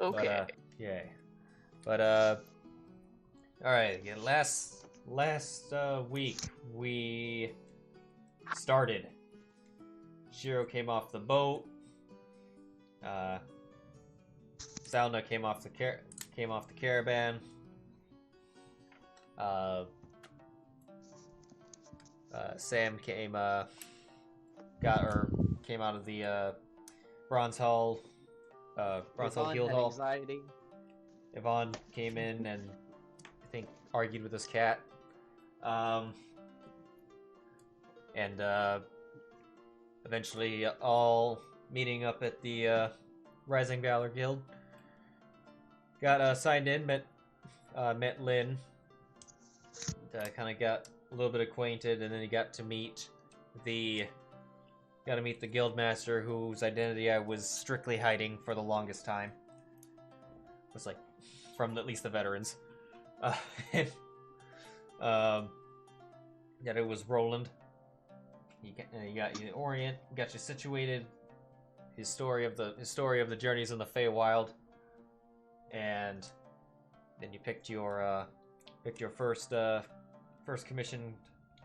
Okay. But, yay. But, alright, again, last week, we started. Sheero came off the boat. Zylna came off the caravan. Sam came out of the Bronze Hall Guild Hall. Anxiety. Yvonne came in and I think argued with his cat. And eventually all meeting up at the Rising Valor Guild. Got signed in, met Lynn. Kind of got a little bit acquainted, and then he got to meet the guildmaster, whose identity I was strictly hiding for the longest time. It was like from at least the veterans. That it was Roland. He got you orient, got you situated. His story of the journeys in the Feywild, and then you picked your first commissioned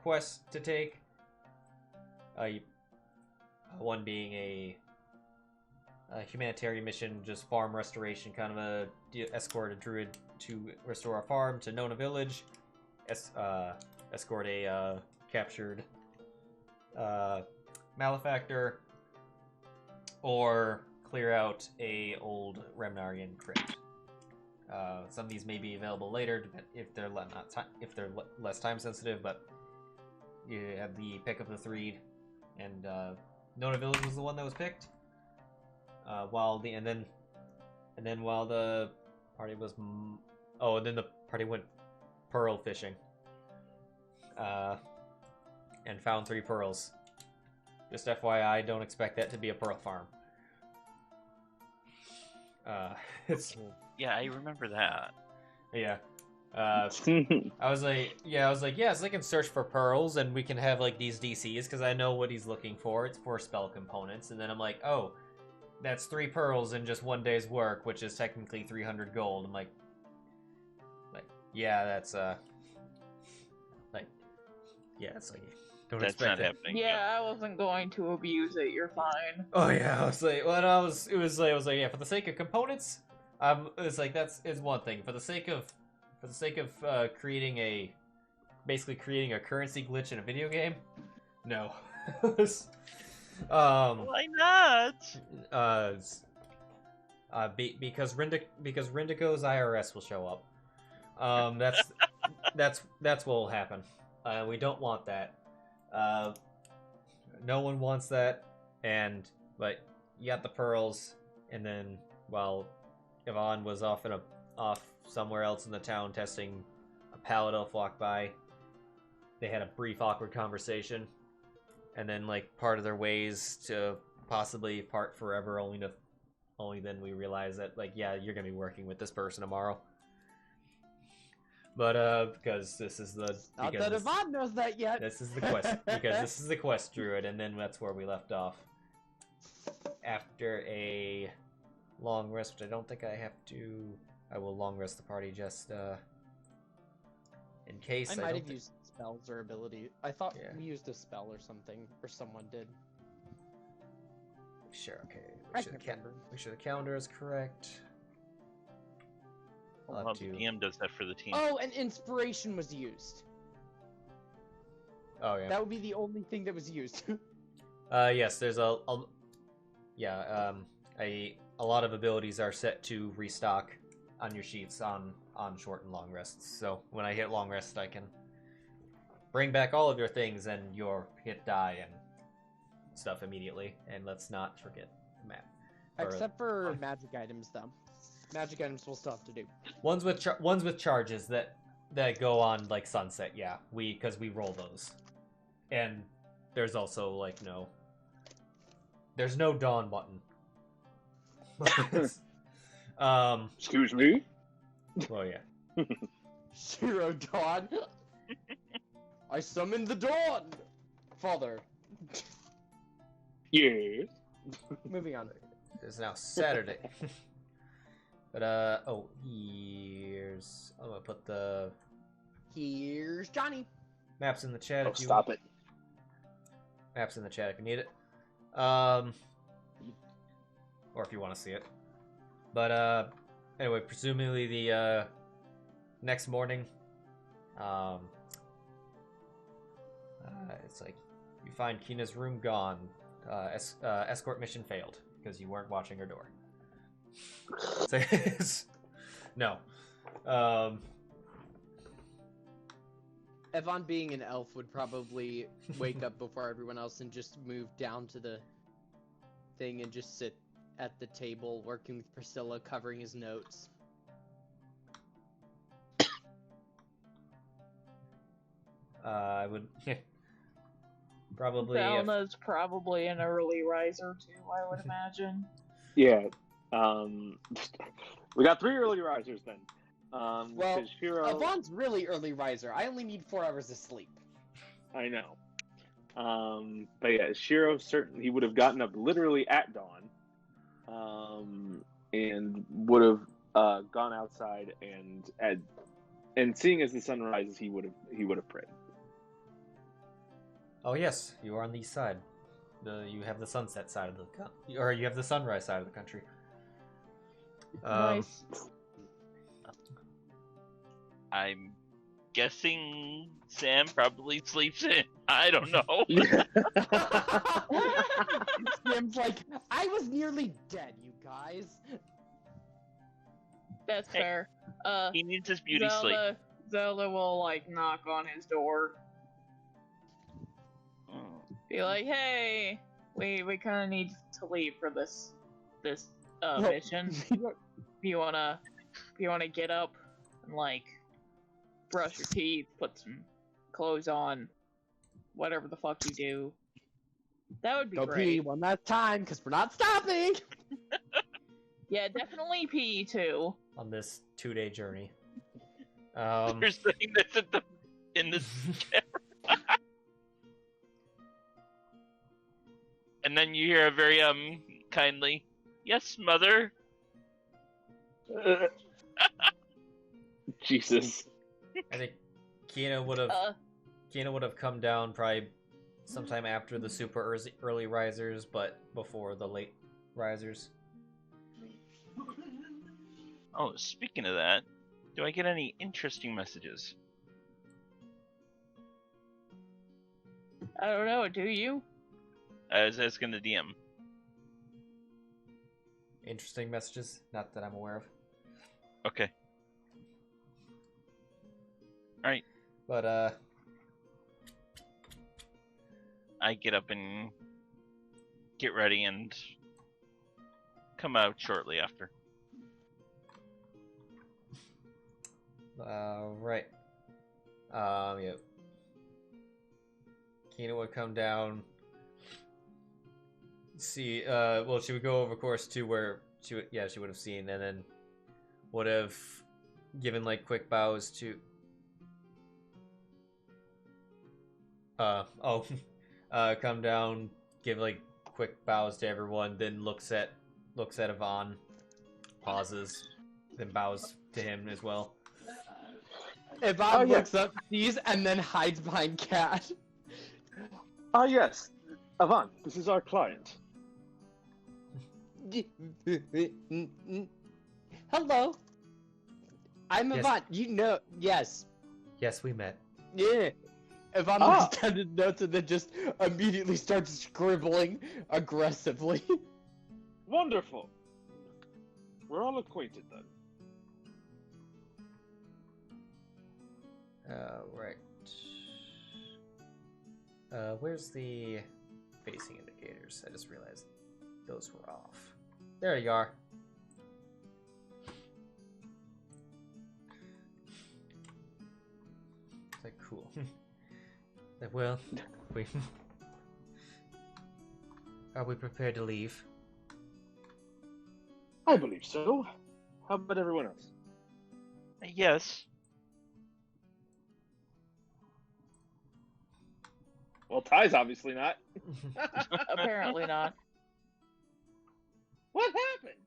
quest to take. One being a humanitarian mission, just farm restoration, kind of escort a druid to restore a farm to Nona Village, escort a captured malefactor, or clear out a old Remnarian crypt. Some of these may be available later if they're less time sensitive, but you have the pick of the three, and Nona Village was the one that was picked. While the party was and then the party went pearl fishing, and found 3 pearls. Just FYI, don't expect that to be a pearl farm. It's Yeah, I remember that. yeah. I was like, yeah, so they can search for pearls, and we can have like these DCs because I know what he's looking for. It's for spell components, and then I'm like, oh, that's 3 pearls in just 1 day's work, which is technically 300 gold. I'm like, yeah, that's it's like, don't That's expect not that. happening. Yeah, I wasn't going to abuse it. You're fine. Oh yeah, I was like, I was like, yeah, for the sake of components, it's like it's one thing. For the sake of basically creating a currency glitch in a video game, no. Why not? Because Rindigo's IRS will show up. That's what will happen. We don't want that. No one wants that. But you got the pearls, and then while Yvonne was off somewhere else in the town testing, a Pallid Elf walked by. They had a brief awkward conversation, and then like parted their ways to possibly part forever. Only then we realized that yeah, you're gonna be working with this person tomorrow. But because this is the Not that Yvonne knows that yet. This is the quest because this is the quest druid, and then that's where we left off. After a long rest, which I don't think I have to. I will long rest the party just in case. I might have used spells or ability. I thought we used a spell or something, or someone did. Sure. Okay. I can't remember. Make sure the calendar is correct. Well, the DM does that for the team. Oh, and inspiration was used. Oh yeah. That would be the only thing that was used. Yes. There's a lot of abilities are set to restock on your sheets on short and long rests. So when I hit long rest, I can bring back all of your things and your hit die and stuff immediately. And let's not forget the map. Except for magic items, though. Magic items we'll still have to do. Ones with charges that go on like sunset. Yeah, because we roll those. And there's also there's no dawn button. Excuse me? Well, yeah. Sheero Dawn. I summoned the dawn, father. Yes. Moving on. It's now Saturday. But here's I'm gonna put the Here's Johnny. maps in the chat Oh, if you stop it. maps in the chat if you need it. Or if you want to see it. But anyway, presumably the next morning, it's like you find Kina's room gone. Escort mission failed because you weren't watching her door. No. Evan, being an elf, would probably wake up before everyone else and just move down to the thing and just sit at the table working with Priscilla, covering his notes. I would probably. Zylna's probably an early riser too, I would imagine. Yeah. We got 3 early risers then. Well, Sheero... Evan's really early riser. I only need 4 hours of sleep. I know. But yeah, Sheero certainly he would have gotten up literally at dawn, and would have gone outside and seeing as the sun rises, he would have prayed. Oh yes, you are on the east side. You have the sunset side of the or you have the sunrise side of the country. Nice. I'm guessing Sam probably sleeps in. I don't know. Sam's like, I was nearly dead, you guys. That's Hey, fair. He needs his beauty sleep. Zelda will like knock on his door. Be like, hey, we kind of need to leave for this mission. Do you wanna get up and like brush your teeth, put some clothes on, whatever the fuck you do? That would be Go great. pee one last time, because we're not stopping! Yeah, definitely pee too. On this 2-day journey. You're saying this in this camera. And then you hear a very kindly, "Yes, mother." Jesus. I think Kina would have come down probably sometime after the super early risers, but before the late risers. Oh, speaking of that, do I get any interesting messages? I don't know, do you? I was asking the DM. Interesting messages, not that I'm aware of. Okay. Alright. But I get up and get ready and come out shortly after. Right. Yeah. Kina would come down. See, well, she would go over course to where she would have seen, and then would have given like quick bows to. Come down, give like quick bows to everyone, then looks at Yvonne, pauses, then bows to him as well. Yvonne looks up, sees, and then hides behind Cat. Yes. Yvonne, this is our client. Hello. I'm Yes. Yvonne. You know, yes. Yes, we met. Yeah. Yvonne looks down at notes and then just immediately starts scribbling aggressively. Wonderful. We're all acquainted then. Right. Where's the facing indicators? I just realized those were off. There you are. It's like, cool. Like, well, are we prepared to leave? I believe so. How about everyone else? Yes. Well, Ty's obviously not. Apparently not. What happened?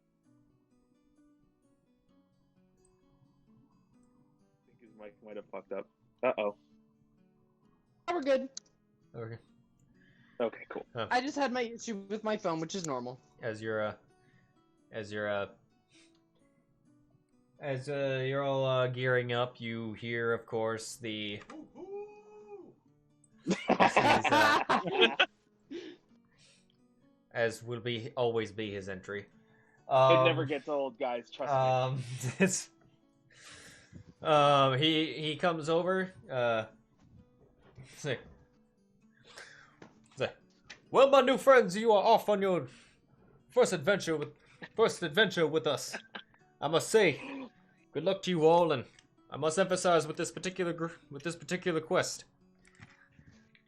His mic might have fucked up. Uh-oh. Oh, we're good. Okay. Okay, cool. I just had my issue with my phone, which is normal. As you're all gearing up, you hear, of course, the as will always be his entry. It never gets old, guys. Trust me. He comes over. Say, well, my new friends, you are off on your first adventure with us. I must say, good luck to you all, and I must emphasize with this particular quest,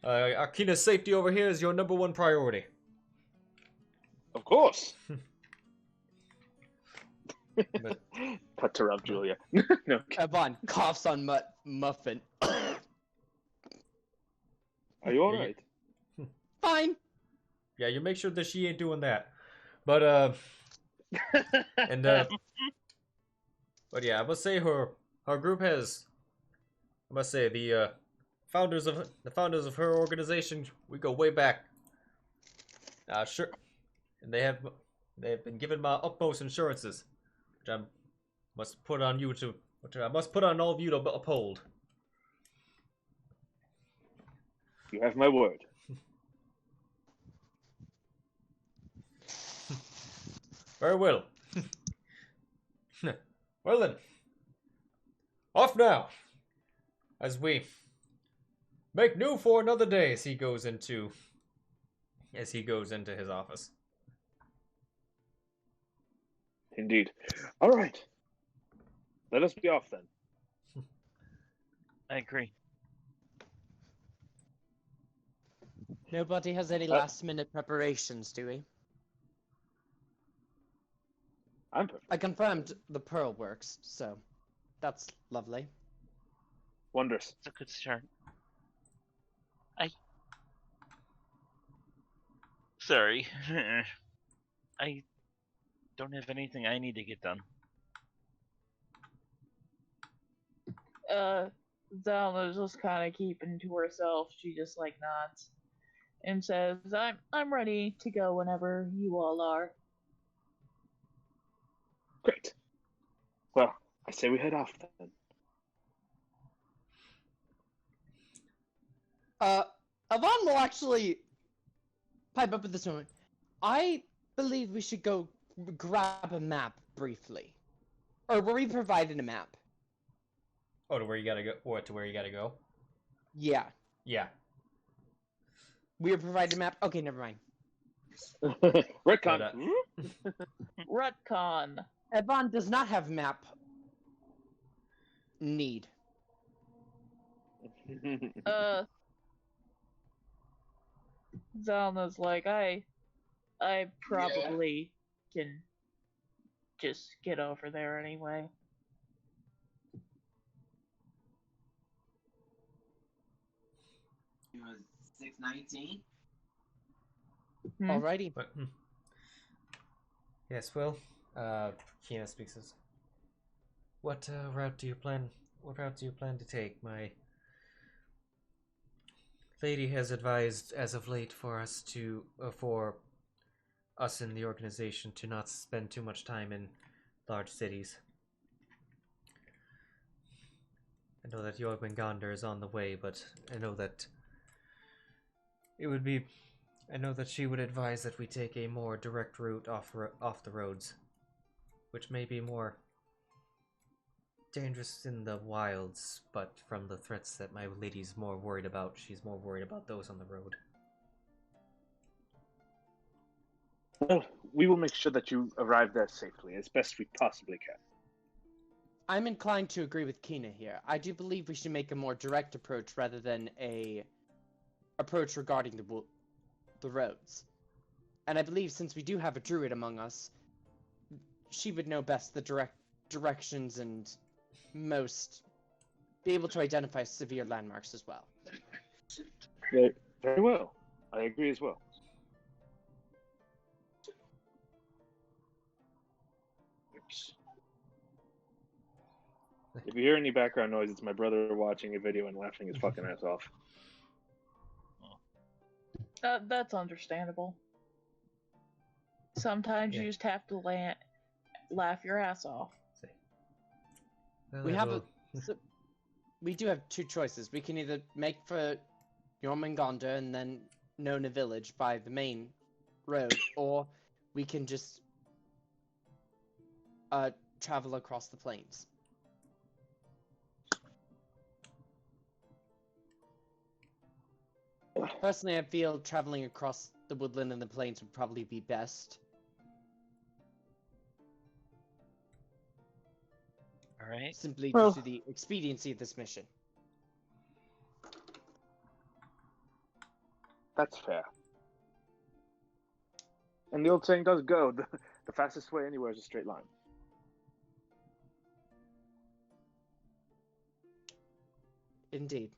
Akina's safety over here is your #1 priority. Of course. But, Cut to Rob Julia. No. Evan coughs on Muffin. Are you alright? Fine. yeah, you make sure that she ain't doing that. But and but yeah, I must say her group has. I must say the founders of her organization, we go way back. Sure, and they have been given my utmost assurances, which I must put on all of you to uphold. You have my word. Very well. Well then, off now, as we make new for another day. As he goes into his office. Indeed. All right. Let us be off then. I agree. Nobody has any last-minute preparations, do we? I'm perfect. I confirmed the pearl works, so that's lovely. Wondrous. It's a good start. Sorry. I don't have anything I need to get done. Zylna's just kind of keeping to herself. She just like nods and says, I'm ready to go whenever you all are. Great. Well, I say we head off then. Yvonne will actually pipe up at this moment. I believe we should go grab a map briefly. Or were we provided a map? Oh, to where you gotta go? What, to where you gotta go? Yeah. Yeah. We were provided a map? Okay, never mind. Retcon. Retcon. Yvonne does not have map need. Zylna's like, I probably can just get over there anyway. It was 619. Alrighty. But, yes, well, Kina speaks as, what route do you plan to take? My lady has advised as of late for us in the organization to not spend too much time in large cities. I know that Jormungandr is on the way, but I know that she would advise that we take a more direct route off the roads, which may be more dangerous in the wilds, but from the threats that my lady's more worried about, she's more worried about those on the road. Well, we will make sure that you arrive there safely, as best we possibly can. I'm inclined to agree with Kina here. I do believe we should make a more direct approach rather than a approach regarding the roads. And I believe since we do have a druid among us, she would know best the directions and most be able to identify severe landmarks as well. Very well. I agree as well. If you hear any background noise, it's my brother watching a video and laughing his fucking ass off. That's understandable. Sometimes you just have to laugh your ass off. We do have two choices. We can either make for Jormungandr and then Nona Village by the main road, or we can just travel across the plains. Personally, I feel traveling across the woodland and the plains would probably be best. Alright. Simply due to the expediency of this mission. That's fair. And the old saying does go, the fastest way anywhere is a straight line. Indeed.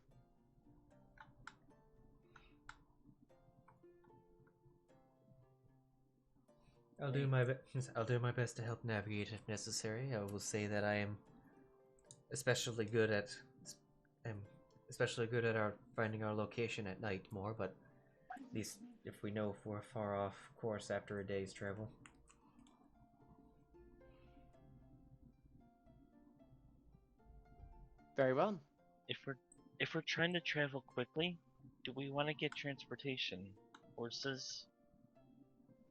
I'll do my best to help navigate if necessary. I will say that I am especially good at our finding our location at night more, but at least if we know if we're far off course after a day's travel. Very well. If we're trying to travel quickly, do we want to get transportation? Horses?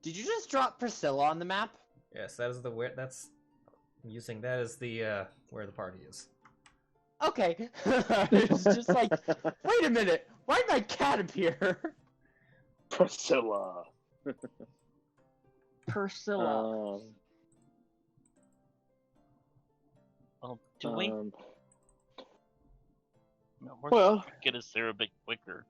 Did you just drop Priscilla on the map? Yes, that is I'm using that as the where the party is. Okay. It's just like, wait a minute, why did my cat appear? Priscilla. Priscilla. Well, do we? No, well, horses get us there a bit quicker.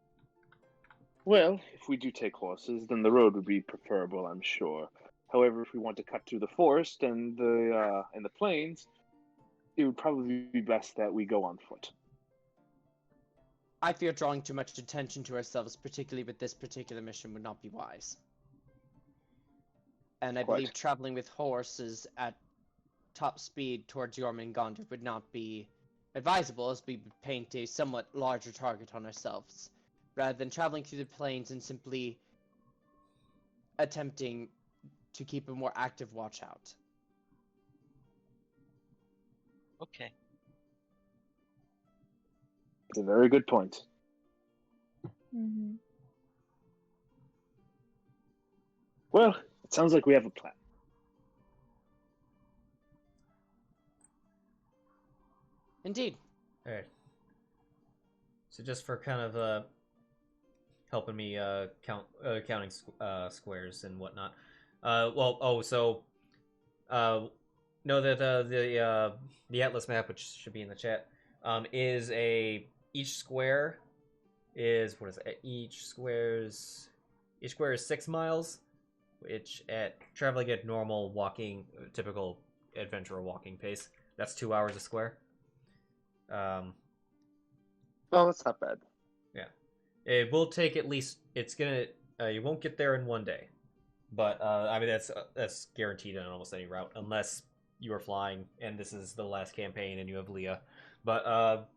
Well, if we do take horses, then the road would be preferable, I'm sure. However, if we want to cut through the forest and the plains, it would probably be best that we go on foot. I fear drawing too much attention to ourselves, particularly with this particular mission, would not be wise. And I believe traveling with horses at top speed towards Jormungandr would not be advisable, as we would paint a somewhat larger target on ourselves, rather than traveling through the plains and simply attempting to keep a more active watch out. Okay. It's a very good point. Mm-hmm. Well, it sounds like we have a plan. Indeed. Alright. So just for kind of helping me counting squares and whatnot. Know that the Atlas map, which should be in the chat, is each square is each square is 6 miles, which at traveling at normal typical adventurer walking pace, that's 2 hours a square. Well, that's not bad. Yeah, it will take at least. It's gonna. You won't get there in one day, but I mean that's guaranteed on almost any route, unless you are flying and this is the last campaign and you have Leah. But of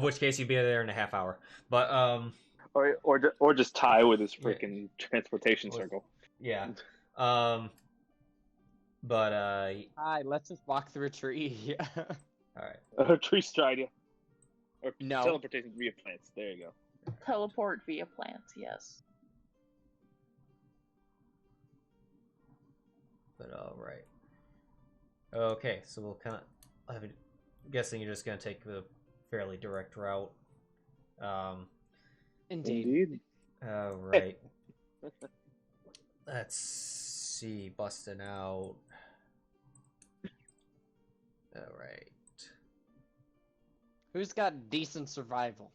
which case you'd be there in a half hour. But or just tie with his freaking transportation circle. Yeah. But let's just walk through a tree. all right. A tree stride you. Or No. teleportation via plants. There you go. Teleport via plants, yes. But all right. Okay, so we'll kind of. I'm guessing you're just gonna take the fairly direct route. Indeed. All right. Let's see. Busting out. All right. Who's got decent survival?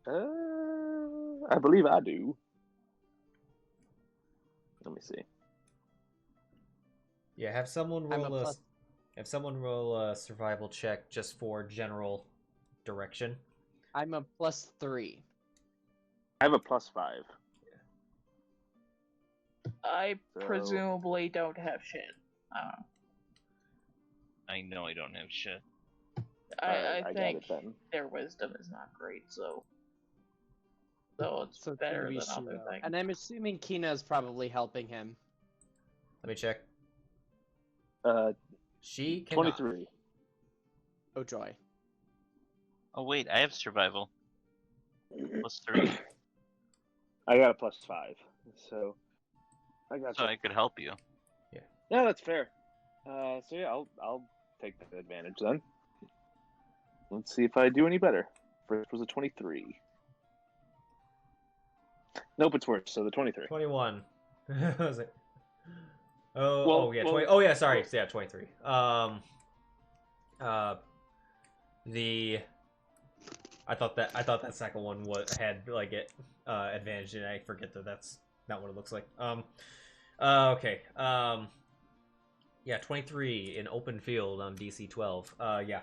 I believe I do. Let me see. Yeah, have someone roll a survival check just for general direction. I'm a +3. I have a +5. I So- presumably don't have shit. I don't know. I know I don't have shit. I got think it then. their wisdom is not great, so it's So it's better gonna be than other Sheero. things. And I'm assuming Kina is probably helping him. Let me check. She cannot. 23. Oh joy. Oh wait, I have survival. +3, I got a +5, so I got so you. I could help you. Yeah, that's fair. So yeah, I'll take that advantage then. Let's see if I do any better. First was a 23. Nope, it's worse. So the 23. 21. Was it? Oh, Well, yeah, well, 20. Oh yeah, sorry. Yeah, 23. I thought that second one had like it advantage, and I forget that that's not what it looks like. Okay. Yeah, 23 in open field on DC 12. Yeah.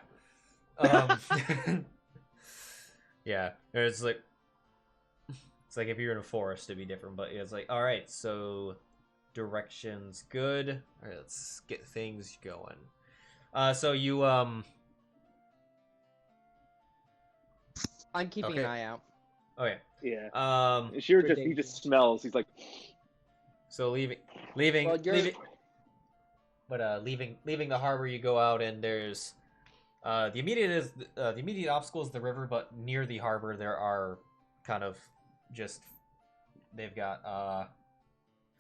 Yeah, it's like if you're in a forest, it'd be different, but it's like, all right, so directions good. All right, let's get things going. So you I'm keeping Okay. an eye out. Oh yeah. Yeah. Sure. For He just danger. smells. He's like, So leaving, Well, you're- leaving the harbor, you go out, and there's the immediate obstacle is the river, but near the harbor there are kind of just they've got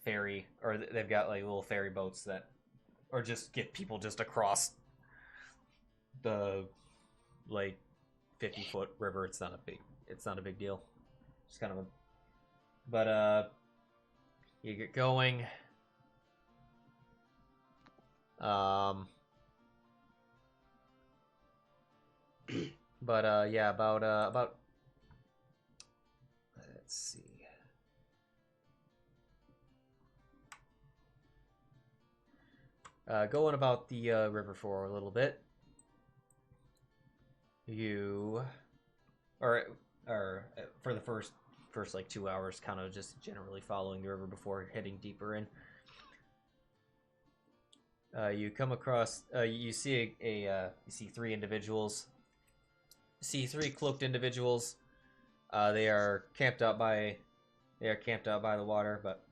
ferry, or they've got like little ferry boats that, or just get people just across the like 50-foot river. It's not a big deal. It's kind of a, but you get going. But yeah, about let's see. Going about the river for a little bit. You or for the first like 2 hours, kind of just generally following the river before heading deeper in. You come across you see you see three individuals. You see three cloaked individuals. They are camped out by the water, but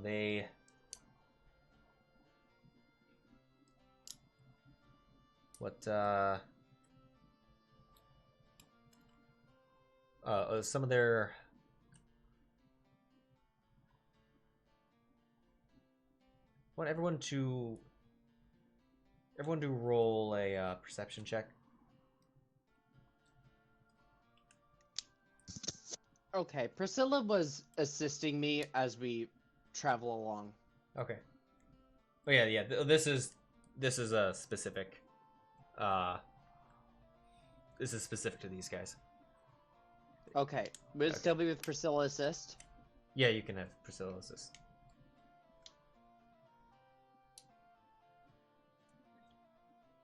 they some of their want everyone to roll a perception check. Okay, Priscilla was assisting me as we travel along. Okay. Oh yeah. This is a specific. This is specific to these guys. Okay, would it still be with Priscilla assist? Yeah, you can have Priscilla assist.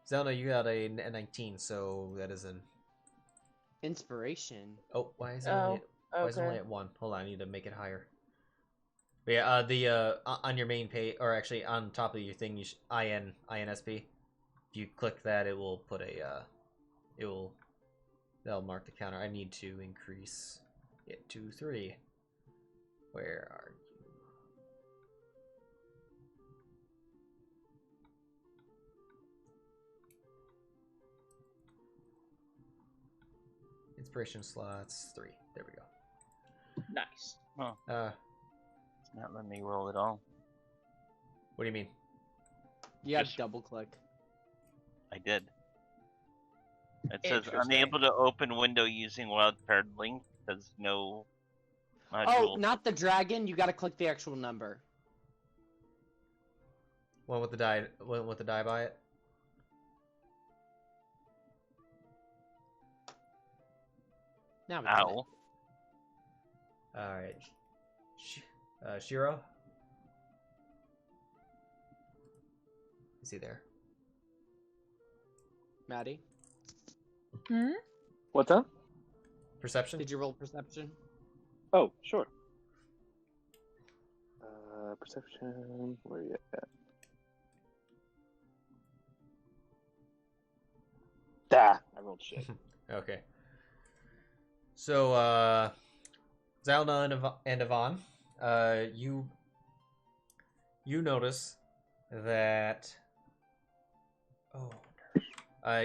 Zylna, you got a 19, so that is an Inspiration. Oh, why is it only at 1? Hold on, I need to make it higher. But yeah, the on your main page, or actually on top of your thing, you INSP. If you click that, it will put a that'll mark the counter. I need to increase it to 3. Where are you? Inspiration slots 3. There we go. Nice. Oh, it's not letting me roll at all. What do you mean? You have Just- double click. I did. It says Interesting. unable to open window using wildcard link because no module. Oh, not the dragon. You gotta click the actual number. One with the die by it. Now we got it. Ow. All right. Sheero? Is he there? Maddie, Hmm? what's up? Perception? did you roll perception? Oh, sure. Perception. Where are you at? I rolled shit. Okay. So, Zylna and Yvonne, you notice that.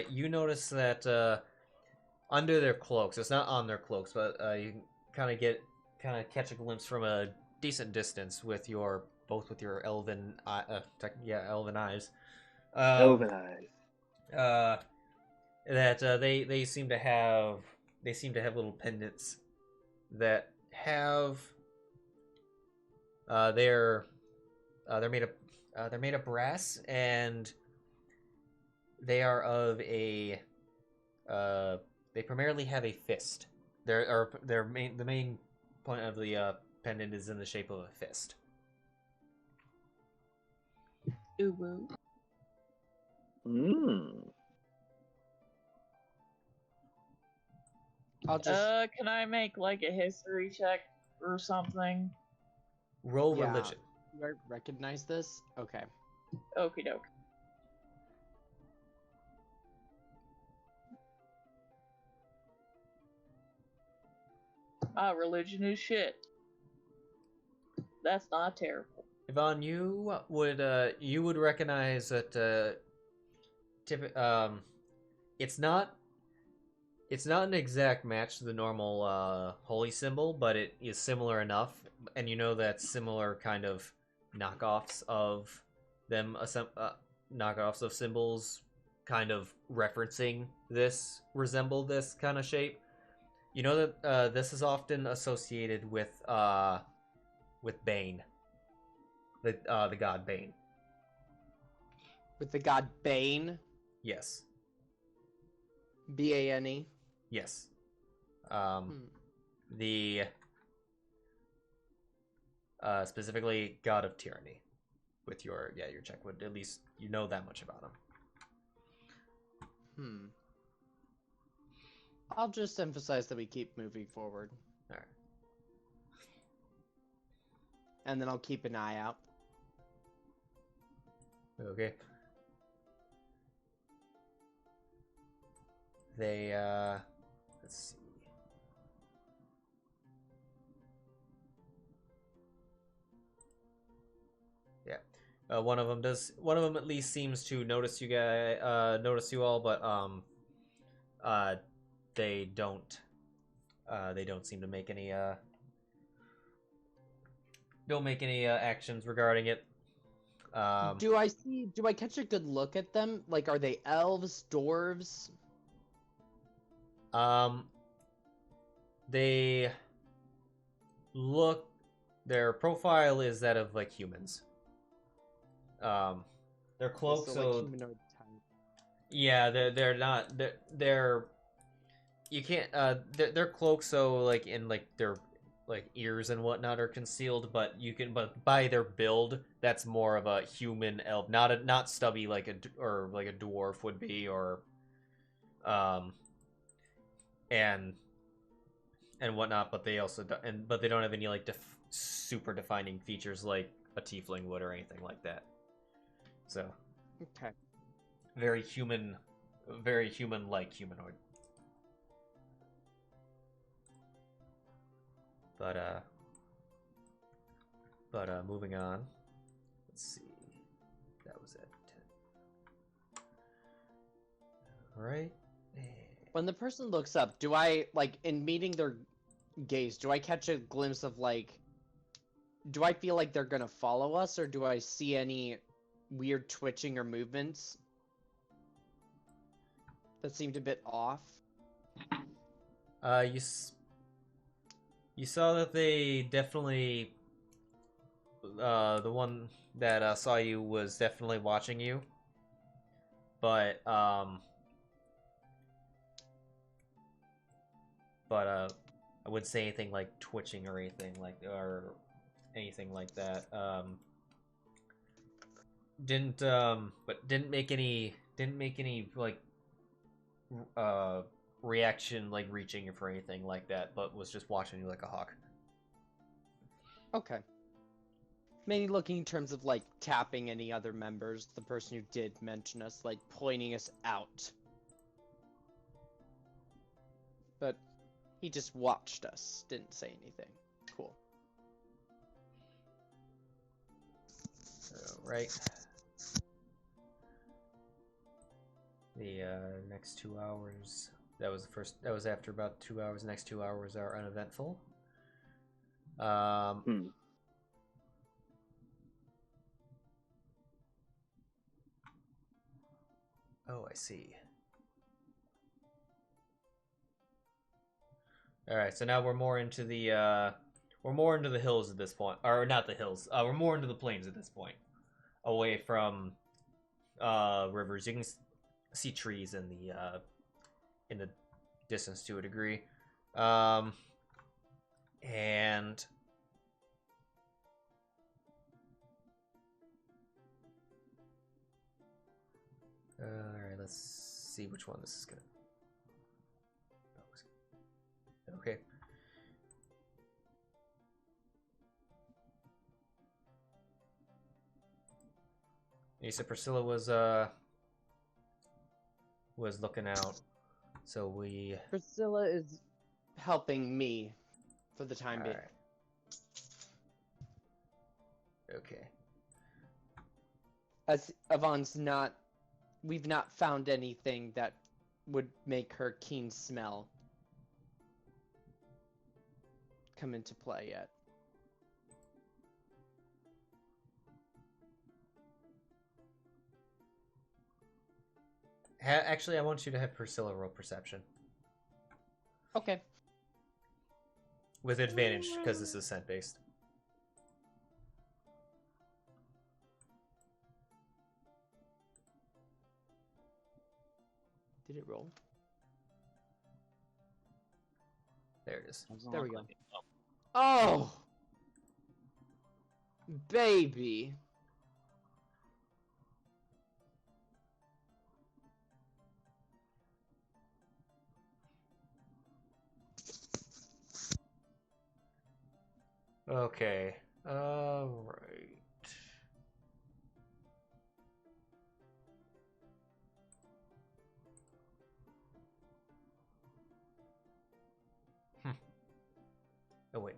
You notice that under their cloaks, it's not on their cloaks, but you kind of catch a glimpse from a decent distance with your elven elven eyes. Elven eyes. That they seem to have little pendants that have they're made of brass, and they are of a they primarily have a fist. The main point of the pendant is in the shape of a fist. Ooh woo. I'll just Can I make like a history check or something? Roll Yeah. religion. recognize this. Okay. Okie doke. Religion is shit. That's not terrible. Yvonne, you would recognize that it's not an exact match to the normal holy symbol, but it is similar enough, and you know that similar kind of knockoffs of them, knockoffs of symbols, kind of referencing this, resemble this kind of shape. You know that this is often associated with Bane, the god Bane. With the god Bane, Yes. Bane. Yes. The specifically god of tyranny. With your check would, at least you know that much about him. I'll just emphasize that we keep moving forward. All right. And then I'll keep an eye out. Okay. They let's see. Yeah. One of them at least seems to notice you all, but they don't seem to make any actions regarding it. Do I catch a good look at them? Like, are they elves, dwarves? Their profile is that of like humans. Their cloaks, So, like, humanoid type. yeah, you can't their cloaks, so like in like their like ears and whatnot are concealed, but by their build, that's more of a human elf, not stubby like a dwarf would be, or and whatnot, but they also but they don't have any like super defining features like a tiefling would or anything like that. So Okay. very human-like humanoid. But moving on. Let's see. That was at 10. All right. When the person looks up, do I, like, in meeting their gaze, do I catch a glimpse of, like, do I feel like they're gonna follow us, or do I see any weird twitching or movements that seemed a bit off? You saw that they definitely, the one that saw you was definitely watching you, but I wouldn't say anything like twitching or anything like that. Didn't make any like reaction like reaching for anything like that, but was just watching you like a hawk. Okay. Mainly looking in terms of, like, tapping any other members, the person who did mention us, like, pointing us out. But he just watched us, didn't say anything. Cool. Alright. The next 2 hours, that was after about 2 hours. The next 2 hours are uneventful. Oh, I see. Alright, so now we're more into the hills at this point. Or not the hills. We're more into the plains at this point. Away from rivers. You can see trees in the distance to a degree. And alright, let's see which one this is gonna. Okay. You said Priscilla was looking out, so we. Priscilla is helping me for the time being. Alright. Okay. As Yvonne's not, we've not found anything that would make her keen smell come into play yet. Actually, I want you to have Priscilla roll perception. Okay. With advantage, because this is scent based. Did it roll? There it is. There we go. Oh! Baby. Okay. Alright. Oh wait.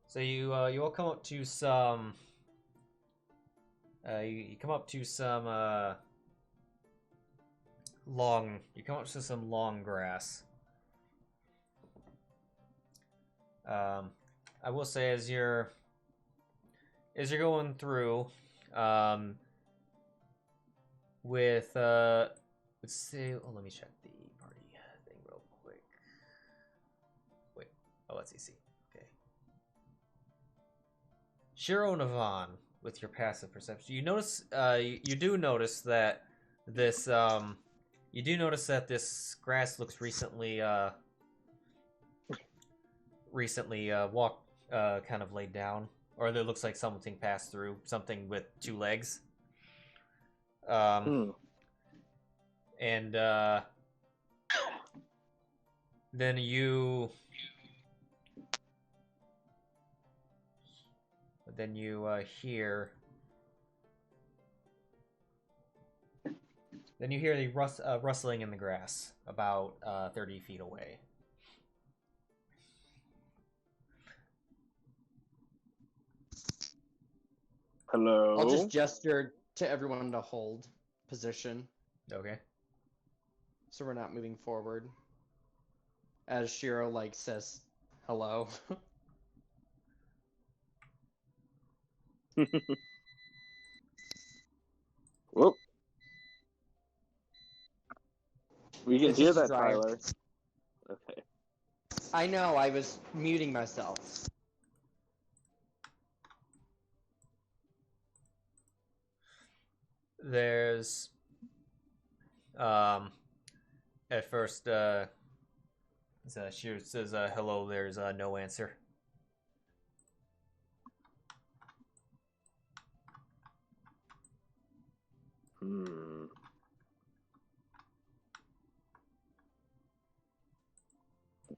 So you all come up to some. You come up to some long. You come up to some long grass. I will say as you're going through, with let's see. Oh, let me check the party thing real quick. Wait. Oh, let's see. Okay. Sheero Dawn, with your passive perception, you notice. You do notice that this. You do notice that this grass looks recently walked, kind of laid down, or it looks like something passed through, something with two legs. And then you hear. Then you hear the rustling in the grass about 30 feet away. Hello? I'll just gesture to everyone to hold position. Okay. So we're not moving forward. As Sheero, like, says hello. Whoop. We can It's hear just a that, dryer. Tyler. Okay. I know, I was muting myself. There's at first she says hello. There's no answer.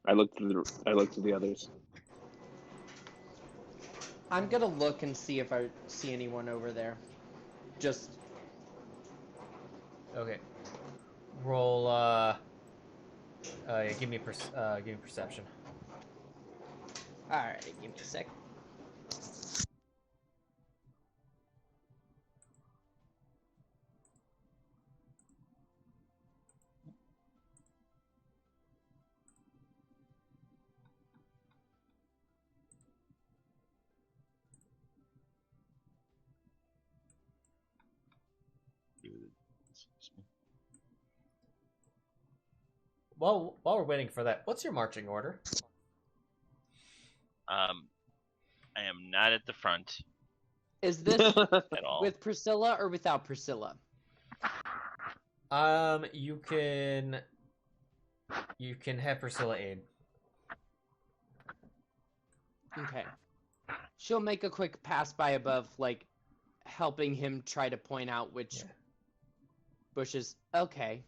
I looked to the others. I'm gonna look and see if I see anyone over there. Just Okay. Roll. Yeah, give me perception. alright. Give me a sec. While we're waiting for that, what's your marching order? I am not at the front Is this at all. with Priscilla or without Priscilla? You can have Priscilla aid. Okay. She'll make a quick pass by above, like helping him try to point out which bushes. Okay.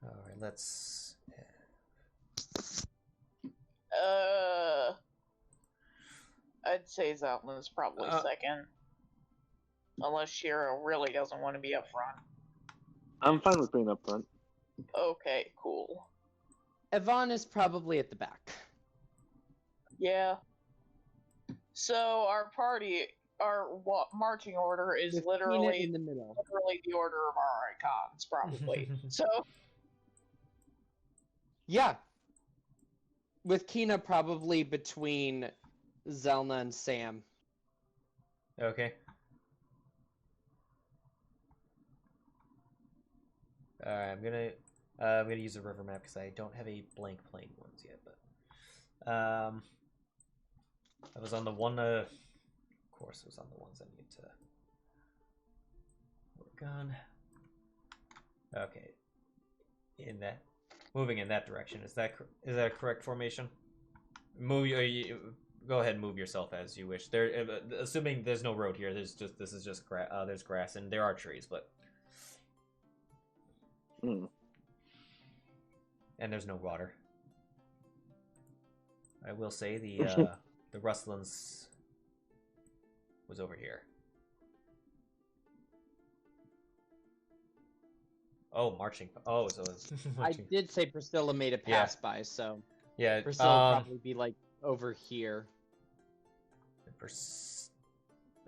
All right, let's. I'd say Zylna's probably second. Unless Sheero really doesn't want to be up front. I'm fine with being up front. Okay, cool. Yvonne is probably at the back. Yeah. So our marching order is With Tina literally in the middle. the order of our icons, probably. So Yeah. With Kina probably between Zylna and Sam. Okay. All right, I'm gonna use a river map because I don't have a blank plain ones yet, but I was on the one. Of course, it was on the ones I need to work on. Okay, moving in that direction. Is that a correct formation? Go ahead and move yourself as you wish. There, assuming there's no road here. This is just there's grass and there are trees, but. Hmm. And there's no water. I will say the Rustlands was over here. Oh, marching. Oh, so marching. I did say Priscilla made a pass by, so yeah. Priscilla would probably be like over here.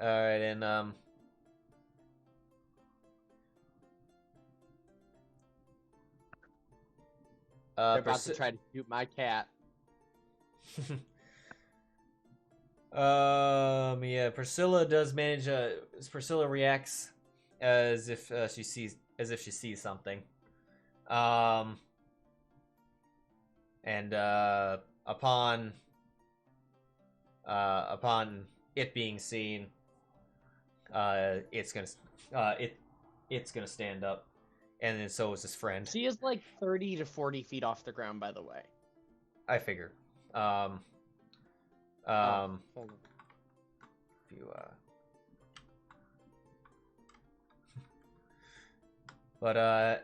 All right, and They're about to try to shoot my cat. Yeah, Priscilla does manage. Priscilla reacts as if she sees something. And upon it being seen, it's gonna stand up. And then so is his friend. She is like 30 to 40 feet off the ground, by the way. I figured. Hold on. If you, but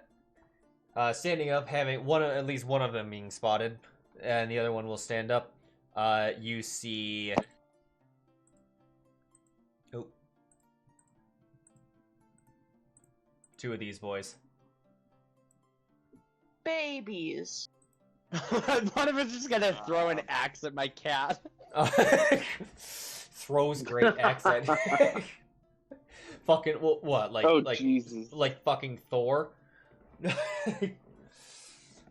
standing up, having at least one of them being spotted, and the other one will stand up. You see. Oh. Two of these boys. babies. One of us is gonna throw an axe at my cat. Throws great axe at fucking what? Like Jesus. Like fucking Thor.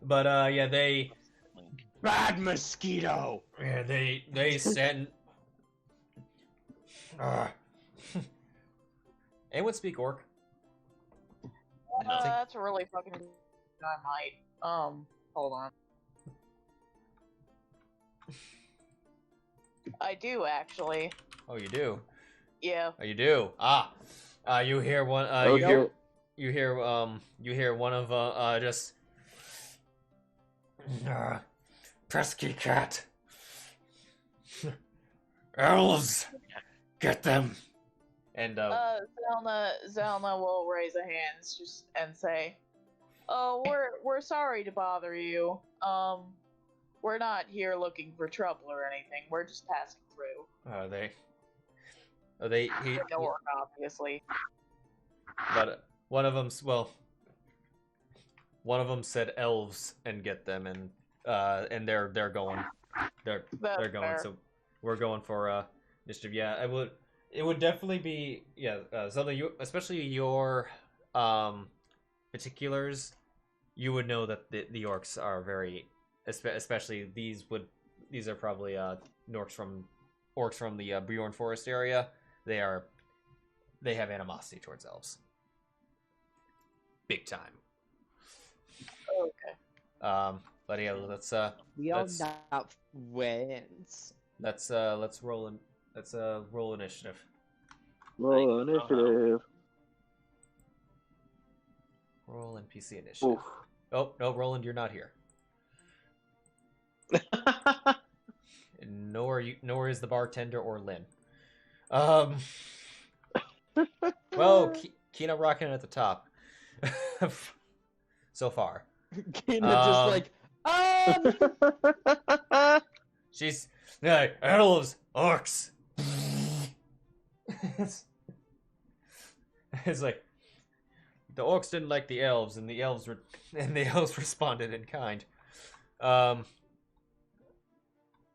But yeah, they Bad mosquito. yeah they send. Anyone speak orc? That's a really fucking. I might. Hold on. I do actually. Oh, you do. Yeah. Oh, you do. You hear one. You hear one of just. Pesky cat. Elves, get them. And Zylna will raise a hand and say, Oh, we're sorry to bother you. We're not here looking for trouble or anything. We're just passing through. Are they? Are they? Like a orc, obviously. But one of them, well, one of them said elves and get them, and they're going, they're going. Fair. So we're going for initiative. Yeah, it would definitely be something you, especially your particulars. You would know that the orcs are very, especially these are probably orcs from the Bjorn Forest area. They have animosity towards elves. Big time. Okay. But yeah, let's We all got wins. let's roll in. Let's roll initiative. Roll initiative. Roll NPC initiative. Oof. Oh no, Roland, you're not here. Nor is the bartender or Lynn. Well, Kina rocking at the top. So far. Kina just like, She's like, elves, orcs. It's like the orcs didn't like the elves, and the elves responded in kind. All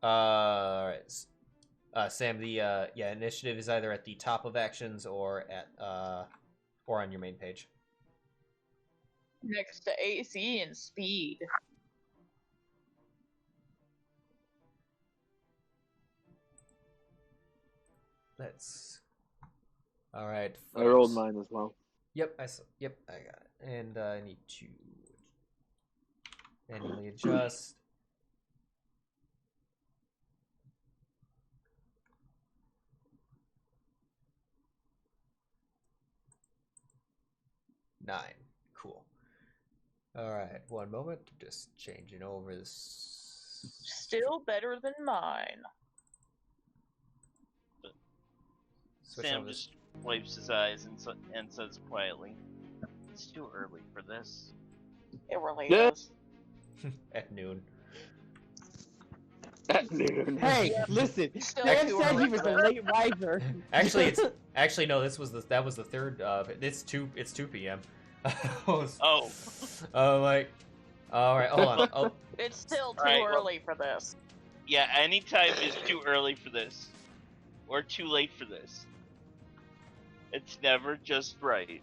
right. Sam, the initiative is either at the top of actions or at or on your main page. Next to AC and speed. All right. I rolled folks. mine as well. Yep, I got it. And I need to manually adjust. Nine. Cool. All right, one moment. Just changing over this. Still better than mine. Switch Sam over this. just wipes his eyes and says quietly, "It's too early for this." It really Yeah. is. At noon. At noon. hey, listen, Still Sam too said early he was for a that. late riser. Actually no. That was the third. It's 2 p.m. Oh, Like, all right, hold on. Oh, It's still too Alright, well- early for this. yeah. Anytime is too early for this, or too late for this. It's never just right.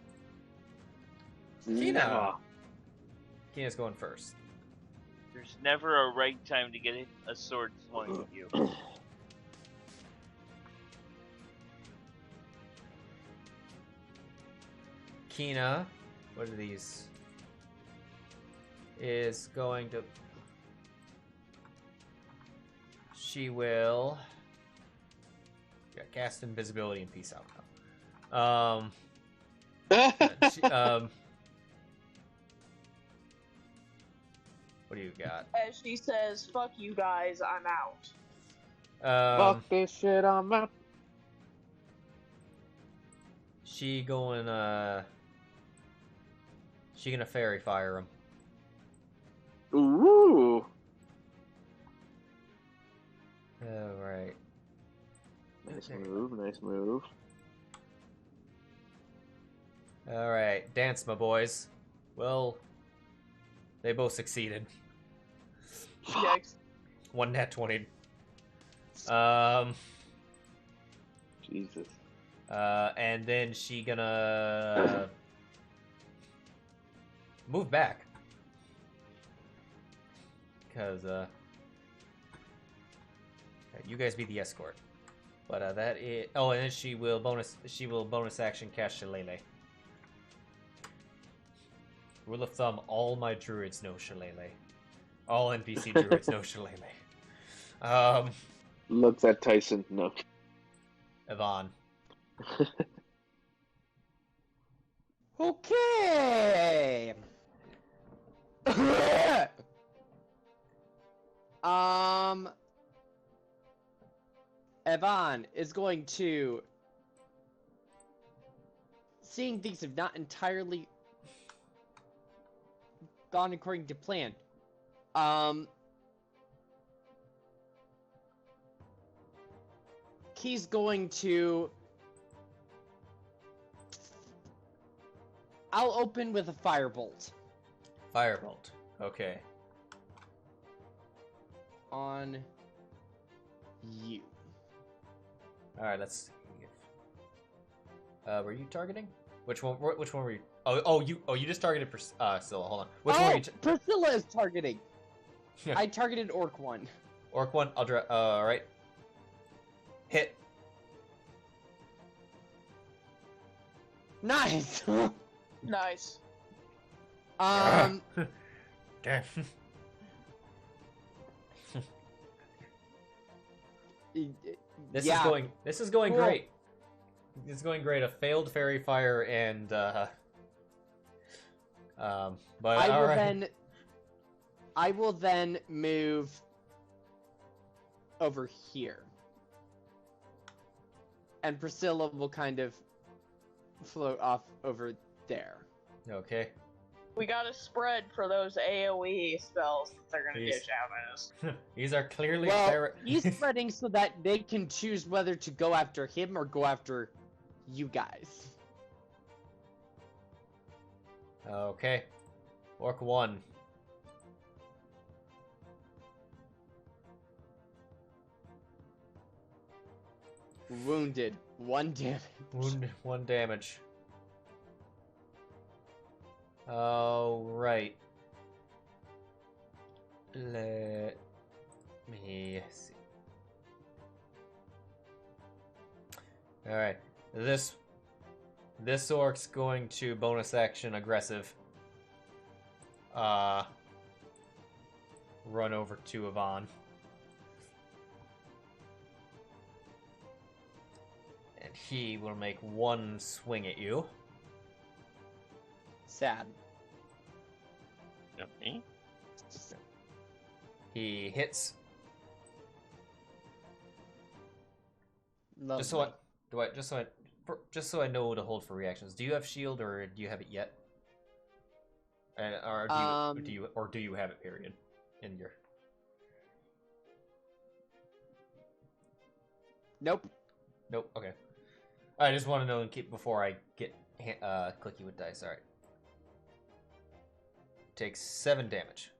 Kina. Kina's going first. There's never a right time to get a sword swung at you. Kina, what are these? Is going to. She will. Yeah, cast invisibility and peace out now. She, what do you got? As she says, fuck you guys, I'm out. Fuck this shit, I'm out. She gonna fairy fire him. Ooh. Alright. Nice move, nice move. Alright, dance, my boys. Well, they both succeeded. Yikes. One nat 20. Jesus. And then she gonna move back. Because, you guys be the escort. But, that is... Oh, and then she will bonus action cast Shillelagh. Rule of thumb, all my druids know Shillelagh. All NPC druids know Shillelagh. Looks at Tyson. No. Yvonne. Okay. Evan is going to, seeing things have not entirely gone according to plan. He's going to... I'll open with a firebolt. Firebolt. Okay. On you. Alright, let's see. Were you targeting? Which one were you? You just targeted Priscilla. Hold on. Which one were you? Priscilla is targeting. I targeted Orc 1. Orc 1, I'll draw. Alright. Hit. Nice! Nice. Damn. This is going Cool. great. It's going great. A failed fairy fire and but I will then move over here. And Priscilla will kind of float off over there. Okay. We gotta spread for those AoE spells that they're gonna Jeez. dish out at us. These are clearly Well, he's spreading so that they can choose whether to go after him or go after you guys. Okay. Orc 1. Wounded. 1 damage. Wound 1 damage. Alright. Let me see. Alright. This orc's going to bonus action aggressive. Run over to Yvonne. And he will make 1 swing at you. Sad. Me? He hits. Lovely. Just so I know to hold for reactions. Do you have shield or do you have it yet? Or do you have it? Period. In your. Nope. Nope. Okay. I just want to know and keep before I get clicky with dice. All right. Takes 7 damage.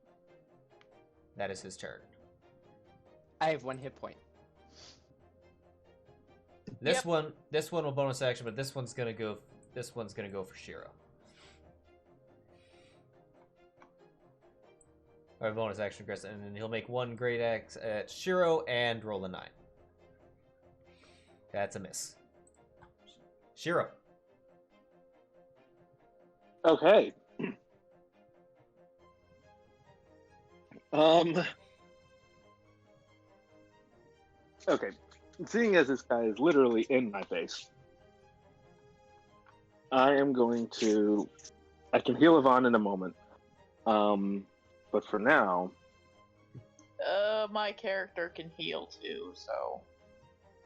That is his turn. I have 1 hit point. This one will bonus action, but this one's gonna go for Sheero. Or bonus action, Chris, and then he'll make 1 great axe at Sheero and roll a 9. That's a miss. Sheero. Okay. Okay. Seeing as this guy is literally in my face, I am going to... I can heal Yvonne in a moment. But for now... My character can heal too, so...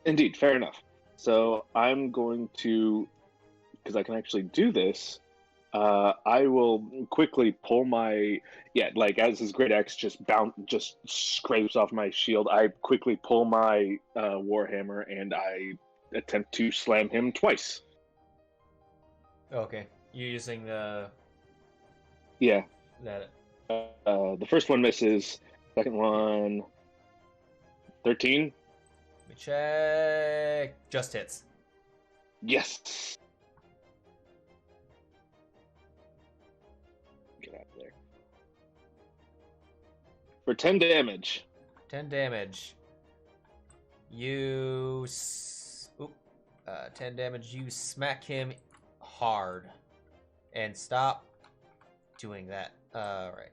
Indeed, fair enough. So I'm going to... Because I can actually do this... I will quickly pull my as his great axe just scrapes off my shield. I quickly pull my warhammer and I attempt to slam him twice. Okay, you're using the. Yeah. That. The first one misses. Second one. 13. Let me check. Just hits. Yes. Out of there. For 10 damage. 10 damage. 10 damage. You smack him hard. And stop doing that. Right.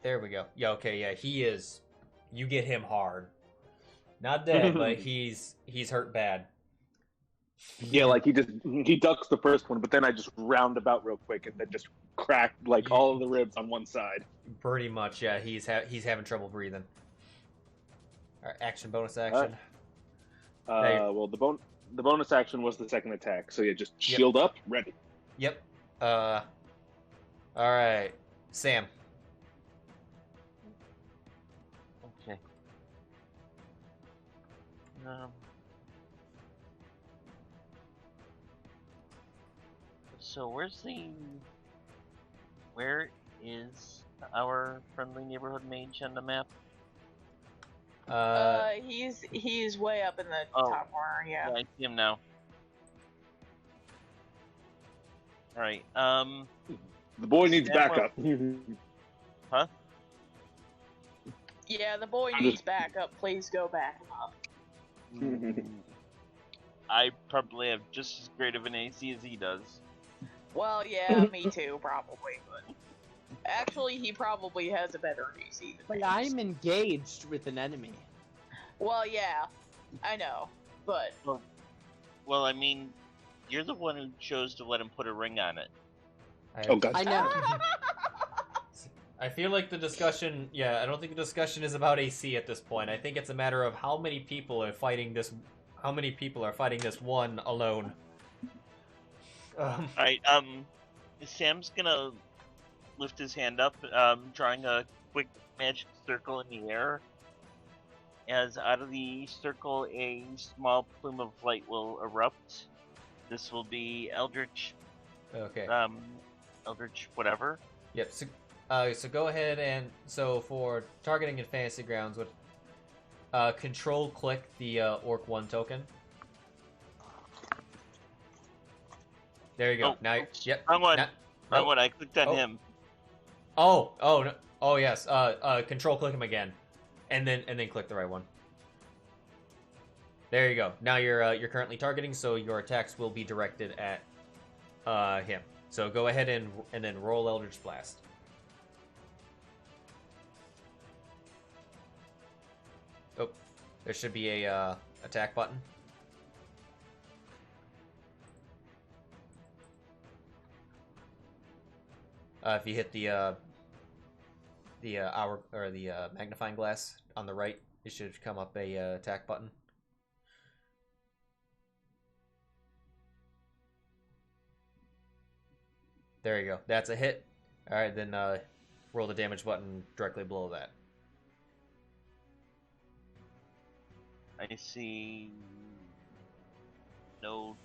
There we go. Yeah, okay, yeah, he is. You get him hard. Not dead, but he's hurt bad. Yeah, like he ducks the first one, but then I just round about real quick and then just crack all of the ribs on one side. Pretty much, yeah. He's having trouble breathing. All right, action, bonus action. Well, the bonus action was the second attack, so yeah, just shield up, ready. Yep. All right. Sam. Okay. So where is our friendly neighborhood mage on the map? He's way up in the top corner. Yeah. I see him now. All right. The boy needs backup. Huh? Yeah, the boy needs backup. Please go back up. I probably have just as great of an AC as he does. Well, yeah, me too, probably, but actually, he probably has a better AC than me. But I'm engaged with an enemy. Well, yeah, I know, but Well, I mean, you're the one who chose to let him put a ring on it. Oh, God. I know. I feel like the discussion, I don't think the discussion is about AC at this point. I think it's a matter of how many people are fighting this one alone. Alright, Sam's gonna lift his hand up, drawing a quick magic circle in the air. As out of the circle, a small plume of light will erupt. This will be Eldritch, Okay. Eldritch whatever. Yep. So go ahead and for targeting in Fantasy Grounds, control click the Orc 1 token. There you go. Oh, Now, yep. Wrong one. Now, Wrong one. I clicked on him. Oh, no. Oh yes. Control click him again, and then click the right one. There you go. Now you're currently targeting, so your attacks will be directed at him. So go ahead and then roll Eldritch Blast. Oh, there should be a attack button. If you hit the magnifying glass on the right, it should come up a attack button. There you go. That's a hit. All right, then roll the damage button directly below that. I see no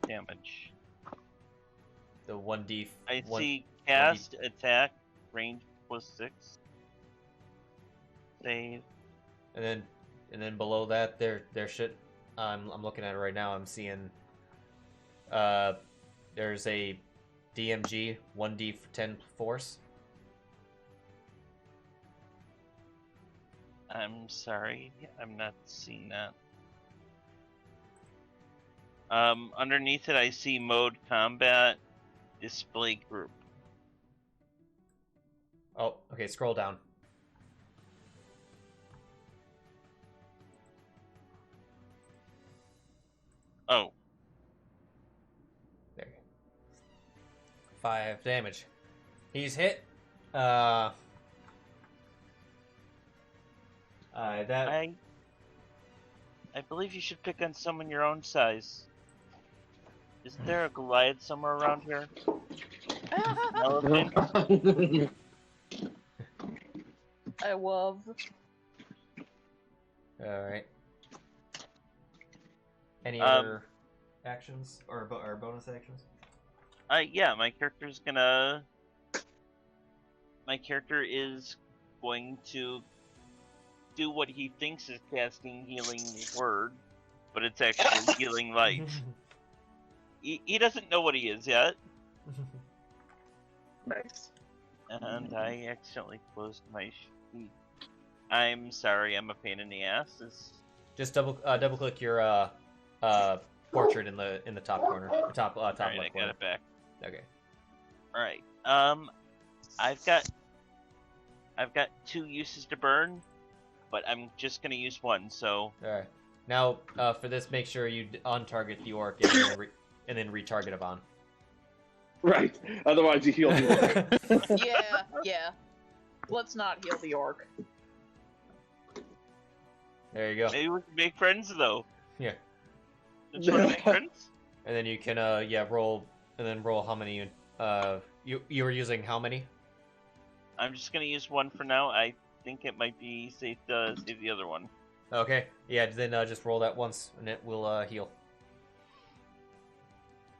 damage. The 1d. I see cast, attack, range +6. Save. And then below that, there should. I'm looking at it right now. I'm seeing. There's a DMG 1d10 force. I'm sorry, I'm not seeing that. Underneath it, I see mode combat, display group. Oh, okay. Scroll down. Oh. There you go. 5 damage. He's hit. I believe you should pick on someone your own size. Isn't there a Goliath somewhere around here? Elephant? I love. All right. Any other actions or bonus actions? Yeah, my character is going to do what he thinks is casting Healing Word, but it's actually Healing Light. He doesn't know what he is yet. Nice. And I accidentally closed my sheet. I'm sorry, I'm a pain in the ass. Just double click your portrait in the top corner, top All right, left I corner. got it back. Okay. All right. I've got 2 uses to burn, but I'm just gonna use 1. So. All right. Now, for this, make sure you on-target the orc and then retarget Yvonne. Right. Otherwise, you heal the orc. Yeah. Let's not heal the orc. There you go. Maybe we can make friends though. Yeah. Don't you want to make friends? And then you can roll how many You were using how many? I'm just gonna use one for now. I think it might be safe to save the other one. Okay. Yeah. Then just roll that once, and it will heal.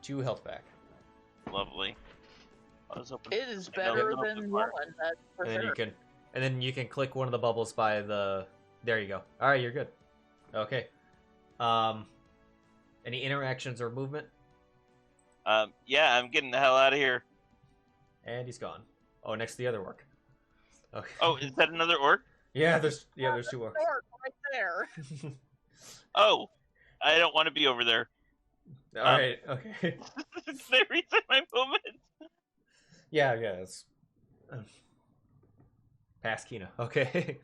2 health back. Lovely. I was hoping. It is I know better a little than bit one, more. that's for And then sure. you can click one of the bubbles by the. There you go. All right, you're good. Okay. Any interactions or movement? Yeah, I'm getting the hell out of here. And he's gone. Oh, next to the other orc. Okay. Oh, is that another orc? Yeah, there's 2 orcs. Sword right there. Oh, I don't want to be over there. All right. Okay. They reset my movement. Yeah. It's past Kina. Okay.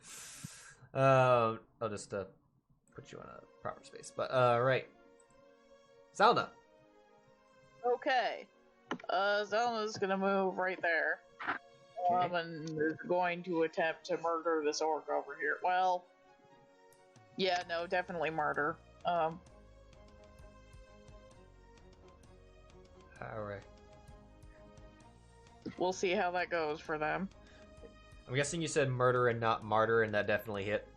I'll just put you on a proper space. But right. Zylna. Okay. Zelna's gonna move right there. And is going to attempt to murder this orc over here. Well, yeah, no, definitely murder. All right. We'll see how that goes for them. I'm guessing you said murder and not martyr, and that definitely hit.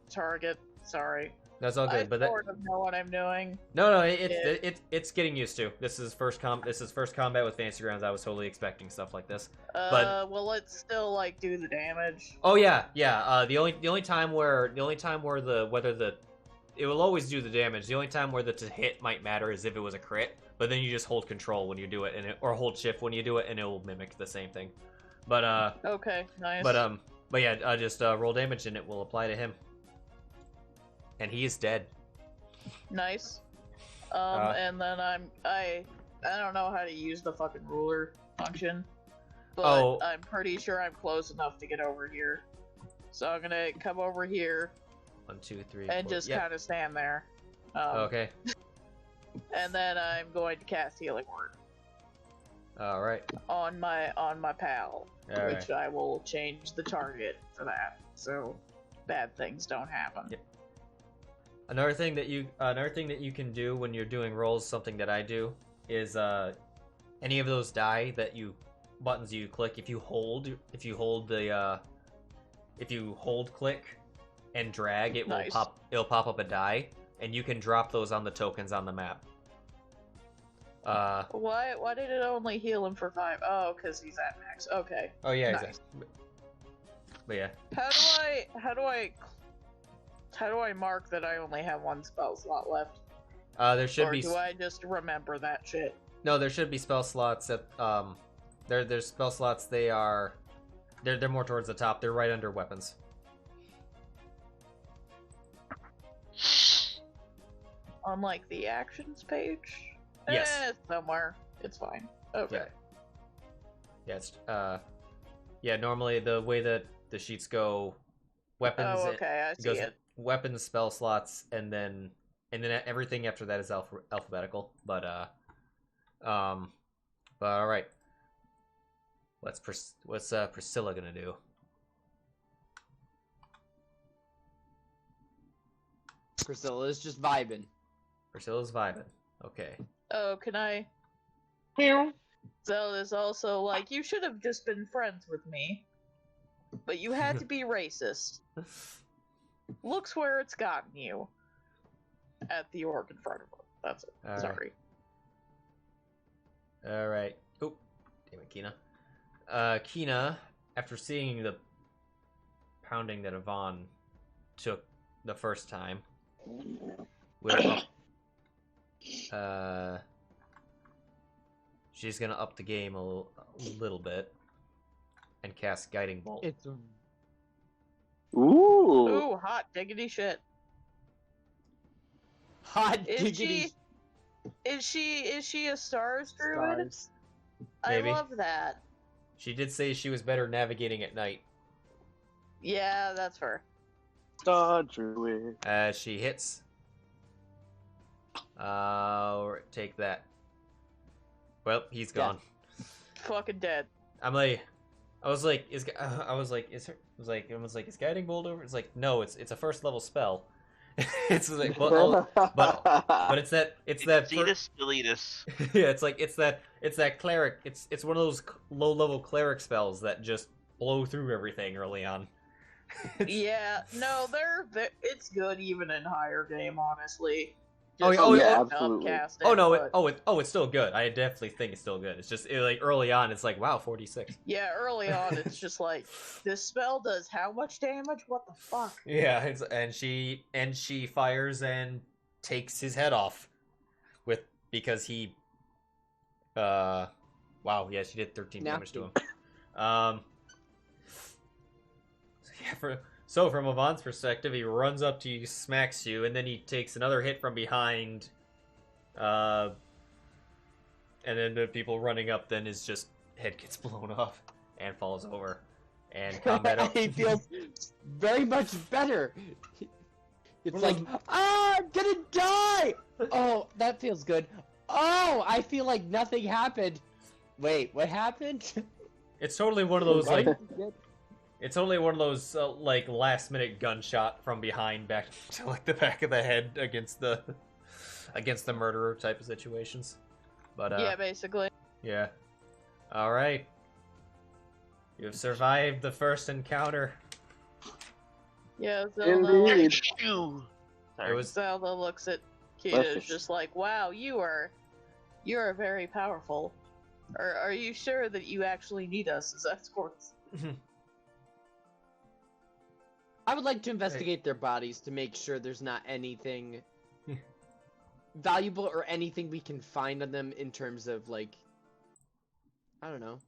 Target. Sorry. That's all good. I But that sort of know what I'm doing. no, it's getting used to. This is first combat with Fantasy Grounds. I was totally expecting stuff like this. Well, let's still like do the damage. Oh yeah. The only time where it will always do the damage. The only time where the to hit might matter is if it was a crit. But then you just hold control when you do it, or hold shift when you do it, and it will mimic the same thing. But Okay, nice. but yeah, just roll damage and it will apply to him. And he is dead. Nice. And then I don't know how to use the fucking ruler function, but I'm pretty sure I'm close enough to get over here. So I'm gonna come over here 1, 2, 3, and 4. just Yep. kind of stand there. Okay. And then I'm going to cast Healing Word All right. on my pal, All which right. I will change the target for that, so bad things don't happen. Yep. Another thing that you can do when you're doing rolls, something that I do, is any of those buttons you click, if you hold click and drag, Nice. it'll pop up a die, and you can drop those on the tokens on the map. Why did it only heal him for 5? Oh, because he's at max. Okay. Oh yeah, Nice. exactly. But yeah. How do I mark that I only have 1 spell slot left? There should Or be do I just remember that shit? No, there should be spell slots at there's spell slots. They're more towards the top. They're right under weapons. On like the actions page? Yes. It's somewhere. It's fine. Okay. Yeah, it's normally the way that the sheets go, weapons. Oh, okay, I see goes it. Weapons, spell slots, and then everything after that is alphabetical. But all right. What's Priscilla gonna do? Priscilla's just vibing. Priscilla's vibing. Okay. Oh, can I? Meow. Zelda's also like, you should have just been friends with me. But you had to be racist. Looks where it's gotten you. At the orc in front of her. That's it. All right. Sorry. All right. Oh, damn it, Kina. Kina, after seeing the pounding that Yvonne took the first time, will she's gonna up the game a little bit and cast Guiding Bolt. It's Ooh. Ooh, hot diggity shit. hot Is diggity she a stars druid? stars. Maybe. I love that. She did say she was better navigating at night. Yeah, that's fair. Star Druid. As she hits. Take that. Well, he's gone. Fucking dead. Is Guiding Bolt over? It's like, no, it's a first level spell. It's like, but it's that Zetus Deletus. yeah, it's that cleric. It's one of those low level cleric spells that just blow through everything early on. Yeah, no, it's good even in higher game, honestly. yeah, absolutely. It's still good. I definitely think it's still good. It's just like early on, it's like wow, 46. Yeah, early on, it's just like this spell does how much damage? What the fuck? Yeah, and she fires and takes his head off because he wow, yeah, she did 13 damage to him. So from Avon's perspective, he runs up to you, smacks you, and then he takes another hit from behind. And then the people running up, then his just head gets blown off and falls over. And combat up. He feels very much better. It's like, I'm gonna die! Oh, that feels good. Oh, I feel like nothing happened. Wait, what happened? It's totally one of those, like... It's only one of those, like, last-minute gunshot from behind back to, like, the back of the head against the murderer type of situations. But, yeah, basically. Yeah. Alright. You've survived the first encounter. Yeah, Zylna, It was... Zylna looks at Kita just like, wow, you are very powerful. Are you sure that you actually need us as escorts? I would like to investigate their bodies to make sure there's not anything valuable or anything we can find on them in terms of, like, I don't know.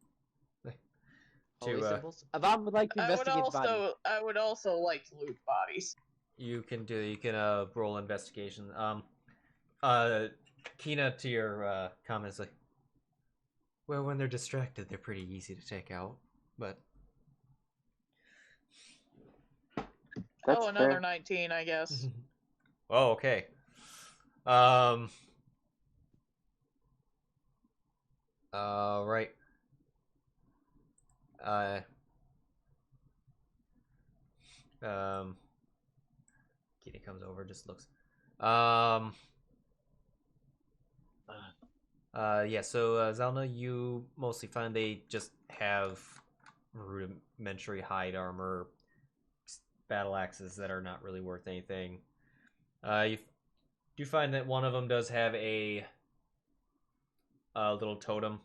Holy symbols. Avon would like to investigate bodies. I would also like to loot bodies. You can roll investigation. Kina, to your comments, like, well, when they're distracted, they're pretty easy to take out, but... That's another fair. 19, I guess. Oh, okay. Right. Kitty comes over, just looks. Yeah, so, Zylna, you mostly find they just have rudimentary hide armor, battle axes that are not really worth anything. You do find that one of them does have a little totem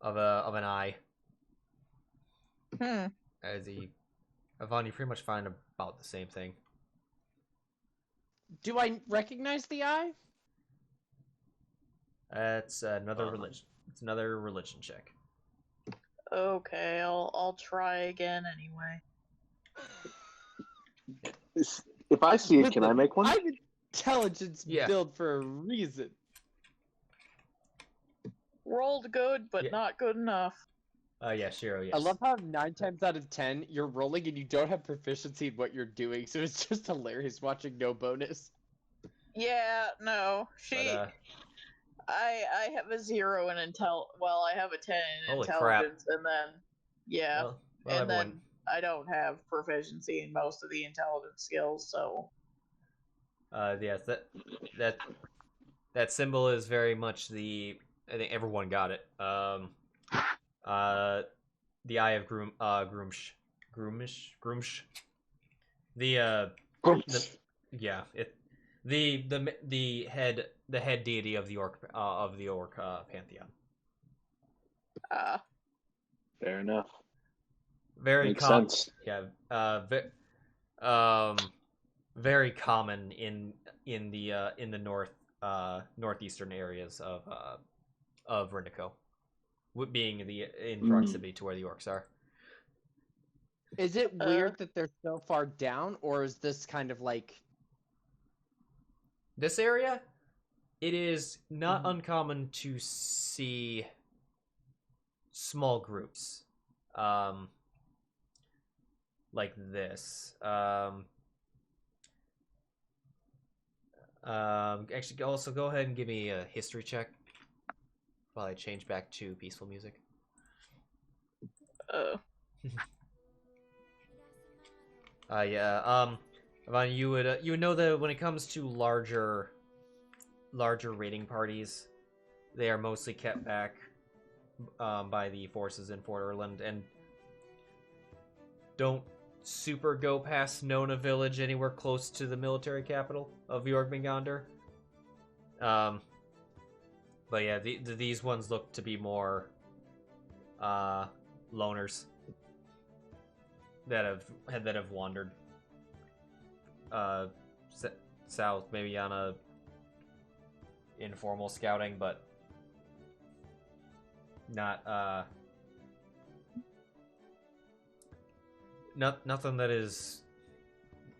of an eye. Avon, you pretty much find about the same thing. Do I recognize the eye? That's another religion. It's another religion check. Okay, I'll try again anyway. If I see it, can I make one? I'm intelligence build for a reason. Rolled good, but not good enough. Yeah, Sheero, yes. I love how 9 times out of 10 you're rolling and you don't have proficiency in what you're doing, so it's just hilarious watching no bonus. Yeah, no. I have a 0 in I have a 10 in Holy intelligence, crap. and then Well, then I don't have proficiency in most of the intelligence skills, so yes, that symbol is very much I think everyone got it. The Eye of Groomsh. The head deity of the orc pantheon. Fair enough. Very Makes common. sense. Yeah. Very common in the northeastern areas of Rindico, being in proximity to where the orcs are. Is it weird that they're so far down, or is this kind of like this area? It is not uncommon to see small groups like this. Actually, also go ahead and give me a history check while I change back to peaceful music. Yvonne, you would know that when it comes to larger raiding parties, they are mostly kept back by the forces in Fort Orland, and don't super go past Nona Village anywhere close to the military capital of Jormungandr. But yeah, these ones look to be more loners that have wandered south, maybe on a informal scouting, but not nothing that is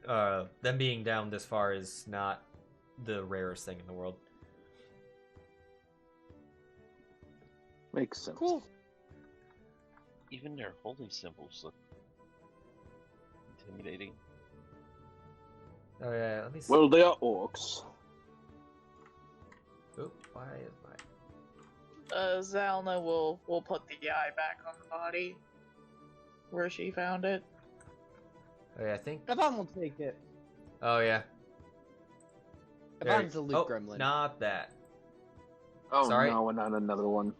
them being down this far is not the rarest thing in the world. Makes sense. Cool. Even their holy symbols look intimidating. Oh yeah, let me see. Well, they are orcs. Oh, why is my... Zylna will put the eye back on the body where she found it. Oh yeah, I think... Yvonne will take it. Oh yeah. Yvonne's a loot Oh, gremlin. not that. Oh Sorry? no, not another one.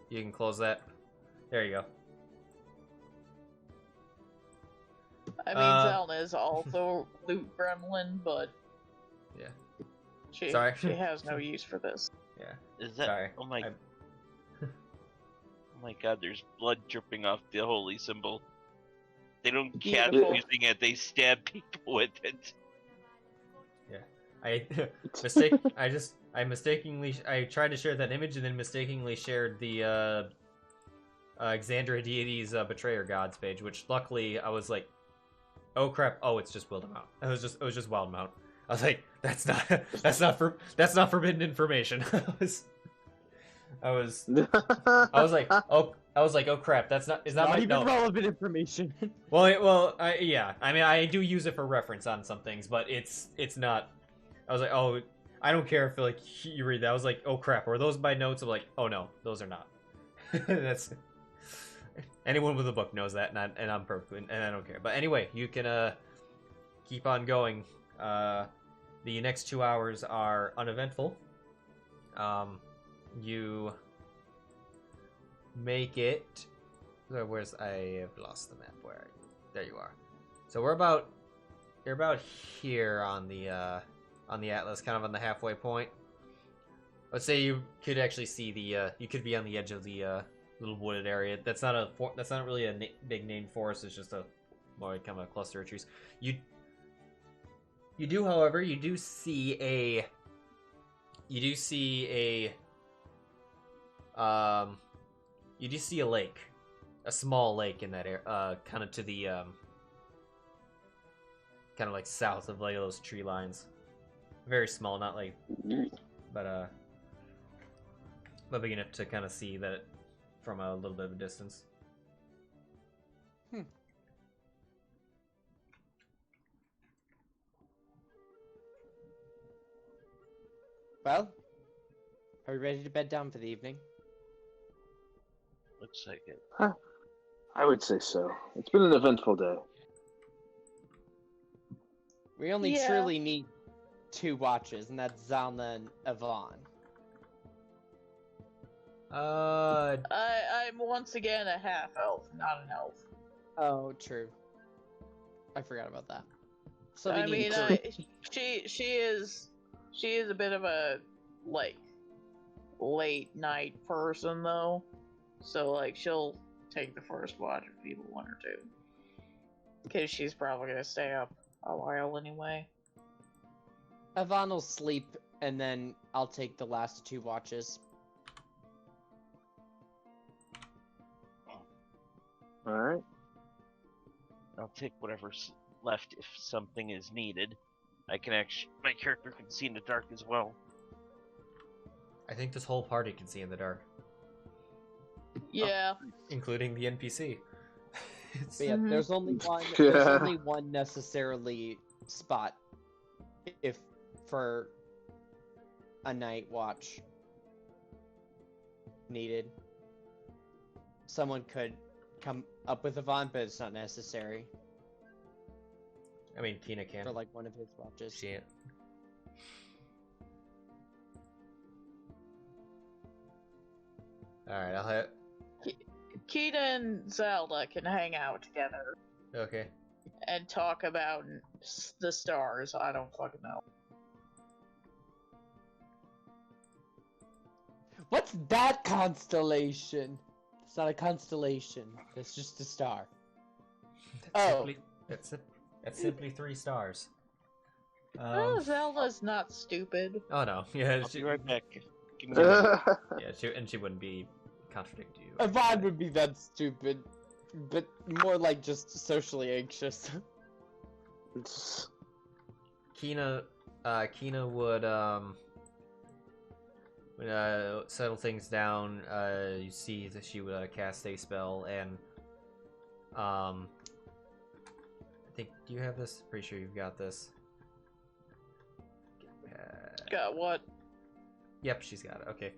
You can close that. There you go. I mean, Zylna is also loot gremlin, but Yeah. she Sorry. she has no use for this. Yeah. Is that? Sorry. Oh my! Oh my God! There's blood dripping off the holy symbol. They don't cap Beautiful. using it; they stab people with it. I tried to share that image and then mistakenly shared the Exandria deities betrayer gods page, which luckily I was like, oh crap, oh it's just Wildemount. It was just Wildemount. I was like, that's not forbidden information. I was like, oh crap, that's not Not my even no. relevant information. Yeah. I mean, I do use it for reference on some things, but it's not. I was like, oh, I don't care if like you read that. I was like, oh crap, are those my notes? I'm like, oh no, those are not. That's anyone with a book knows that, and I'm perfect, and I don't care. But anyway, you can keep on going. The next 2 hours are uneventful. You make it. I have lost the map. There you are. So you're about here on the atlas, kind of on the halfway point. Let's say you could actually see you could be on the edge of the little wooded area. That's not really a big named forest. It's just a more kind of a cluster of trees. You do, however, you do see a lake, a small lake in that area, kind of to the kind of like south of like those tree lines. Very small, not like, but big enough to kind of see that from a little bit of a distance. Well, are we ready to bed down for the evening? Looks like it. I would say so. It's been an eventful day. We only Yeah. truly need 2 watches, and that's Zylna and Yvonne. I'm once again a half elf, not an elf. Oh, true. I forgot about that. So we I need mean, 2. she is a bit of a like late night person though, so like she'll take the first watch if people want her to, because she's probably gonna stay up a while anyway. Yvonne will sleep, and then I'll take the last 2 watches. Alright. I'll take whatever's left if something is needed. My character can see in the dark as well. I think this whole party can see in the dark, Yeah. including the NPC. But yeah, Mhm. there's only Yeah. one necessarily spot if for a night watch needed. Someone could come up with Yvonne, but it's not necessary. I mean, Kina can. for like one of his watches. She. All right, I'll hit. Kita and Zelda can hang out together Okay. and talk about the stars. I don't fucking know. What's that constellation? It's not a constellation. It's just a star. Oh. That's simply 3 stars. Oh, Zelda's not stupid. Oh no, yeah, I'll she, be right back. Give me a minute. yeah, she wouldn't be contradict you. Yvonne would be that stupid, but more like just socially anxious. Kina would settle things down. You see that she would cast a spell, and I think, do you have this? Pretty sure you've got this. Got what? Yep, she's got it. Okay.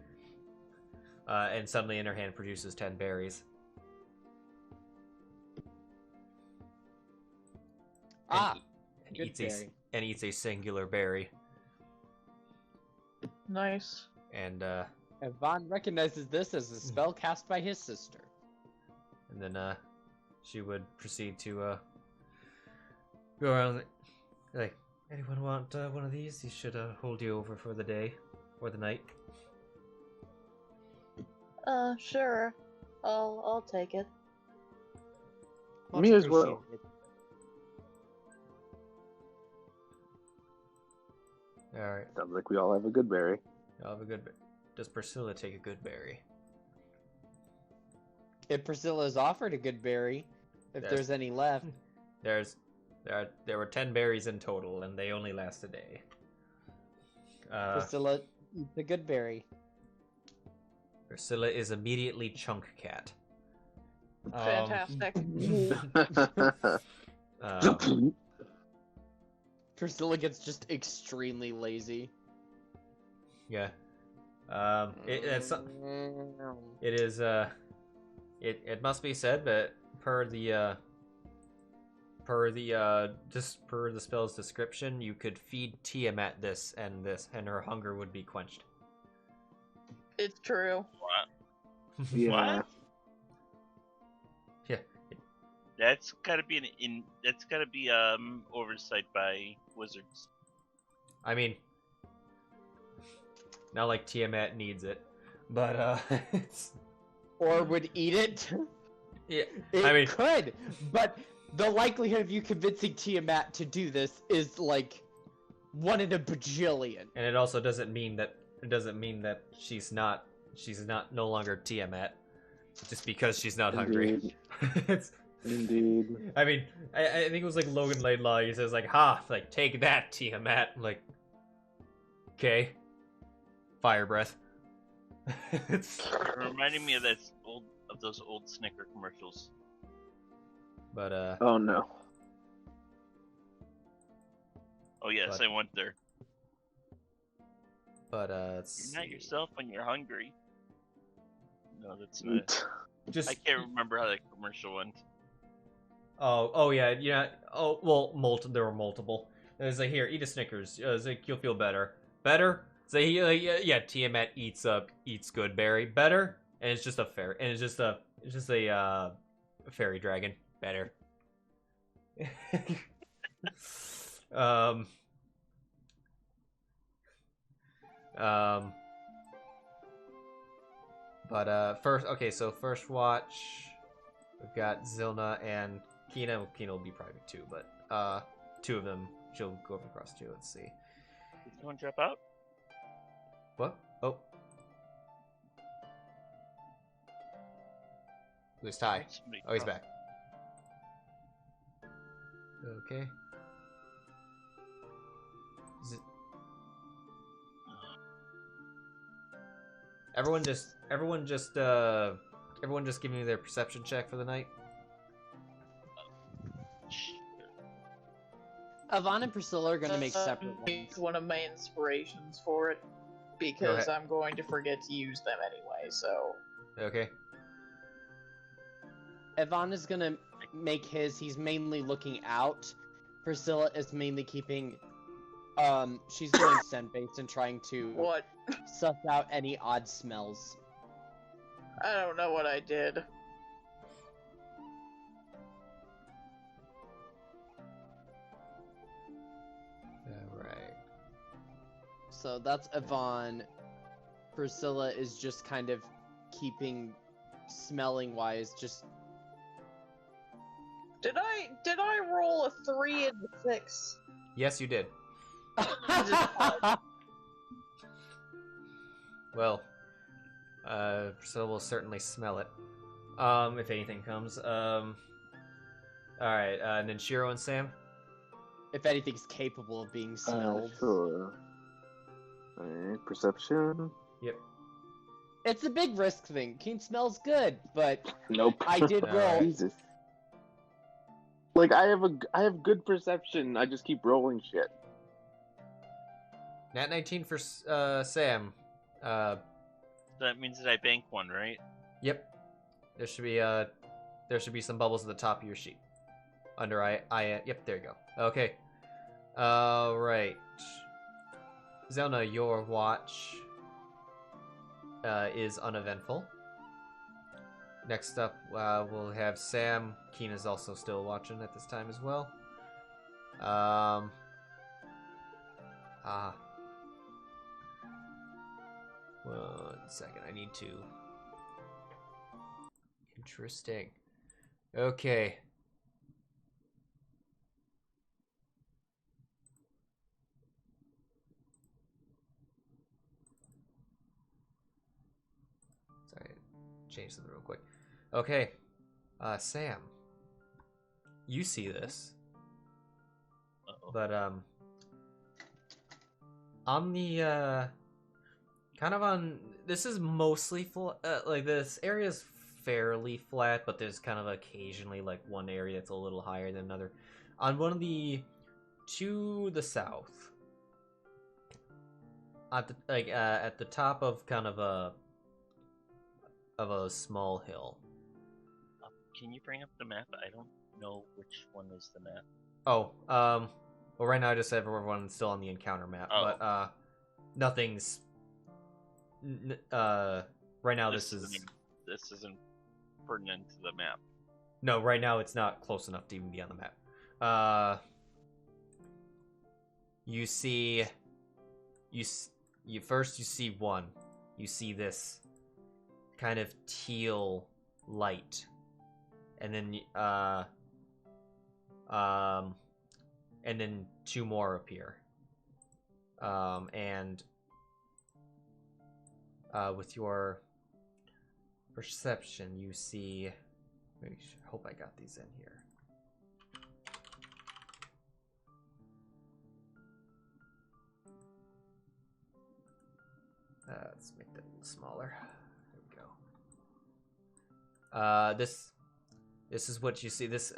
And suddenly in her hand produces 10 berries. Ah, And good eats a singular berry. Nice. And Yvonne recognizes this as a spell cast by his sister. and then she would proceed to go around like, anyone want one of these? These should hold you over for the day or the night. Sure. I'll take it. Much Me as well. appreciated. All right, Sounds like we all have a good berry. I'll have a good. Does Priscilla take a good berry? If Priscilla's offered a good berry, if Yes. there's any left. There were 10 berries in total, and they only last a day. Priscilla eats a good berry. Priscilla is immediately chunk cat. Fantastic. Priscilla gets just extremely lazy. Yeah. It is it must be said that per the spell's description, you could feed Tiamat this, and her hunger would be quenched. It's true. Yeah. What? Yeah. That's gotta be that's gotta be oversight by wizards. I mean, not like Tiamat needs it, but it's, Or would eat it. yeah. It I mean, could, but the likelihood of you convincing Tiamat to do this is like 1 in a bajillion. and it also doesn't mean that she's no longer Tiamat just because she's not hungry. Indeed. It's, Indeed. I mean, I think it was like Logan Laidlaw. He says like, "Ha, like take that, Tiamat." I'm like, okay, fire breath. It's, It reminded me of those old Snicker commercials. but Oh no. Oh yes, But- I went there. let's You're not see. yourself when you're hungry. No, that's not. Just I can't remember how that commercial went. oh yeah. Oh well, there were multiple. It's like, here, eat a Snickers. It's like, you'll feel better. Better. So yeah, Tiamat eats good berry. Better, and it's just a fairy dragon. Better. But first watch, we've got Zylna and Kina. Well, Kina will be private too, but 2 of them she'll go across to. Let's see. Did someone drop out? What? Oh. Who's Ty? Somebody Oh, he's dropped. back. Okay. Everyone just give me their perception check for the night. Yvonne and Priscilla are gonna make separate It's ones. one of my inspirations for it because I'm going to forget to use them anyway. So Okay. Yvonne is gonna make his. He's mainly looking out, Priscilla is mainly keeping. She's going scent-based and trying to What? suss out any odd smells. I don't know what I did. Alright. So that's Yvonne. Priscilla is just kind of keeping smelling-wise, just. Did I roll a 3 and a 6? Yes, you did. Well, Priscilla will certainly smell it. If anything comes. Alright, and then Sheero and Sam? If anything's capable of being smelled. Sure. Alright, perception. Yep. It's a big risk thing. Keen smells good, but Nope. I did roll. Jesus. Like I have good perception. I just keep rolling shit. Nat 19 for Sam. That means that I bank one, right? Yep. There should be some bubbles at the top of your sheet. Under yep, there you go. Okay. Right. Zylna, your watch is uneventful. Next up, we'll have Sam. Keen is also still watching at this time as well. One second, I need to. Interesting. Okay. Sorry, change something real quick. Okay. Sam. You see this. Uh-oh. But, on the, kind of on, this is mostly flat, like, this area is fairly flat, but there's kind of occasionally, like, one area that's a little higher than another. On one of the, to the south, at the, like, at the top of kind of a small hill. Can you bring up the map? I don't know which one is the map. Oh, well, right now I just have everyone still on the encounter map, but nothing's. Right now this isn't pertinent to the map. No, right now it's not close enough to even be on the map. You see, you see one. You see this kind of teal light, and then and then two more appear. And with your perception, you see. I hope I got these in here. Let's make that a little smaller. There we go. This is what you see. This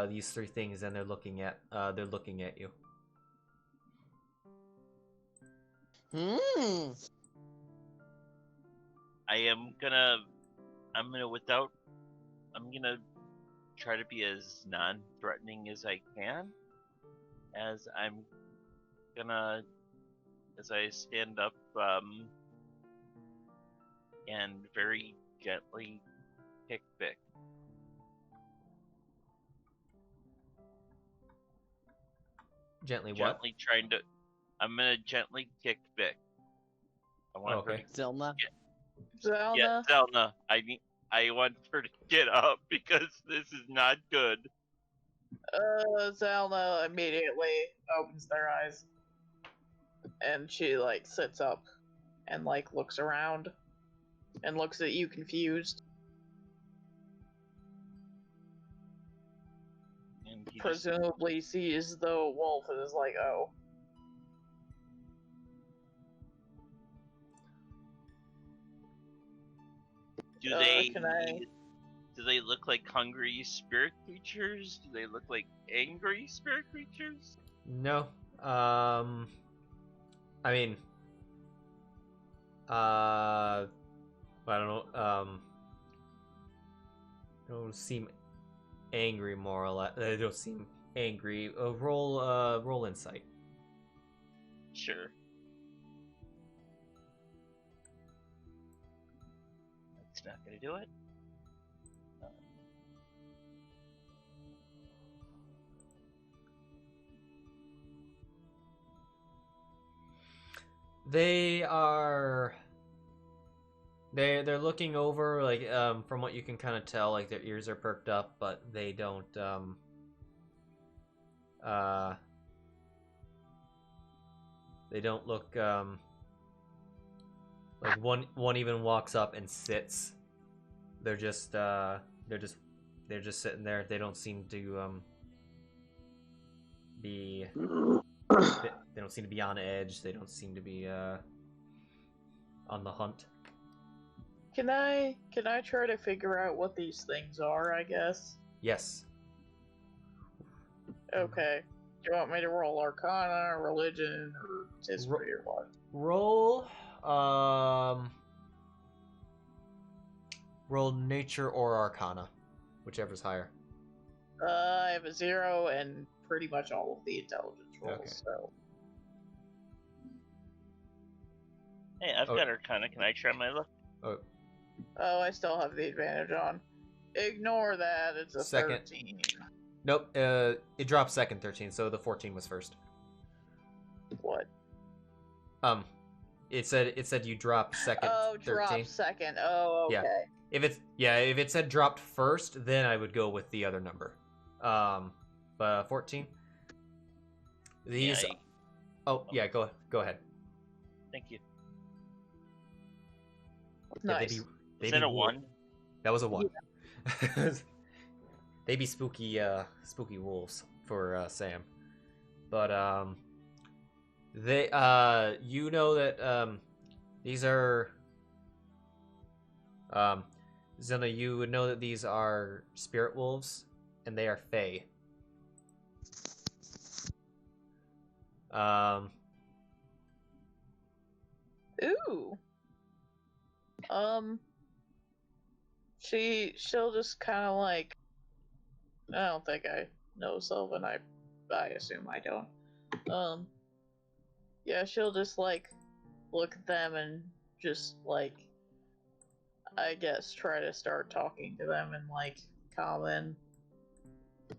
these three things, and they're looking at you. I'm gonna try to be as non-threatening as I can, as I stand up, and very gently kick Vic. Gently what? I'm gonna gently kick Vic. I want her to Zylna? Zylna? Yeah, Zylna. I want her to get up because this is not good. Zylna immediately opens their eyes. And she, like, sits up and, like, looks around and looks at you confused. And he Presumably sees the wolf and is like, oh. Do they look like hungry spirit creatures? Do they look like angry spirit creatures? No. I mean, I don't know. They don't seem angry, more or less. They don't seem angry. Roll insight. Sure. That's not gonna do it. They're looking over, like, from what you can kind of tell, like, their ears are perked up, but they don't, they don't look, like, one even walks up and sits. They're just sitting there. They don't seem to, be... They don't seem to be on edge. They don't seem to be on the hunt. Can I try to figure out what these things are, I guess? Yes. Okay. Do you want me to roll Arcana, Religion, or History, or what? Roll Nature or Arcana, whichever's higher. I have a 0 and pretty much all of the intelligence rolls, Okay. so... Hey, I've got Arcana. Can I try my luck? Oh, I still have the advantage on. Ignore that, it's a Second. 13. Nope. It dropped second 13, so the 14 was first. What? It said you dropped second. Oh, 13. drop second. Oh, okay. Yeah. If it said dropped first, then I would go with the other number. But 14. These. Yeah, Go ahead. Thank you. Nice. Is that a 1? That was a 1. Yeah. They be spooky wolves for Sam, but they you know that these are Zylna, you would know that these are spirit wolves, and they are fey. Ooh. She'll just kind of like, I don't think I know Sylvan, I assume I don't. Yeah, she'll just like look at them and just like, I guess, try to start talking to them and like common.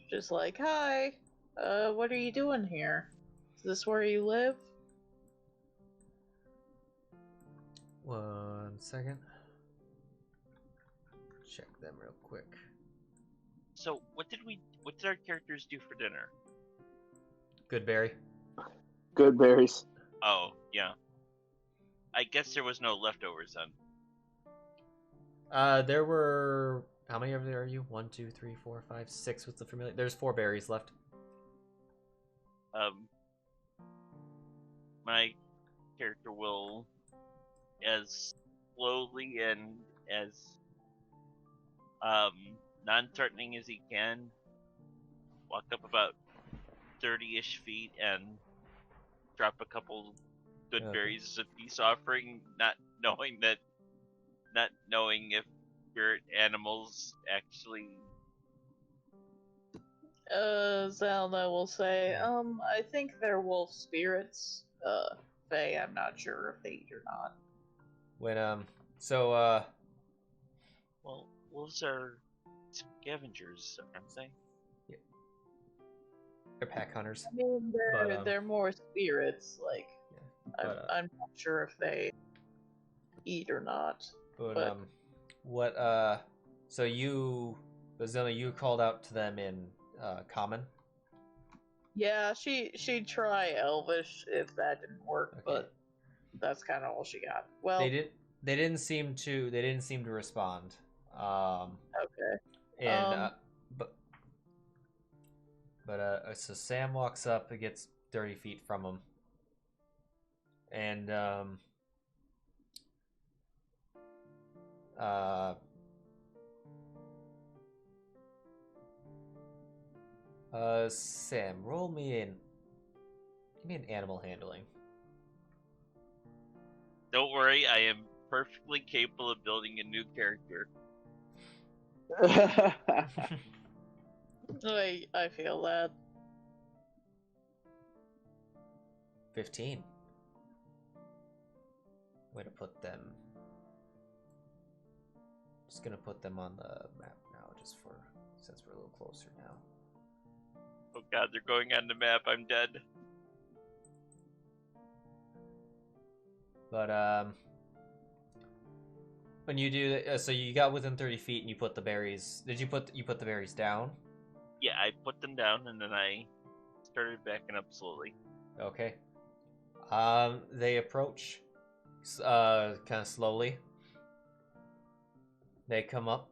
Just like, hi, what are you doing here? Is this where you live? 1 second. Check them real quick. So, what did our characters do for dinner? Good berry. Good berries. Oh, yeah. I guess there was no leftovers then. There were, how many of there are you? 1, 2, 3, 4, 5, 6 with the familiar. There's 4 berries left. My character will, as slowly and as non-threatening as he can, walk up about 30-ish feet and drop a couple good berries as a peace offering, not knowing if spirit animals actually... Zylna will say, I think they're wolf spirits. Faye, I'm not sure if they eat or not. Well, wolves are scavengers, aren't they? Yeah. They're pack hunters. I mean, they're more spirits, like, yeah, I'm not sure if they eat or not. But so Zylna, you called out to them in common? Yeah, she'd try Elvish if that didn't work, okay. But that's kind of all she got. Well, they didn't seem to respond. Okay. And so Sam walks up and gets 30 feet from him, and Sam, give me an animal handling. Don't worry, I am perfectly capable of building a new character. I feel that. 15. Way to put them. Just gonna put them on the map now, just for since we're a little closer now. Oh god, they're going on the map. I'm dead. But when you do that, so you got within 30 feet and you put the berries. Did you put the berries down? Yeah, I put them down and then I started backing up slowly. Okay. They approach, kind of slowly. They come up.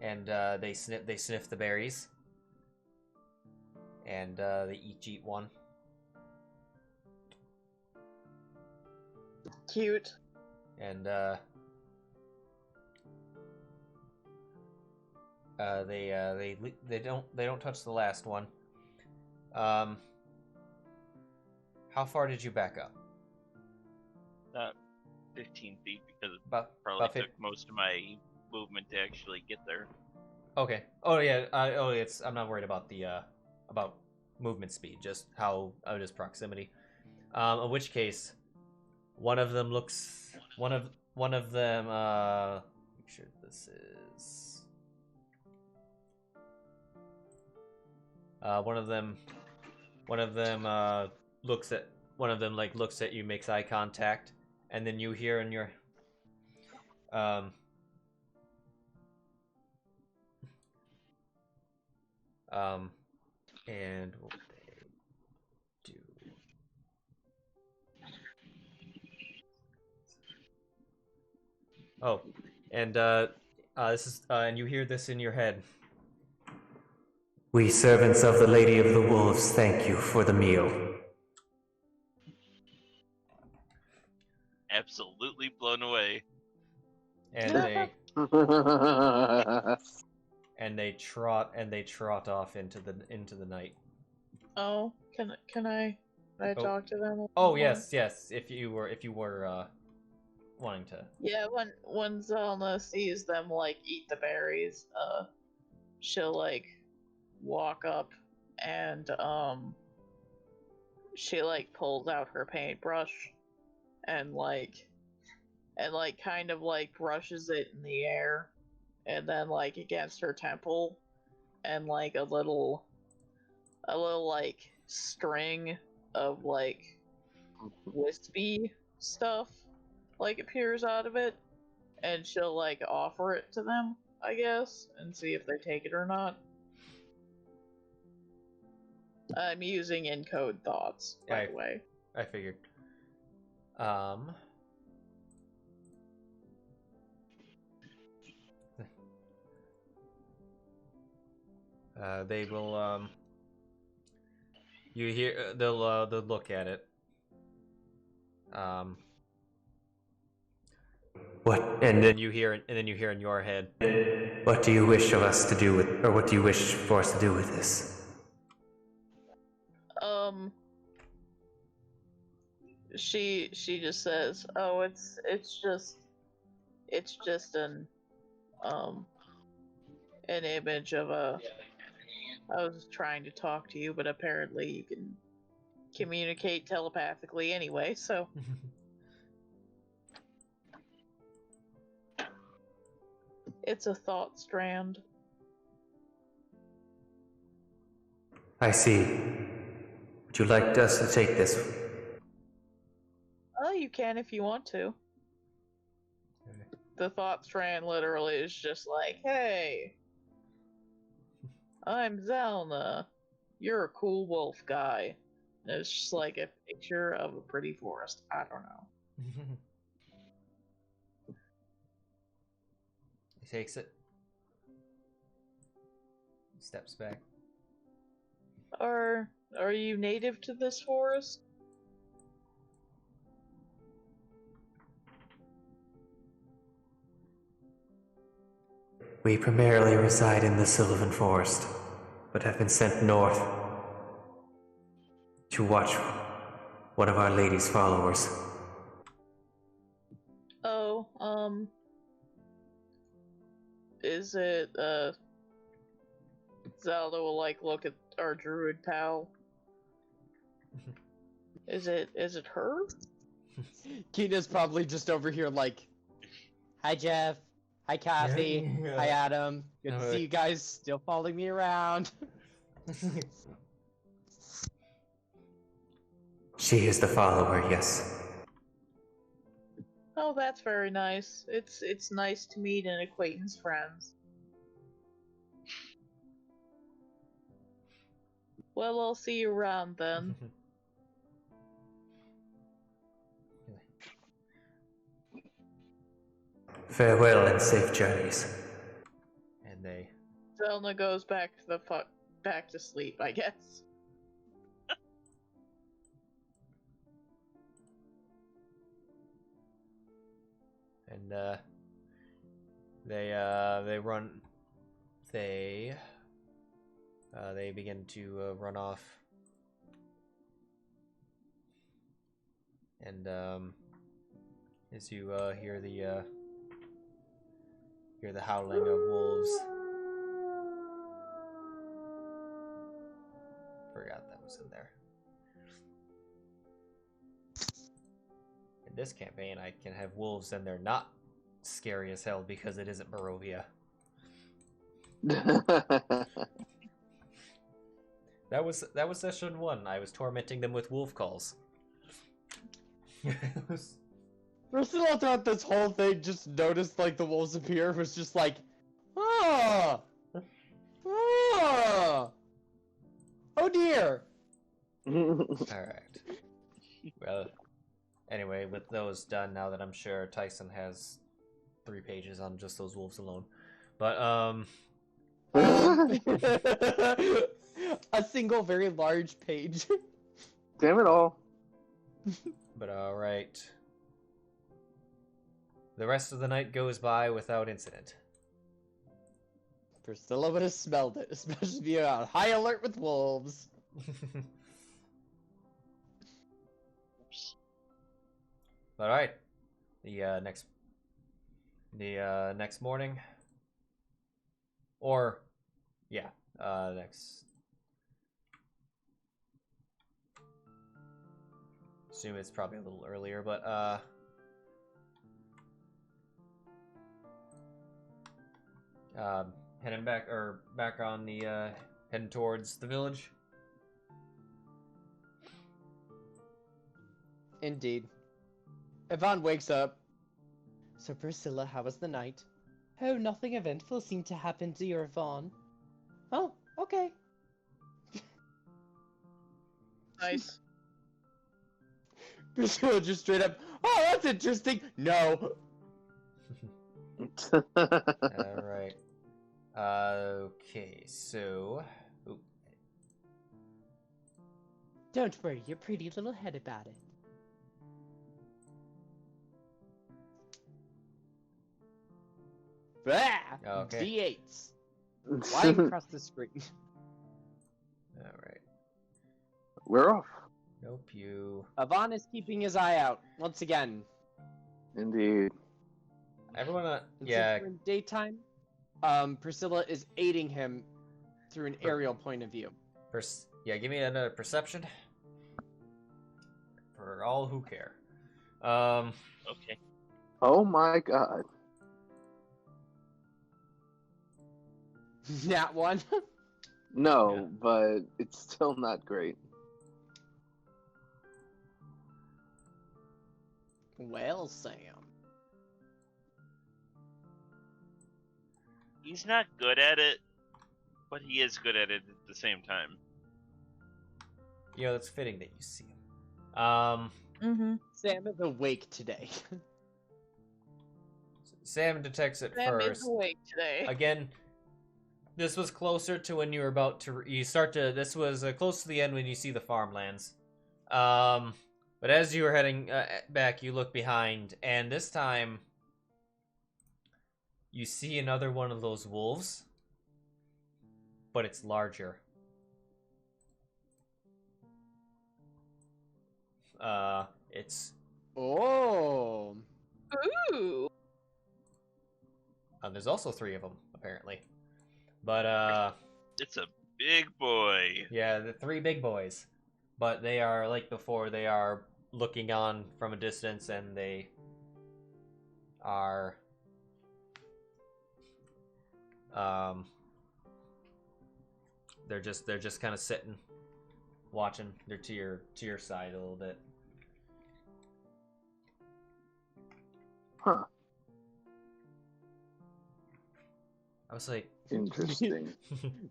And they sniff the berries. And they each eat one. Cute. And they don't touch the last one. How far did you back up? Not 15 feet because it About took most of my movement to actually get there. Okay. Oh yeah. I'm not worried about the about movement speed. Just just proximity. In which case, one of them. Make sure this is. One of them looks at you, makes eye contact, and then you hear in your and what they do. Oh, and this is and you hear this in your head. We servants of the Lady of the Wolves thank you for the meal. Absolutely blown away. And they trot off into the night. Oh, can I talk to them? Oh yes. If you were wanting to. Yeah, when Zylna sees them like eat the berries, she'll like walk up and she like pulls out her paintbrush and kind of like brushes it in the air and then like against her temple, and like a little like string of like wispy stuff like appears out of it, and she'll like offer it to them, I guess, and see if they take it or not. I'm using encode thoughts, by the way. I figured. They will. You hear? They'll look at it. What? And then you hear in your head. What do you wish of us to do with, or what do you wish for us to do with this? She just says, "Oh, it's just an image of a." I was trying to talk to you, but apparently you can communicate telepathically anyway, so. It's a thought strand. I see. Would you like us to take this? Oh, you can if you want to. The thought strand literally is just like, hey, I'm Zylna. You're a cool wolf guy. And it's just like a picture of a pretty forest. I don't know. He takes it. Steps back. Are you native to this forest? We primarily reside in the Sylvan Forest, but have been sent north to watch one of Our Lady's followers. Oh, So, is it, Zelda will, like, look at our druid pal. Is it her? Keena's probably just over here like, hi Jeff, hi Kathy, hi Adam. Good to see you guys still following me around. She is the follower, yes. Oh, that's very nice. It's nice to meet an acquaintance friends. Well, I'll see you around then. Farewell and safe journeys. And they Zelna goes back to back to sleep, I guess. and they begin to run off. And as you hear the howling of wolves. Forgot that was in there. In this campaign, I can have wolves and they're not scary as hell because it isn't Barovia. That was session 1. I was tormenting them with wolf calls. Priscilla throughout this whole thing just noticed like the wolves appear, was just like, oh dear. Alright. Well, anyway, with those done, now that I'm sure Tyson has 3 pages on just those wolves alone. But, a single very large page. Damn it all. but alright. The rest of the night goes by without incident. Priscilla would have smelled it, especially being on high alert with wolves. Alright. The next morning. Or next. Assume it's probably a little earlier, but heading back on the heading towards the village. Indeed. Yvonne wakes up. So Priscilla, how was the night? Oh, nothing eventful seemed to happen to your Yvonne. Oh, okay. Nice. Priscilla just straight up, oh, that's interesting. No. Alright. Okay, so... Ooh. Don't worry your pretty little head about it. Ah! Okay. D8s. Flying across the screen. Alright. We're off. Nope, you... Yvonne is keeping his eye out, once again. Indeed. Everyone, And yeah, since we're in daytime, Priscilla is aiding him through an aerial point of view. give me another perception. For all who care. Okay. Oh my god. That one. No, Yeah. but it's still not great. Well, Sam. He's not good at it, but he is good at it at the same time. It's fitting that you see him. Mm-hmm. Sam is awake today. Sam detects it Sam first. is awake today. Again, this was closer to when you were about to... this was close to the end when you see the farmlands. But as you were heading back, you look behind, and this time... you see another one of those wolves, but it's larger. It's... Oh. Ooh. There's also 3 of them, apparently. But, It's a big boy. yeah, the 3 big boys. But they are, like before, they are looking on from a distance, and they are, they're just kind of sitting, watching. They're to your side a little bit. Huh. I was like, Interesting.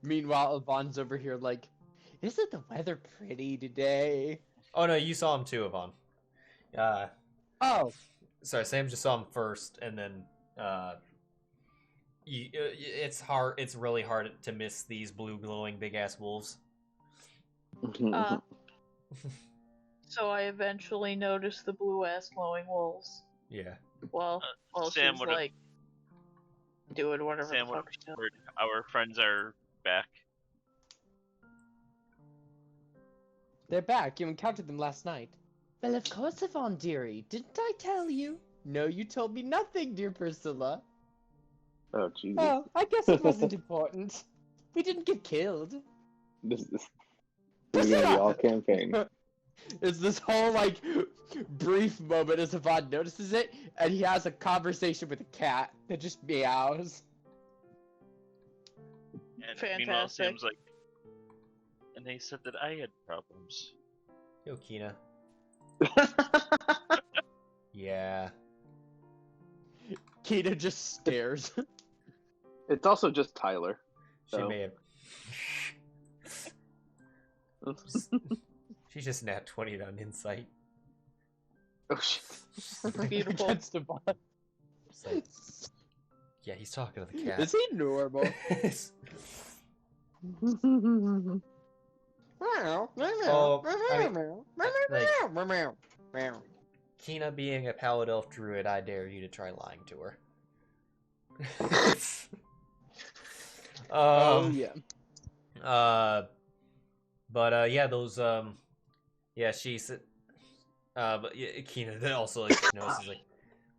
Meanwhile, Yvonne's over here like, isn't the weather pretty today? oh no, you saw him too, Yvonne. Oh, Sorry, Sam just saw him first, and then it's hard. It's really hard to miss these blue glowing big ass wolves. Uh, so I eventually noticed the blue ass glowing wolves. Yeah. Well, Sam she's would've- like doing whatever Sam the would fuck she's doing. our friends are back. they're back. You encountered them last night. Well, of course, Yvonne, dearie. Didn't I tell you? No, you told me nothing, dear Priscilla. Oh, Jesus. Oh, I guess it wasn't important. We didn't get killed. This is gonna be all campaign. It's this whole, like, brief moment as Yvonne notices it, and he has a conversation with a cat that just meows. And meanwhile, Fantastic. Sam's like, and they said that I had problems. Yo, Kina. Yeah. Kita just stares. It's also just Tyler. She So. may have. She just nat 20 on insight. Oh shit. Beautiful. Against Yvonne. It's like, yeah, he's talking to the cat. Is he normal? Oh, Kina being a Pallid Elf Druid, I dare you to try lying to her. Oh yeah. But yeah, those yeah, she's but yeah, Kina then also like notices like,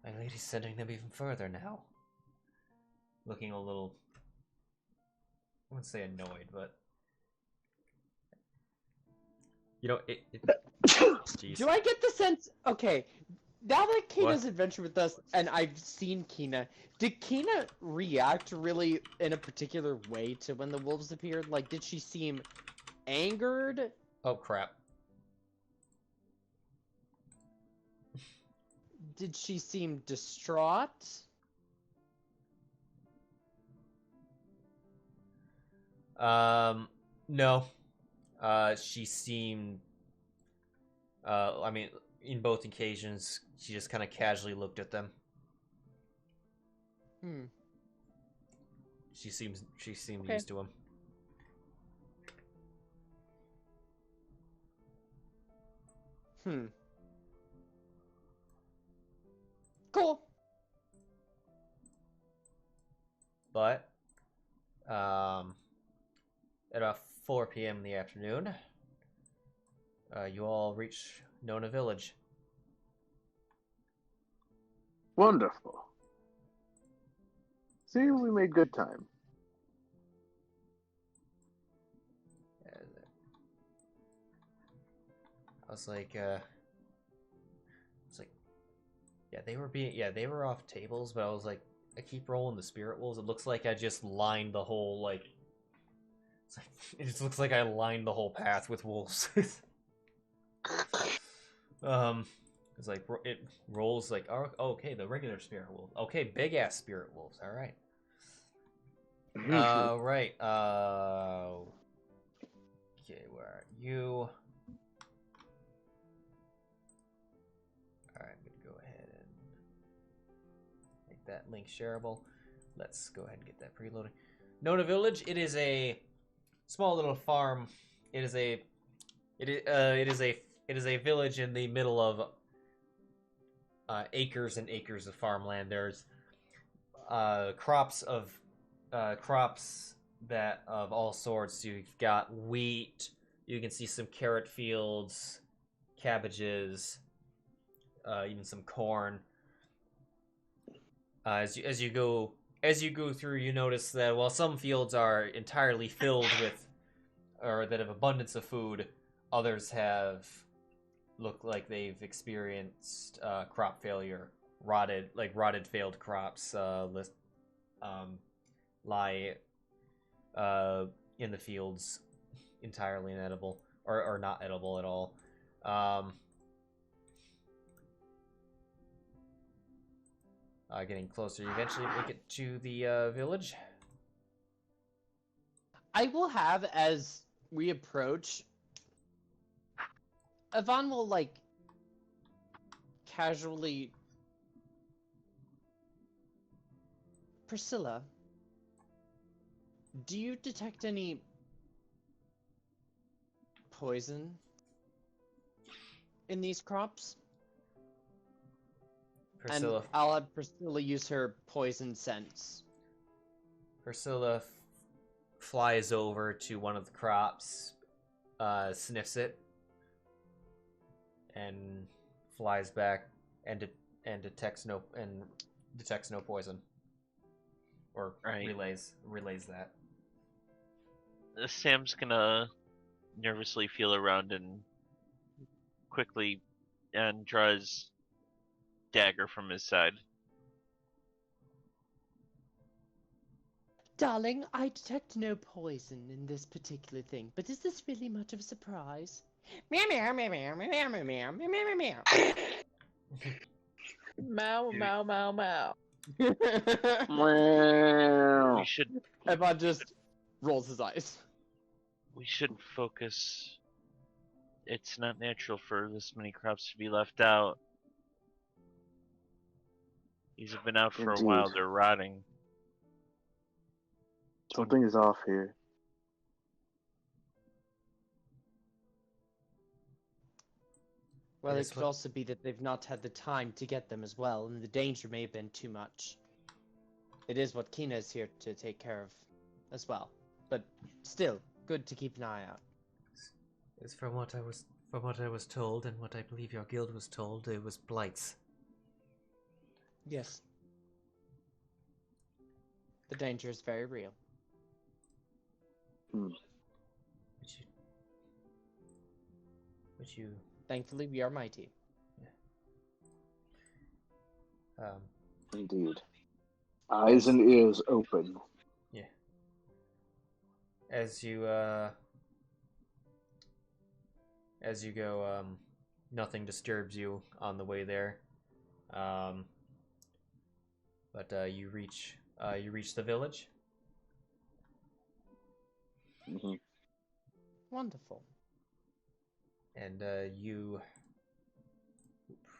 my lady's sending them even further now. Looking a little, I wouldn't say annoyed, but you know it jeez. Do I get the sense? Okay, now that Kina's What? adventure with us, and I've seen Kina, did Kina react really in a particular way to when the wolves appeared? Like, did she seem angered? Oh crap. Did she seem distraught? No. She seemed I mean, in both occasions, she just kind of casually looked at them. Hmm. She seemed Okay. used to him. Hmm. Cool. But at about 4 p.m. in the afternoon, you all reach Nona Village. Wonderful. See, we made good time. I was like, yeah, they were off tables, but I was like, I keep rolling the spirit wolves. It looks like I just lined the whole, like, it just looks like I lined the whole path with wolves. It's like, it rolls like, oh, okay, the regular spirit wolf. Okay, big ass spirit wolves, alright. Right, okay, where are you? Alright, I'm gonna go ahead and make that link shareable. Let's go ahead and get that preloading. Nona Village, it is a small little farm. It is a village in the middle of acres and acres of farmland. There's crops that of all sorts. You've got wheat. You can see some carrot fields, cabbages, even some corn. As you go as you go through, you notice that while some fields are entirely filled with, or that have abundance of food, others look like they've experienced crop failure. Rotted failed crops lie in the fields, entirely inedible, or not edible at all. Getting closer, you eventually make it to the village. I will have, as we approach, Yvonne will, like, casually... Priscilla, do you detect any poison in these crops? Priscilla, And I'll have Priscilla use her poison sense. Priscilla flies over to one of the crops, sniffs it, and flies back and detects no poison, or relays that. Sam's gonna nervously feel around and quickly draw his dagger from his side. Darling, I detect no poison in this particular thing, but is this really much of a surprise? Meow meow meow meow meow meow meow meow meow meow. Meow, meow, meow, meow. We should Evan just rolls his eyes. we should focus. It's not natural for this many crops to be left out. These have been out for a while. Indeed. They're rotting. Something is off here. Well, It it is could what- also be that they've not had the time to get them as well, and the danger may have been too much. It is what Kina is here to take care of as well. But still, good to keep an eye out. It's from what I was told, and what I believe your guild was told, it was blights. Yes. The danger is very real. Would you Thankfully, we are mighty. Indeed. Eyes and ears open. Yeah. As you go, nothing disturbs you on the way there. But you reach the village. Mm-hmm. Wonderful. And you...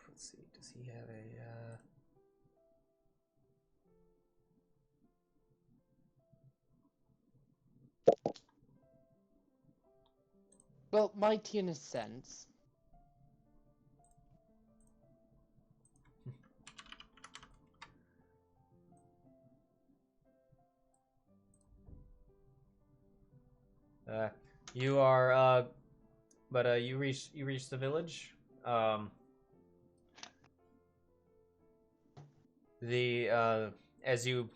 Let's see, does he have a... Well, mighty in a sense. You are, but you reach the village. As you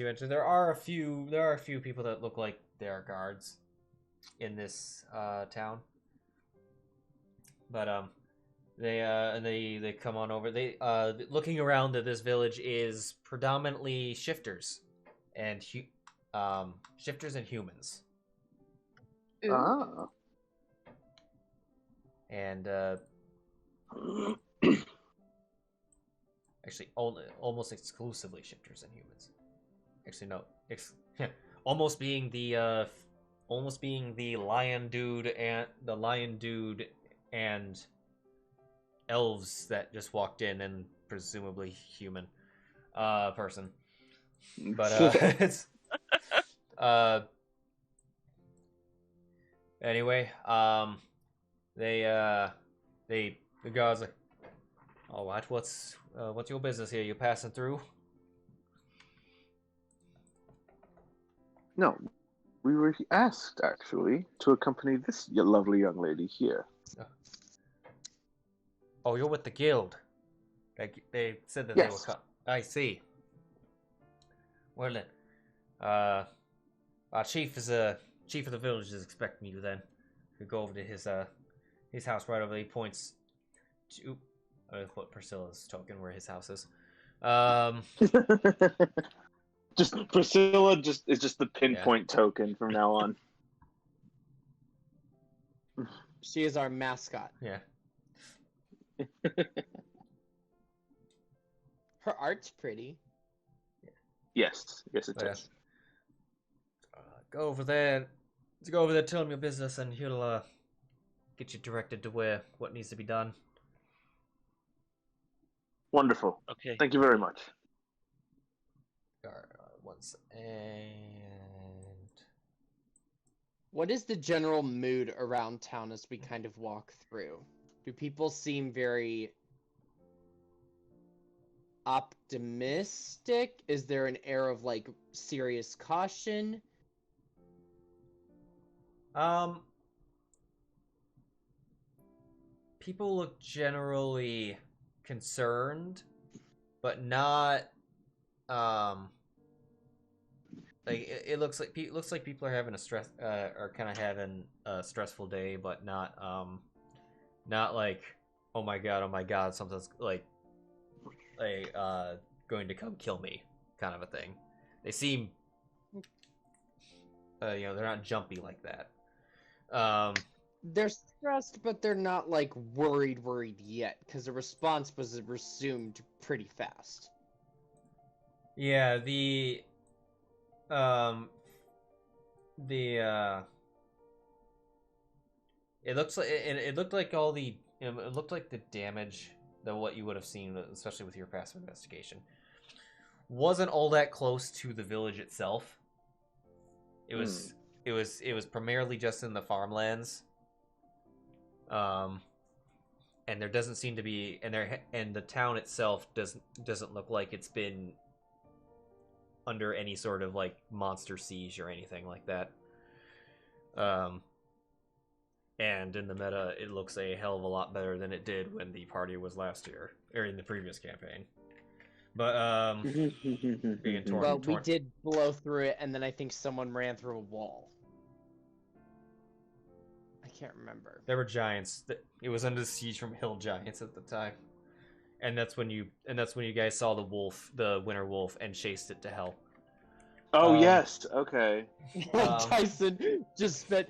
enter, there are a few people that look like they are guards in this town. But they come on over. They looking around at this village is predominantly shifters and humans. Ah. And actually, almost exclusively shifters and humans. Actually, no, almost being the lion dude and elves that just walked in, and presumably human person. But it's anyway, the guards like, all right, what's your business here? You passing through? No, we were asked, actually, to accompany this lovely young lady here. Oh, you're with the guild. They said that Yes. they were I see. Well then, our chief of the village is expecting you. Then, we go over to his house right over there. He points to. I'll put Priscilla's token where his house is. Just Priscilla is just the pinpoint token from now on. She is our mascot. Yeah. Her art's pretty. Yes, it Yeah. is. Go over there, tell him your business, and he'll get you directed to what needs to be done. Wonderful. Okay. Thank you very much. Once and What is the general mood around town as we kind of walk through? Do people seem very optimistic? Is there an air of like serious caution? People look generally concerned, but not like it looks like people are having are kind of having a stressful day, but not like oh my god something's like going to come kill me kind of a thing. They seem they're not jumpy like that. They're stressed, but they're not like worried yet, because the response was resumed pretty fast. Yeah, it looks like it looked like all the it looked like the damage that what you would have seen, especially with your passive investigation, wasn't all that close to the village itself. It was primarily just in the farmlands. And there doesn't seem to be, and the town itself doesn't look like it's been under any sort of like monster siege or anything like that. And in the meta, it looks a hell of a lot better than it did when the party was last year, or in the previous campaign. But being torn. Well, we did blow through it, and then I think someone ran through a wall. I can't remember. There were giants. It was under siege from hill giants at the time, and that's when you guys saw the winter wolf, and chased it to hell. Oh yes, okay. Tyson just spent.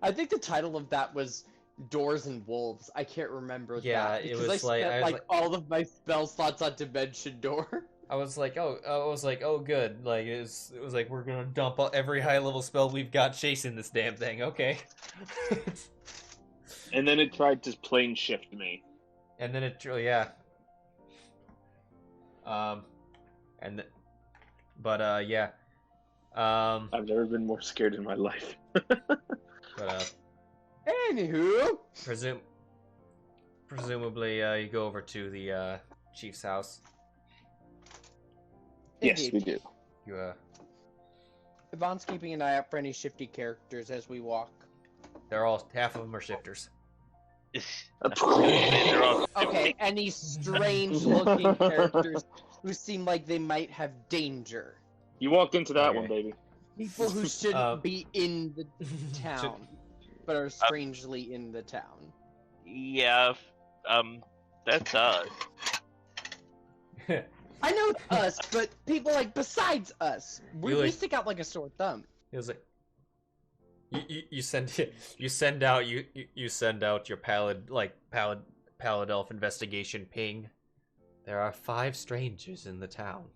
I think the title of that was Doors and Wolves. I can't remember that. It Because was I spent like all of my spell slots on Dimension Door. I was like, oh, good. Like it was like we're gonna dump every high level spell we've got chasing this damn thing. Okay. And then it tried to plane shift me. And then I've never been more scared in my life. Anywho, presumably you go over to the chief's house. Yes, we do. You Yvonne's keeping an eye out for any shifty characters as we walk. half of them are shifters. They're all Okay, any strange-looking characters who seem like they might have danger. You walked into that Okay. one, baby. People who shouldn't be in the town, but are strangely in the town. Yeah, that's I know it's us, but people like besides us, we stick out like a sore thumb. It was like you send out your Pallid Elf investigation ping. There are 5 strangers in the town.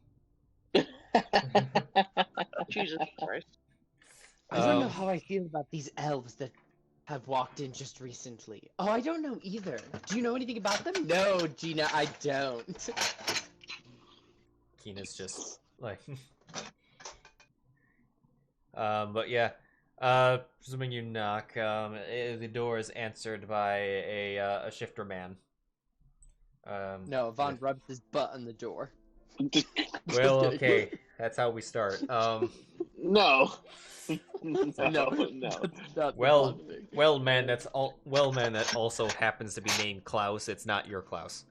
Jesus Christ. I don't know how I feel about these elves that have walked in just recently. Oh, I don't know either. Do you know anything about them? No, Gina, I don't. Keena's just like but yeah. Presuming you knock, the door is answered by a shifter man. No, Vaughn rubs his butt on the door. Well, okay, that's how we start. No. No. Well, man, that also happens to be named Klaus. It's not your Klaus.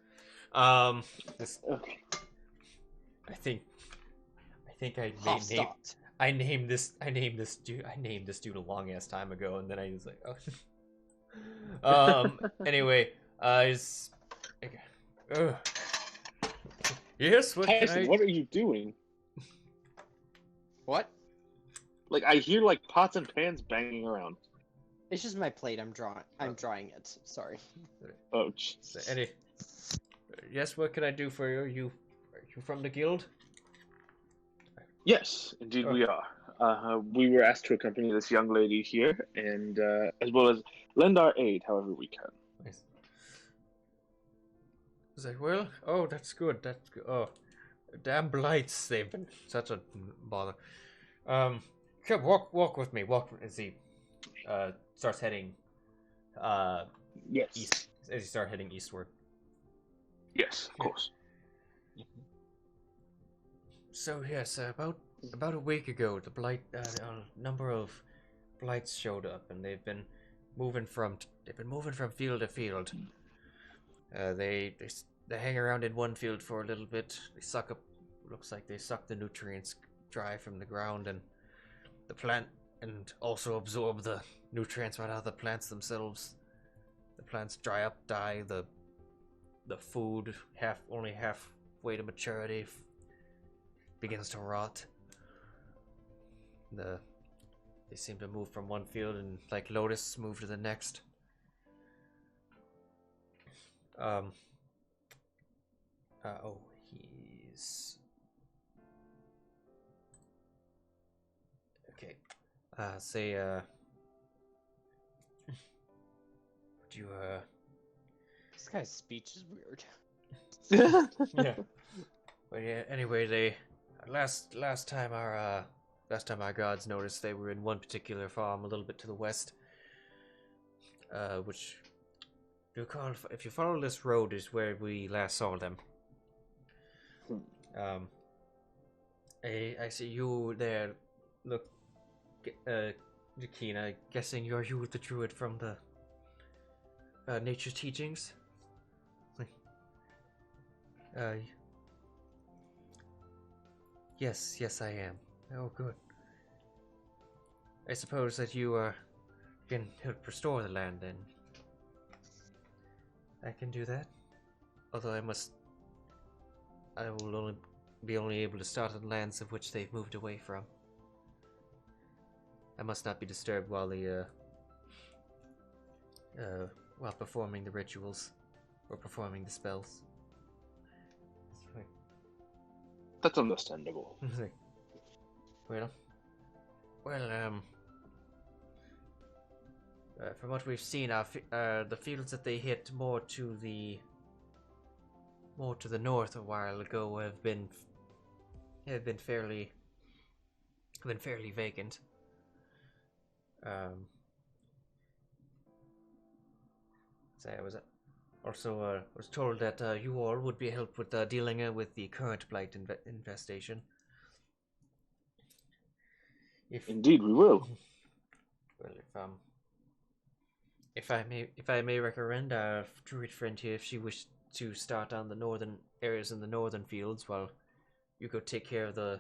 I think I named this dude a long ass time ago, and then I was like, oh. Anyway, yes. What can Tyson, I? what are you doing? What? Like, I hear like pots and pans banging around. It's just my plate. I'm drawing it. Sorry. Oh, So, yes. What can I do for you? Are you from the guild? yes, indeed we are. We were asked to accompany this young lady here, and as well as lend our aid however we can. Nice. I was like, well, oh, that's good. That's good. Oh, damn blights! They've been such a bother. Come, walk with me. Walk as he starts heading Yes. east. As he starts heading eastward. Yes, of course. So yes, about a week ago, the blight a number of blights showed up, and they've been moving from field to field. They hang around in one field for a little bit. They suck up. Looks like they suck the nutrients dry from the ground and the plant, and also absorb the nutrients right out of the plants themselves. The plants dry up, die. The food only halfway to maturity begins to rot. They seem to move from one field and, like lotus, move to the next. He's okay. Would you This guy's speech is weird. yeah. But yeah, anyway, last time our gods noticed, they were in one particular farm a little bit to the west, which if you follow this road is where we last saw them. I see you there. Look, Yakina, guessing you're the druid from the Nature's Teachings. Yes, I am. Oh, good. I suppose that you can help restore the land, then. I can do that. Although I will only able to start on lands of which they've moved away from. I must not be disturbed while while performing the rituals or performing the spells. That's understandable. Well, from what we've seen, the fields that they hit more to the north a while ago have been fairly vacant. So I was also was told that you all would be helped with dealing with the current blight infestation. Indeed, we will. Well, if I may recommend our druid friend here, if she wished to start on the northern areas in the northern fields, while you go take care of the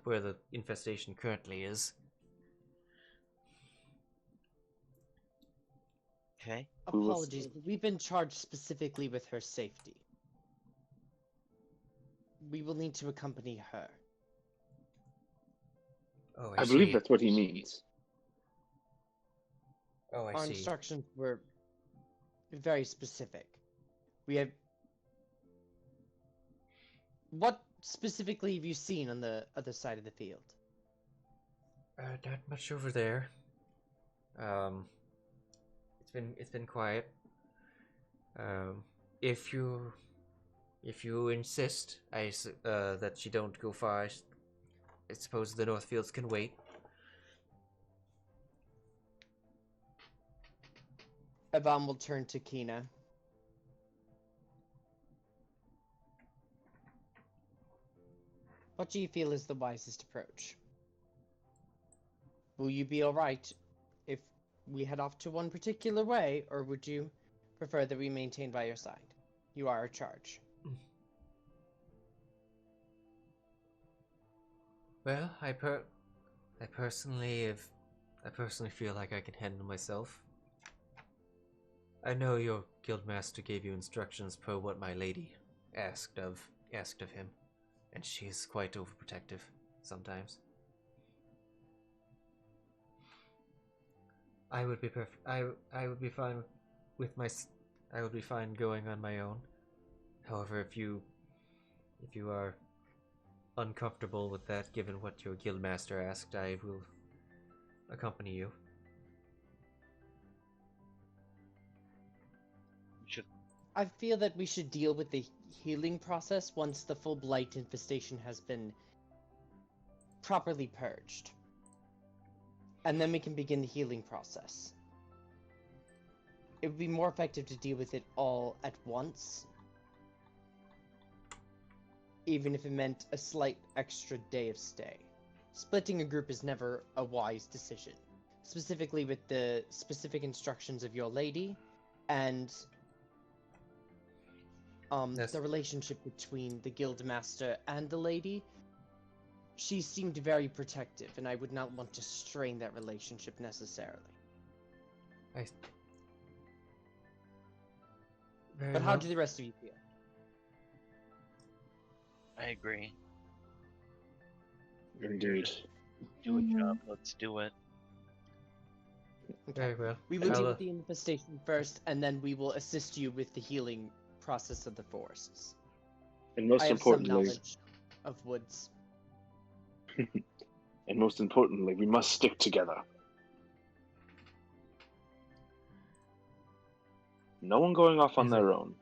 where the infestation currently is. Okay. Apologies, but we've been charged specifically with her safety. We will need to accompany her. Oh, I believe that's what he means. Oh, I Our see. instructions were very specific. We have... What specifically have you seen on the other side of the field? Not much over there. It's been quiet. If you insist, that you don't go far, I suppose the North Fields can wait. Evan will turn to Kina. What do you feel is the wisest approach? Will you be alright if we head off to one particular way, or would you prefer that we maintain by your side? You are in charge. Well, I personally feel like I can handle myself. I know your guildmaster gave you instructions per what my lady asked of him, and she is quite overprotective sometimes. I would be I would be fine with I would be fine going on my own. However, if you are uncomfortable with that, given what your guildmaster asked, I will accompany you. I feel that we should deal with the healing process once the full blight infestation has been properly purged. And then we can begin the healing process. It would be more effective to deal with it all at once, even if it meant a slight extra day of stay. Splitting a group is never a wise decision, specifically with the specific instructions of your lady, and the relationship between the guildmaster and the lady. She seemed very protective, and I would not want to strain that relationship necessarily. But how do the rest of you feel? I agree. Indeed. Do a job. Let's do it. Very well. We will deal with the infestation first, and then we will assist you with the healing process of the forests. And most I have importantly, some knowledge of woods. and most importantly, we must stick together. No one going off on their own.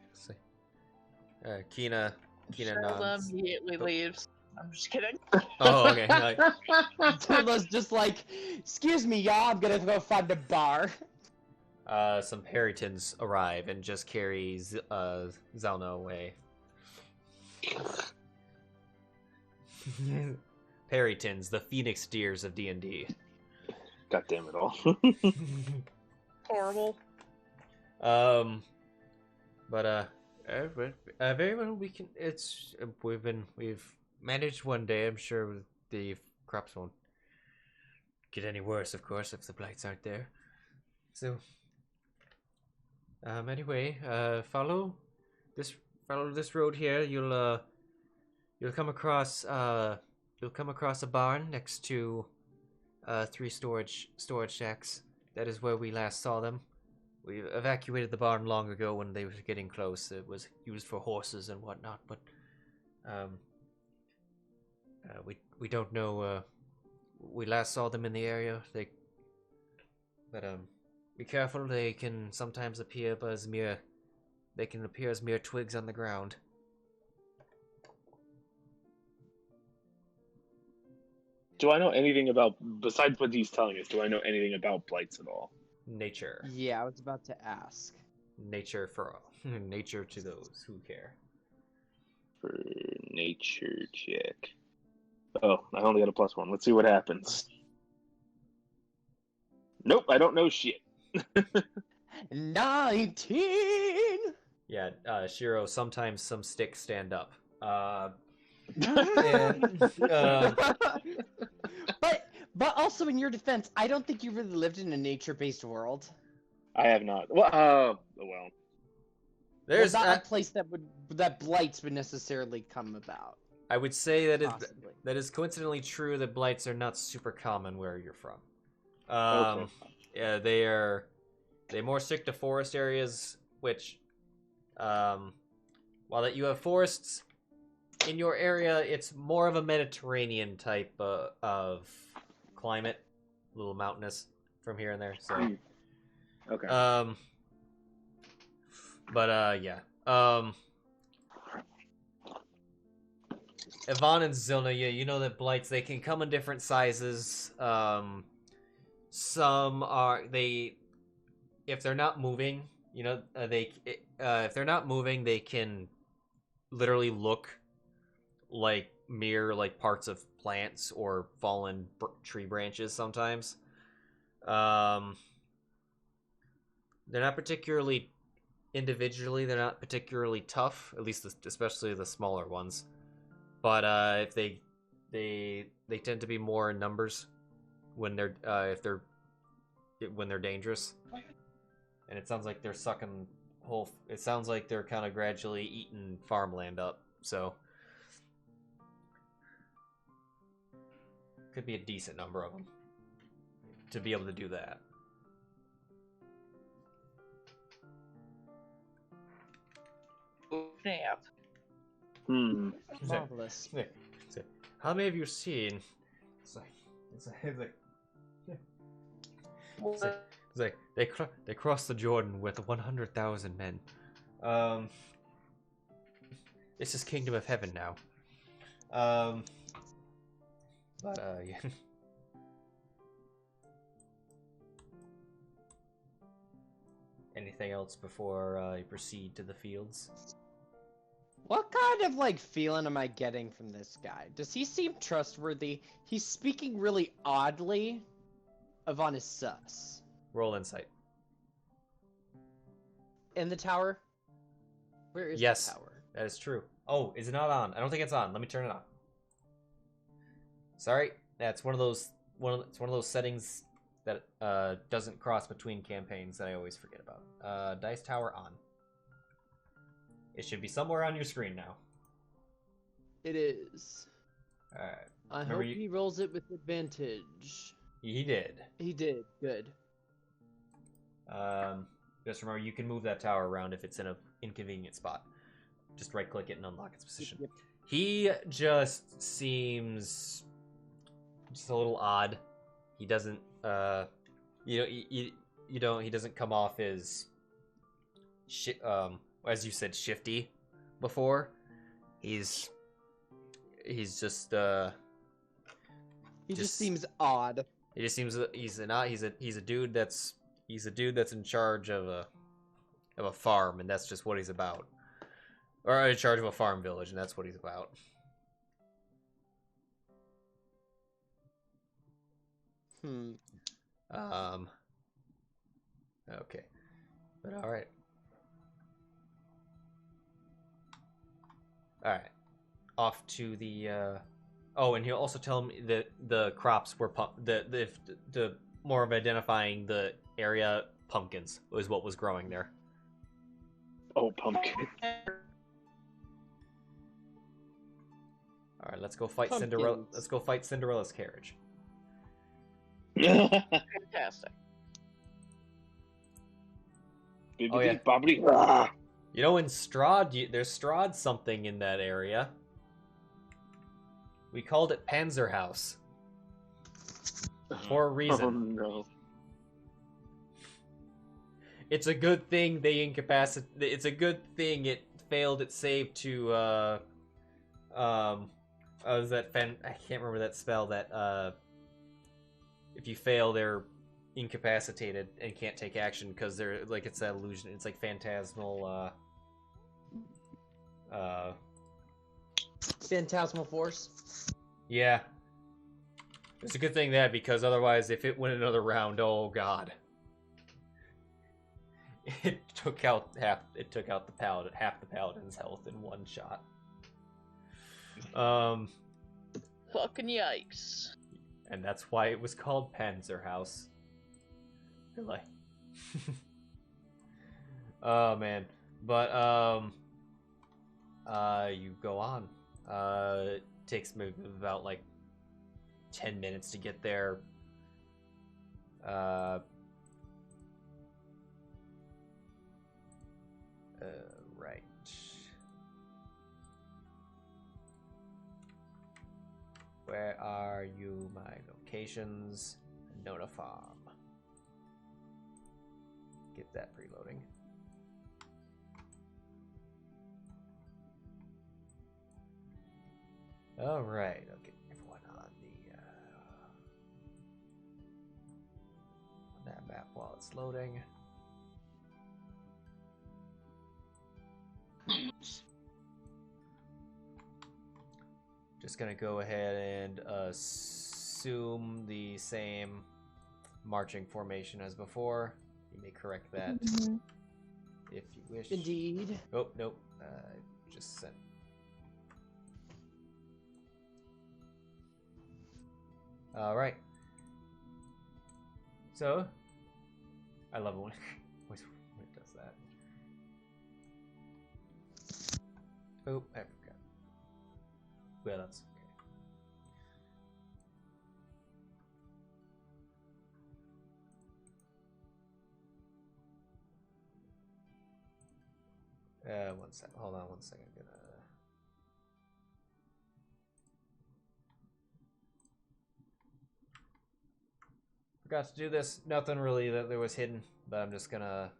Kina nods. immediately leaves. I'm just kidding. Oh, okay. Zylna's just like, excuse me, y'all, I'm gonna go find a bar. Some Harringtons arrive and just carry Zylna away. Harringtons, the phoenix deers of D&D. God damn it all. Horrible. Very well. We can. We've managed one day. I'm sure the crops won't get any worse, of course, if the blights aren't there. So, anyway, follow this road here. You'll come across a barn next to 3 storage shacks. That is where we last saw them. We evacuated the barn long ago when they were getting close. It was used for horses and whatnot, but we don't know. We last saw them in the area. Be careful. They can sometimes appear as mere twigs on the ground. Do I know anything about, besides what he's telling us, do I know anything about blights at all? Nature. Yeah, I was about to ask. Nature for all. Nature to those who care. For nature check. Oh, I only got a +1. Let's see what happens. Nope, I don't know shit. 19! Yeah, Sheero, sometimes some sticks stand up. But also in your defense, I don't think you really lived in a nature-based world. I have not. Well, There's not a place that blights would necessarily come about. I would say that Possibly. that is coincidentally true that blights are not super common where you're from. Okay. Yeah, they more stick to forest areas, which, while that you have forests in your area, it's more of a Mediterranean type of climate, a little mountainous from here and there. So, okay. Yeah. Yvonne and Zylna, you know that blights, they can come in different sizes. Some are, if they're not moving, if they're not moving, they can literally look like mere parts of plants or fallen tree branches sometimes. They're not particularly individually, they're not particularly tough, at least especially the smaller ones. But if they they tend to be more in numbers when they're when they're dangerous. And it sounds like they're sucking whole. It sounds like they're kind of gradually eating farmland up. So could be a decent number of them to be able to do that. Snap. Marvelous. How many have you seen? It's like they crossed the Jordan with 100,000 men. This is Kingdom of Heaven now. Yeah. Anything else before you proceed to the fields? What kind of, like, feeling am I getting from this guy? Does he seem trustworthy? He's speaking really oddly. Yvonne is sus. Roll insight. In the tower? Where is Yes, the tower? that is true. Oh, is it not on? I don't think it's on. Let me turn it on. Sorry, that's one of those settings that doesn't cross between campaigns that I always forget about. Dice tower on. It should be somewhere on your screen now. It is. Alright. I hope he rolls it with advantage. He did. He did. Good. Just remember, you can move that tower around if it's in an inconvenient spot. Just right-click it and unlock its position. Yep. He just seems just a little odd. He doesn't, he doesn't come off as, as you said, shifty before. He's just, he just seems odd. He just seems he's a dude that's in charge of a farm, and that's just what he's about. Or in charge of a farm village, and that's what he's about. Okay. But alright. Alright. Off to the oh, and he'll also tell him that the crops were the more of identifying the area. Pumpkins was what was growing there. Oh, pumpkin. Alright, let's go fight Cinderella. Let's go fight Cinderella's carriage. Fantastic. Oh, yeah. Bobbity. You know, in Strahd, there's Strahd something in that area. We called it Panzerhaus. For a reason. Oh, no. It's a good thing they incapacitated. It's a good thing it failed its save to, was that I can't remember that spell that, if you fail, they're incapacitated and can't take action because they're, like, it's that illusion. It's like phantasmal, Phantasmal force. Yeah. It's a good thing that, because otherwise, if it went another round, oh god. It took out half the paladin's health in one shot. Fucking yikes. And that's why it was called Panzerhaus. Really. Oh man. But you go on. It takes me about like 10 minutes to get there. Right. Where are you, my locations? Nona Farm. Get that preloading. All right, I'll get everyone on that map while it's loading. Just gonna go ahead and assume the same marching formation as before. You may correct that if you wish. Indeed. Oh, nope. Just sent. All right. So, I love it when it does that. Oh, I forgot. Well, that's okay. One sec. Hold on one second. I'm gonna. Forgot to do this. Nothing really that there was hidden, but I'm just gonna.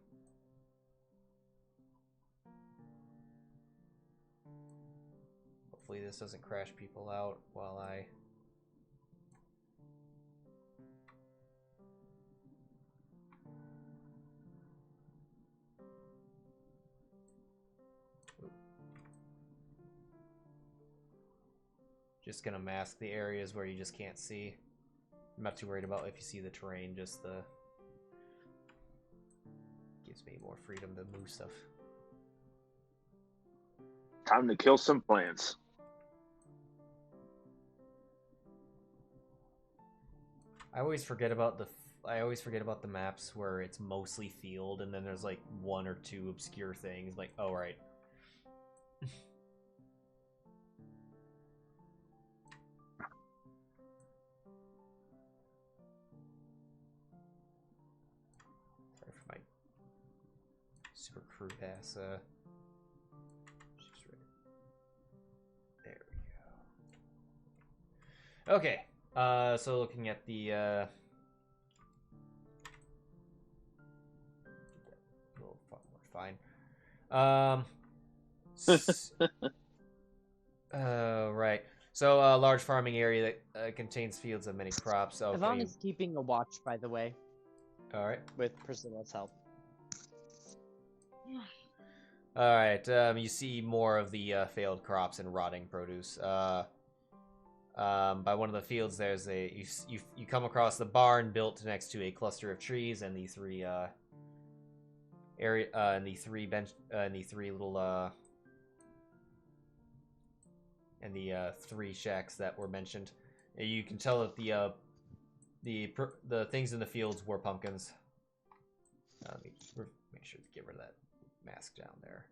Hopefully this doesn't crash people out while I. Just gonna mask the areas where you just can't see. I'm not too worried about if you see the terrain, just the gives me more freedom to move stuff. Time to kill some plants. I always forget about the maps where it's mostly field and then there's like one or two obscure things. Like, oh right. Super crude ass, there we go. Okay, so looking at the, a little more fine. Right. So, large farming area that contains fields of many crops. Okay. Yvonne is keeping a watch, by the way. Alright. With Priscilla's help. Alright, you see more of the failed crops and rotting produce. By one of the fields, there's you come across the barn built next to a cluster of trees and the three three shacks that were mentioned. You can tell that the things in the fields were pumpkins. Let me make sure to get rid of that mask down there.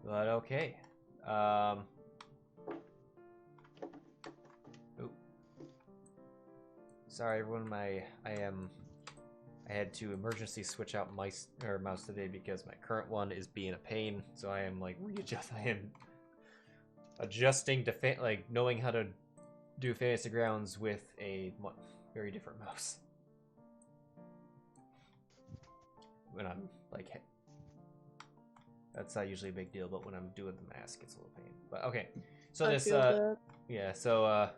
But okay. Sorry everyone, I had to emergency switch out mouse today because my current one is being a pain, so I am like adjusting to knowing how to do Fantasy Grounds with a very different mouse. When I'm like, that's not usually a big deal, but when I'm doing the mask, it's a little pain. But okay, so yeah, so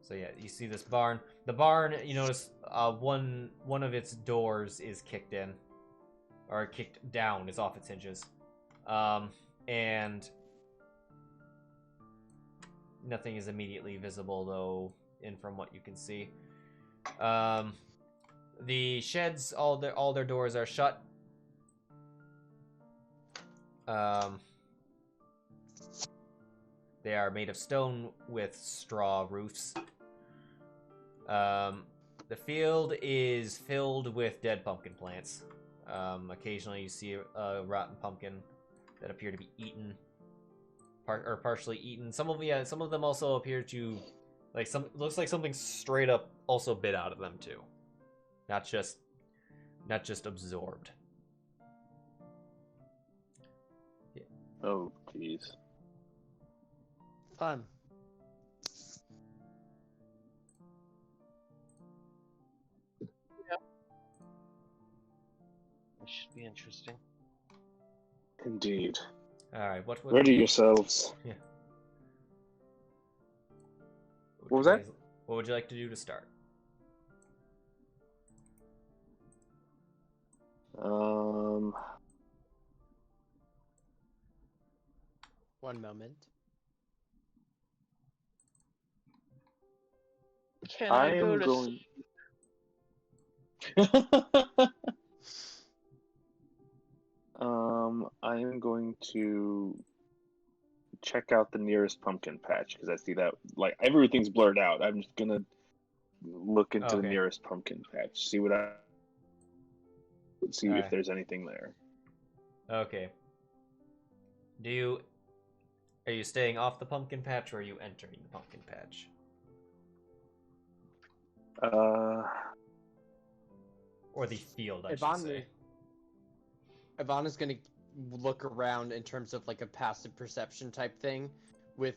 so yeah, you see this barn. The barn, you notice, one of its doors is kicked in. Or kicked down, it's off its hinges. And nothing is immediately visible, though, from what you can see. The sheds, all their doors are shut. They are made of stone with straw roofs. The field is filled with dead pumpkin plants. Occasionally you see a rotten pumpkin that appear to be eaten, or partially eaten. Some of them also appear to, looks like something straight up also bit out of them too. Not just absorbed. Yeah. Oh, jeez. Fun. That should be interesting. Indeed. Alright, what Ready yourselves. Yeah. What was that? What would you like to do to start? One moment. Can I go to I am going to check out the nearest pumpkin patch because I see that like everything's blurred out. I'm just gonna look into the Okay. nearest pumpkin patch, see if Alright. there's anything there. Okay. Are you staying off the pumpkin patch, or are you entering the pumpkin patch? Or the field, I should say. Ivana's gonna look around in terms of like a passive perception type thing with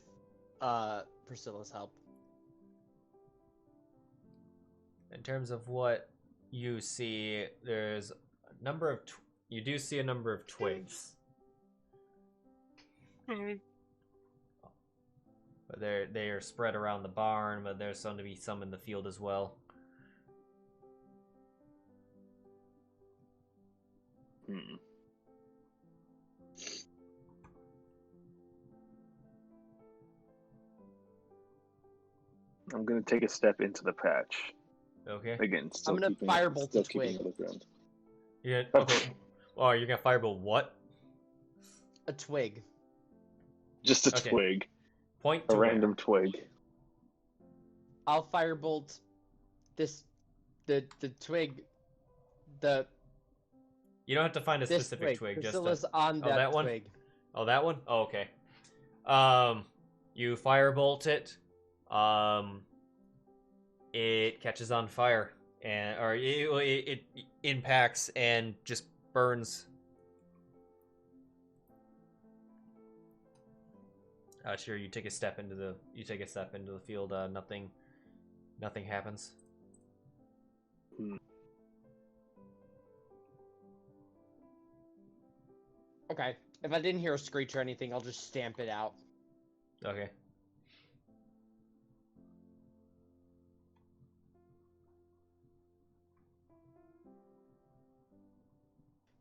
Priscilla's help. In terms of what you see, there's a number of you do see a number of twigs, but they are spread around the barn. But there's going to be some in the field as well. I'm gonna take a step into the patch. Okay. Again, still I'm gonna keeping firebolt still the keeping twig. it around. You're gonna, okay. Oh, you're gonna firebolt what? A twig. Just a Okay. twig, Point a to random twig. I'll firebolt the twig. You don't have to find a This specific twig. Priscilla's Just on oh, that, that one? twig. Oh, that one? Oh, okay. You firebolt it. It catches on fire, or it impacts and just burns. Sure. You take a step into the field. Nothing happens. Okay. If I didn't hear a screech or anything, I'll just stamp it out. Okay.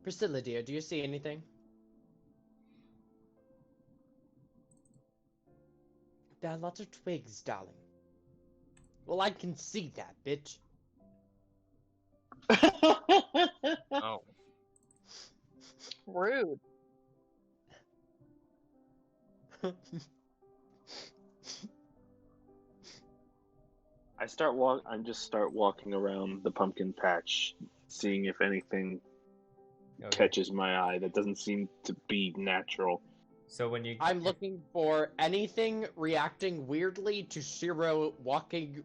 Priscilla, dear, do you see anything? There are lots of twigs, darling. Well, I can see that, bitch. Oh. Rude. I just start walking around the pumpkin patch, seeing if anything Okay. catches my eye that doesn't seem to be natural. So when you I'm looking for anything reacting weirdly to Sheero walking,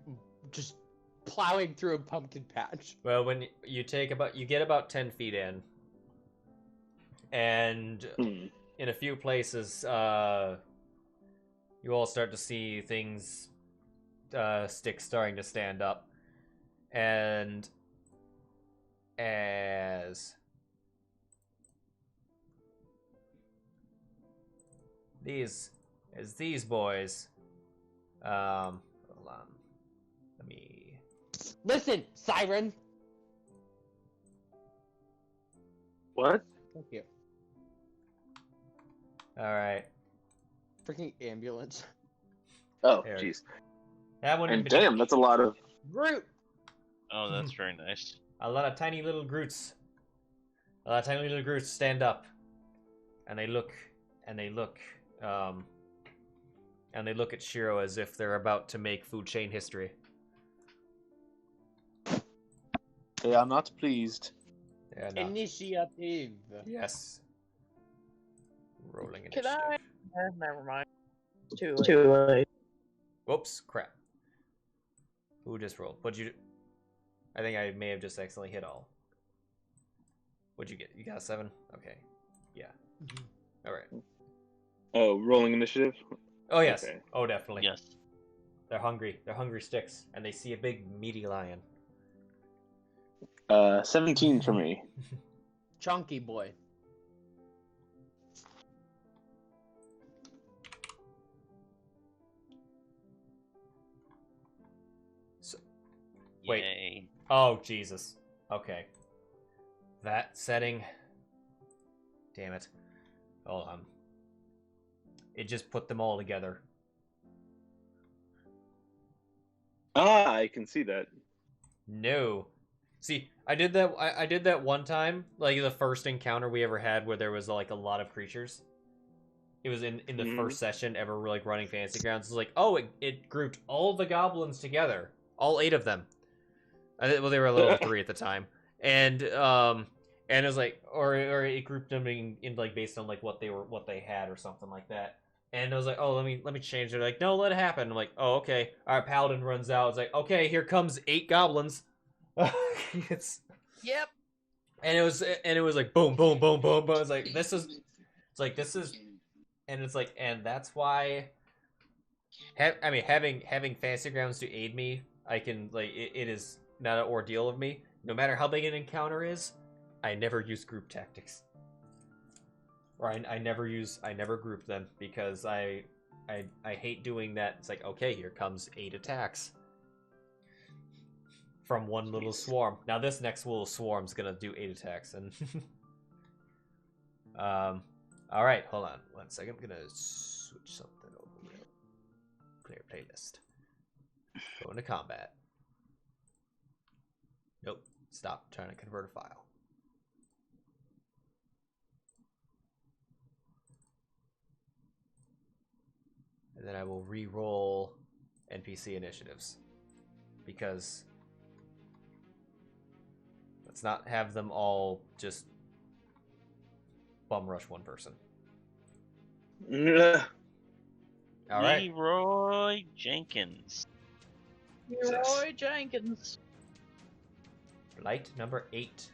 just plowing through a pumpkin patch. well, when you get about 10 feet in, and in a few places, you all start to see things, sticks starting to stand up, and as these boys, hold on, let me. Listen, Siren! What? Thank you. Alright. Freaking ambulance. Oh, There. jeez. That one And damn, that's a lot of. Groot! Oh, that's very nice. a lot of tiny little Groots. A lot of tiny little Groots stand up, and they look at Sheero as if they're about to make food chain history. They are not pleased. They are not. Initiative. Yes. Rolling Can initiative. Never mind. Too late. Whoops, crap. Who just rolled? I think I may have just accidentally hit all. What'd you get? You got a 7? Okay. Yeah. Alright. Oh, rolling initiative? Oh, yes. Okay. Oh, definitely. Yes. They're hungry. They're hungry sticks. And they see a big, meaty lion. 17 for me. Chunky boy. Wait. Yay. Oh, Jesus. Okay. That setting. Damn it. Hold on. It just put them all together. Ah, I can see that. No. See, I did that. I did that one time, like the first encounter we ever had, where there was like a lot of creatures. It was in the first session ever, like running Fantasy Grounds. It's like, oh, it grouped all the goblins together, all 8 of them. Well, they were a level 3 at the time, and it was like, or it grouped them in like based on like what they had or something like that. And I was like, oh, let me change it. Like, no, let it happen. I'm like, oh, okay. Our paladin runs out. It's like, okay, here comes 8 goblins. Yep. And it was like boom, boom, boom, boom, boom. It's like and it's like, and that's why. Having Fantasy Grounds to aid me, I can like it is not an ordeal of me. No matter how big an encounter is, I never use group tactics. Or I never group them because I hate doing that. It's like, okay, here comes 8 attacks from one little swarm. Now this next little swarm's gonna do 8 attacks, and all right, hold on 1 second. I'm gonna switch something over here. Clear playlist. Go into combat. Nope. Stop trying to convert a file. And then I will re-roll NPC initiatives. Because let's not have them all just bum rush one person. All right. Leroy Jenkins. Leroy Jenkins. Light number 8.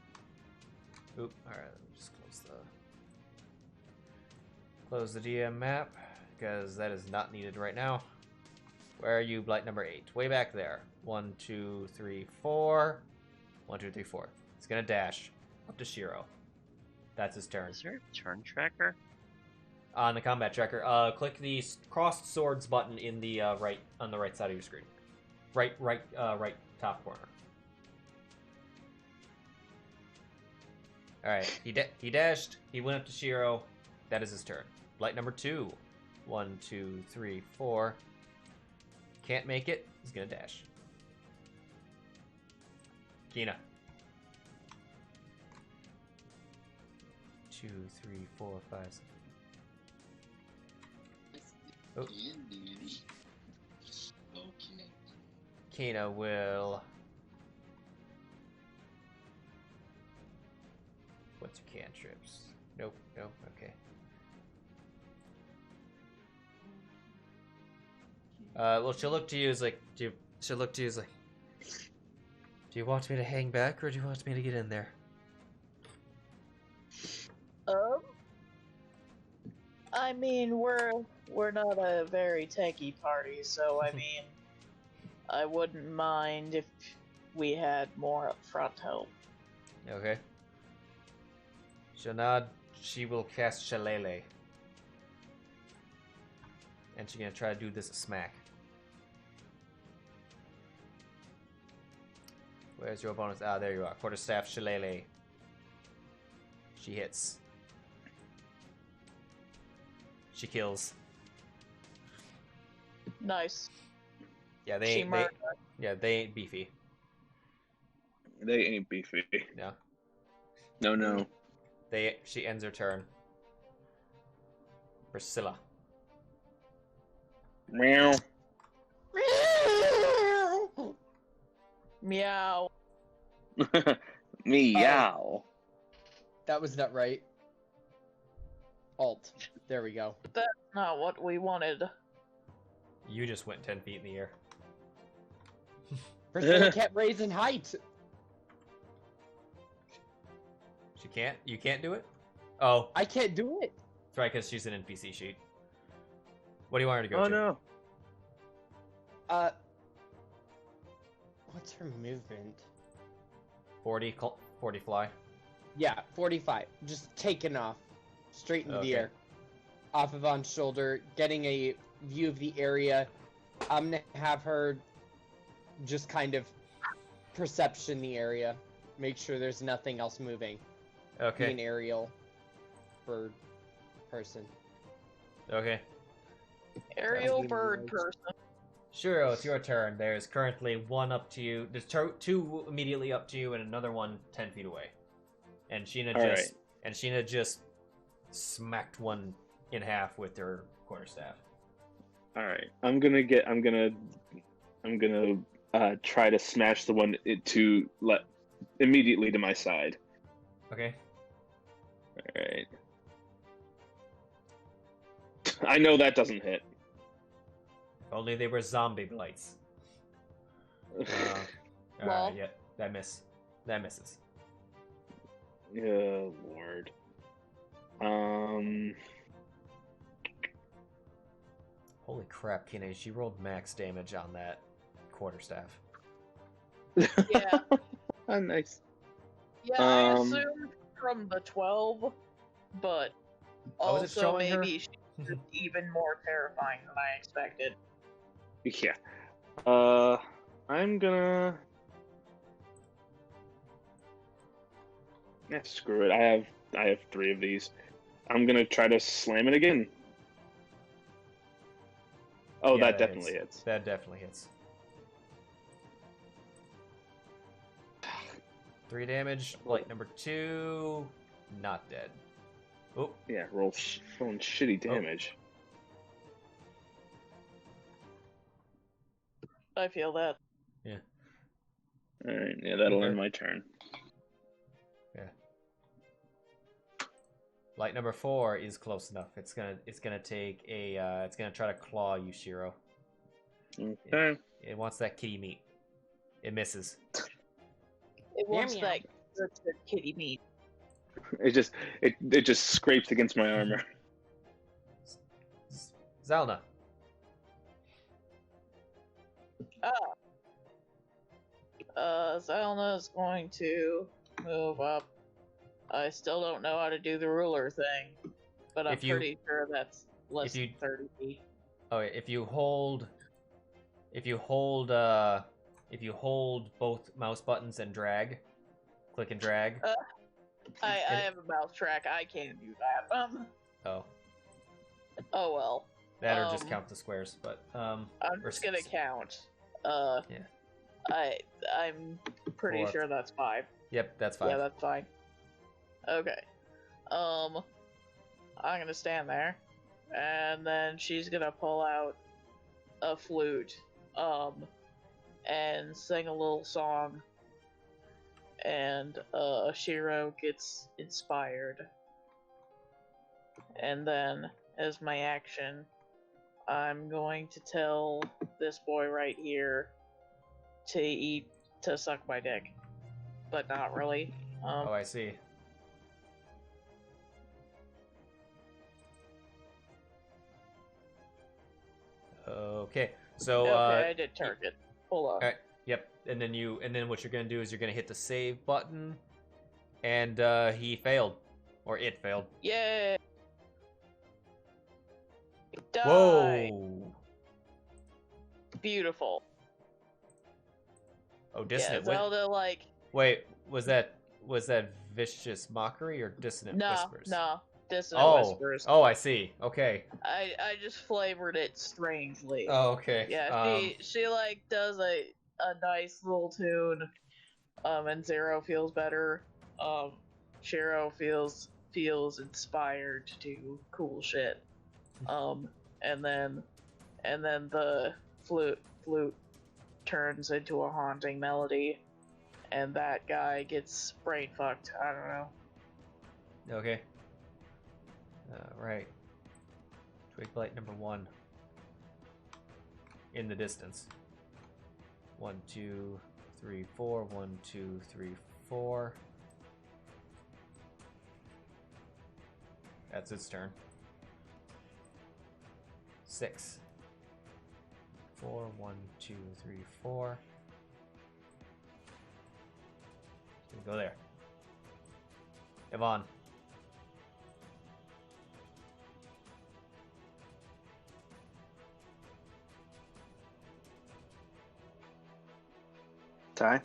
Oop. All right. Let me just close the DM map because that is not needed right now. Where are you, Blight number 8? Way back there. 1, 2, 3, 4. 1, 2, 3, 4. It's gonna dash up to Sheero. That's his turn. Is there a turn tracker? On the combat tracker, click the crossed swords button in the right on the right side of your screen. Right top corner. All right, he dashed. He went up to Sheero. That is his turn. Blight number 2. 1, 2, 3, 4. Can't make it. He's gonna dash. Kina. 2, 3, 4, 5, 6. Oh. Okay. Kina will. What's your cantrips? Nope, nope, okay. Well, she'll look to you as like, do you want me to hang back or do you want me to get in there? I mean, we're not a very techie party, so I mean, I wouldn't mind if we had more upfront help. Okay. Shanad, she will cast Shillelagh. And she's gonna try to do this smack. Where's your bonus? Ah, there you are. Quarterstaff Shillelagh. She hits. She kills. Nice. Yeah, they ain't beefy. They ain't beefy. No. No. She ends her turn. Priscilla. Meow. Meow. Meow. That was not right. Alt. There we go. That's not what we wanted. You just went 10 feet in the air. Priscilla kept raising height. She can't? You can't do it? Oh. I can't do it. That's right, because she's an NPC sheet. What do you want her to go to? Oh no. What's her movement? 40 fly. Yeah, 45. Just taking off. Straight into the Okay. air. Off of On's shoulder, getting a view of the area. I'm gonna have her just kind of perception the area. Make sure there's nothing else moving. Be an Okay. aerial bird person. Okay. Aerial That's bird nice. person. Shiro, it's your turn. There's currently one up to you. There's two immediately up to you, and another one 10 feet away. And Sheena just smacked one in half with her quarterstaff. All right, I'm gonna try to smash the one immediately to my side. Okay. All right. I know that doesn't hit. If only they were zombie blights. Well. Yeah, that misses. Oh Lord. Holy crap, Kine, she rolled max damage on that quarterstaff. Yeah. Oh, nice. Yeah, I assumed from the 12, but Oh, is it also showing her? maybe she's even more terrifying than I expected. Yeah. I'm gonna. Yeah, screw it. I have 3 of these. I'm gonna try to slam it again. Oh, Yeah, that definitely hits. That definitely hits. 3 damage. Blight number 2, not dead. Oh, Yeah, rolling shitty damage. I feel that. yeah. All right, yeah, that'll Okay. end my turn. Yeah. Blight number 4 is close enough. It's gonna take a it's gonna try to claw you, Shiro. Okay. It wants that kitty meat. It misses. It wants meow. that good kitty meat. It just scrapes against my armor. Zylna. Zylna is going to move up. I still don't know how to do the ruler thing, but I'm pretty sure that's less than 30 feet. Oh, if you hold both mouse buttons and drag, click and drag. I have a mouse track. I can't do that. Oh, well. that or just count the squares. But I'm just gonna count. I'm pretty 4. sure that's 5. Yep, that's 5. Yeah, that's fine. Okay. I'm gonna stand there, and then she's gonna pull out a flute, and sing a little song, and Sheero gets inspired. And then, as my action, I'm going to tell this boy right here to suck my dick, but not really. Oh, I see. Okay, so okay, I did target. Hold on. alright, yep, and then what you're gonna do is you're gonna hit the save button, and he failed, or it failed. Yay! Die! Whoa! Beautiful. Oh, dissonant. Yeah, Zelda, Wait, was that vicious mockery or dissonant whispers? No, dissonant whispers. Oh, I see. Okay. I just flavored it strangely. Oh, okay. Yeah, she does a nice little tune, and Zero feels better. Sheero feels inspired to do cool shit. And then the flute turns into a haunting melody, and that guy gets brain fucked. I don't know. Okay. Right. Twig blight number 1. In the distance. 1, 2, 3, 4. 1, 2, 3, 4. That's its turn. 6. 4. 1, 2, 3, 4. Go there. Yvonne. Ty?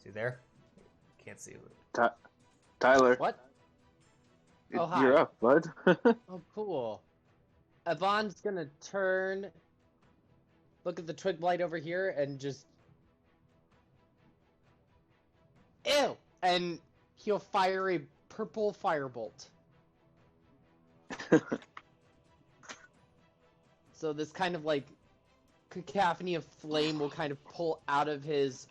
See there? Can't see it. Tyler? What? Oh, hi. You're up, bud. Oh, cool. Yvonne's gonna turn, look at the twig blight over here, and just... Ew! And he'll fire a purple firebolt. So this kind of like cacophony of flame will kind of pull out of his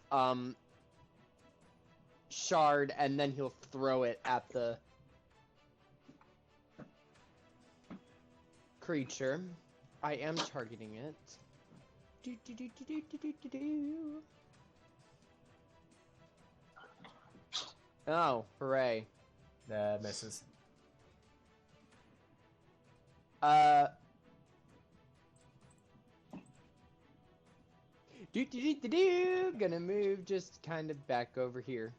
shard, and then he'll throw it at the creature. I am targeting it. Do, do, do, do, do, do, do, do. Oh, hooray. That misses. Gonna move just kind of back over here.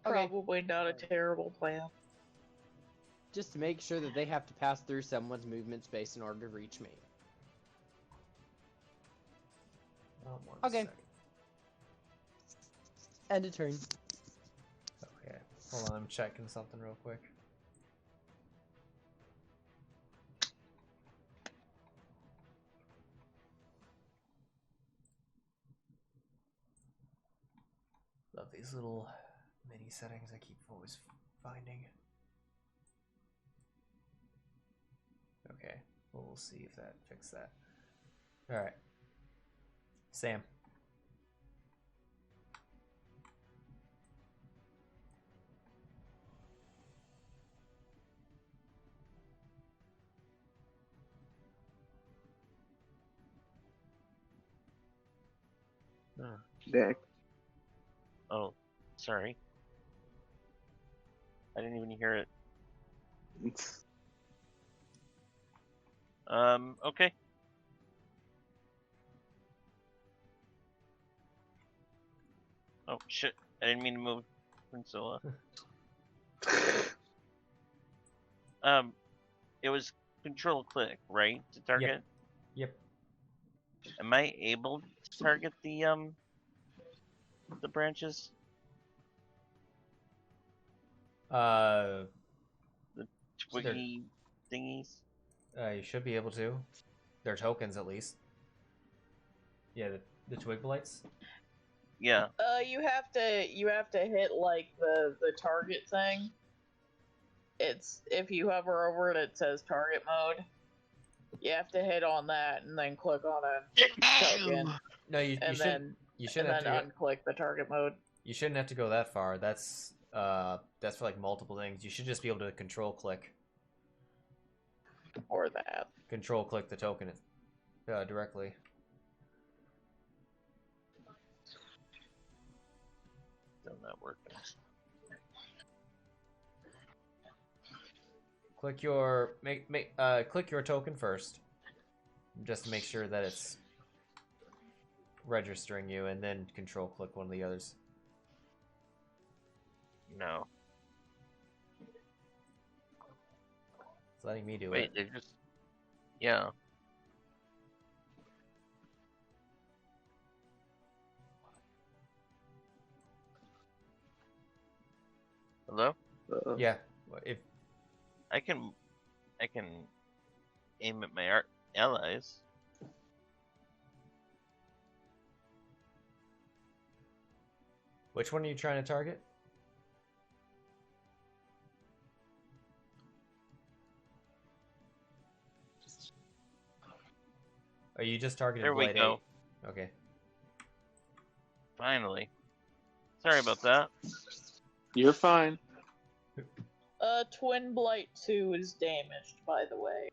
Okay. Probably not a terrible plan. Just to make sure that they have to pass through someone's movement space in order to reach me. Oh, one Okay. second. End of turn. Okay. Hold on, I'm checking something real quick. Love these little mini settings I keep always finding. Okay, well, we'll see if that fixes that. Alright. Sam. Dick. Oh, sorry. I didn't even hear it. Okay. Oh, shit. I didn't mean to move Priscilla. It was control click, right? To target? Yep. Am I able to target the branches? Uh, The twiggy thingies? you should be able to. They're tokens, at least. Yeah, the twig blights? Yeah. You have to hit like the target thing. It's if you hover over it, it says target mode. You have to hit on that and then click on a token. No, you shouldn't. You shouldn't have to unclick the target mode. You shouldn't have to go that far. That's for like multiple things. You should just be able to control click. Or that. Control click the token directly. Still not working. Click your click your token first, just to make sure that it's registering you, and then control click one of the others. No. It's letting me do Wait, it. they're just... Yeah. Hello? Yeah, if I can aim at my allies. which one are you trying to target? Are you just targeting There we Blight go. 8? Okay. Finally. Sorry about that. You're fine. Twin Blight 2 is damaged, by the way.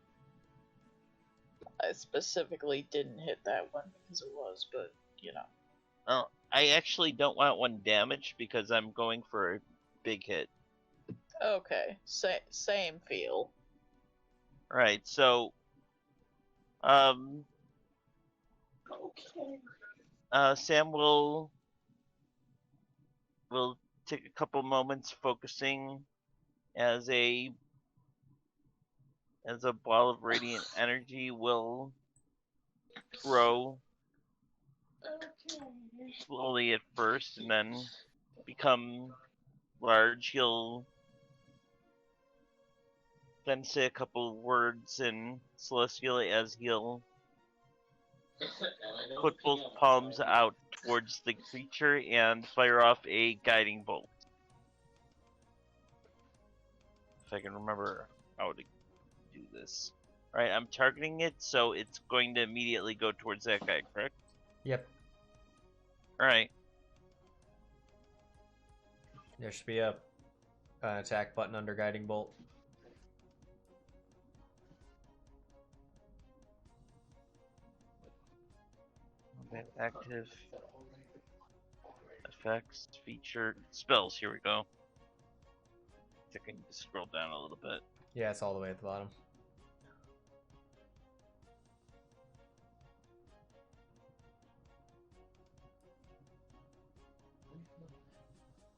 I specifically didn't hit that one because it was, but, you know. Oh, I actually don't want one damaged because I'm going for a big hit. Okay, same feel. Alright, so... Sam will take a couple moments focusing as a ball of radiant energy will grow slowly at first and then become large, he'll then say a couple words in Celestial as he'll put both palms out towards the creature and fire off a guiding bolt. If I can remember how to do this. Alright, I'm targeting it, so it's going to immediately go towards that guy, correct? Yep. Alright. There should be an attack button under Guiding Bolt. Active effects, feature, spells. Here we go. I think I can just scroll down a little bit. Yeah, it's all the way at the bottom.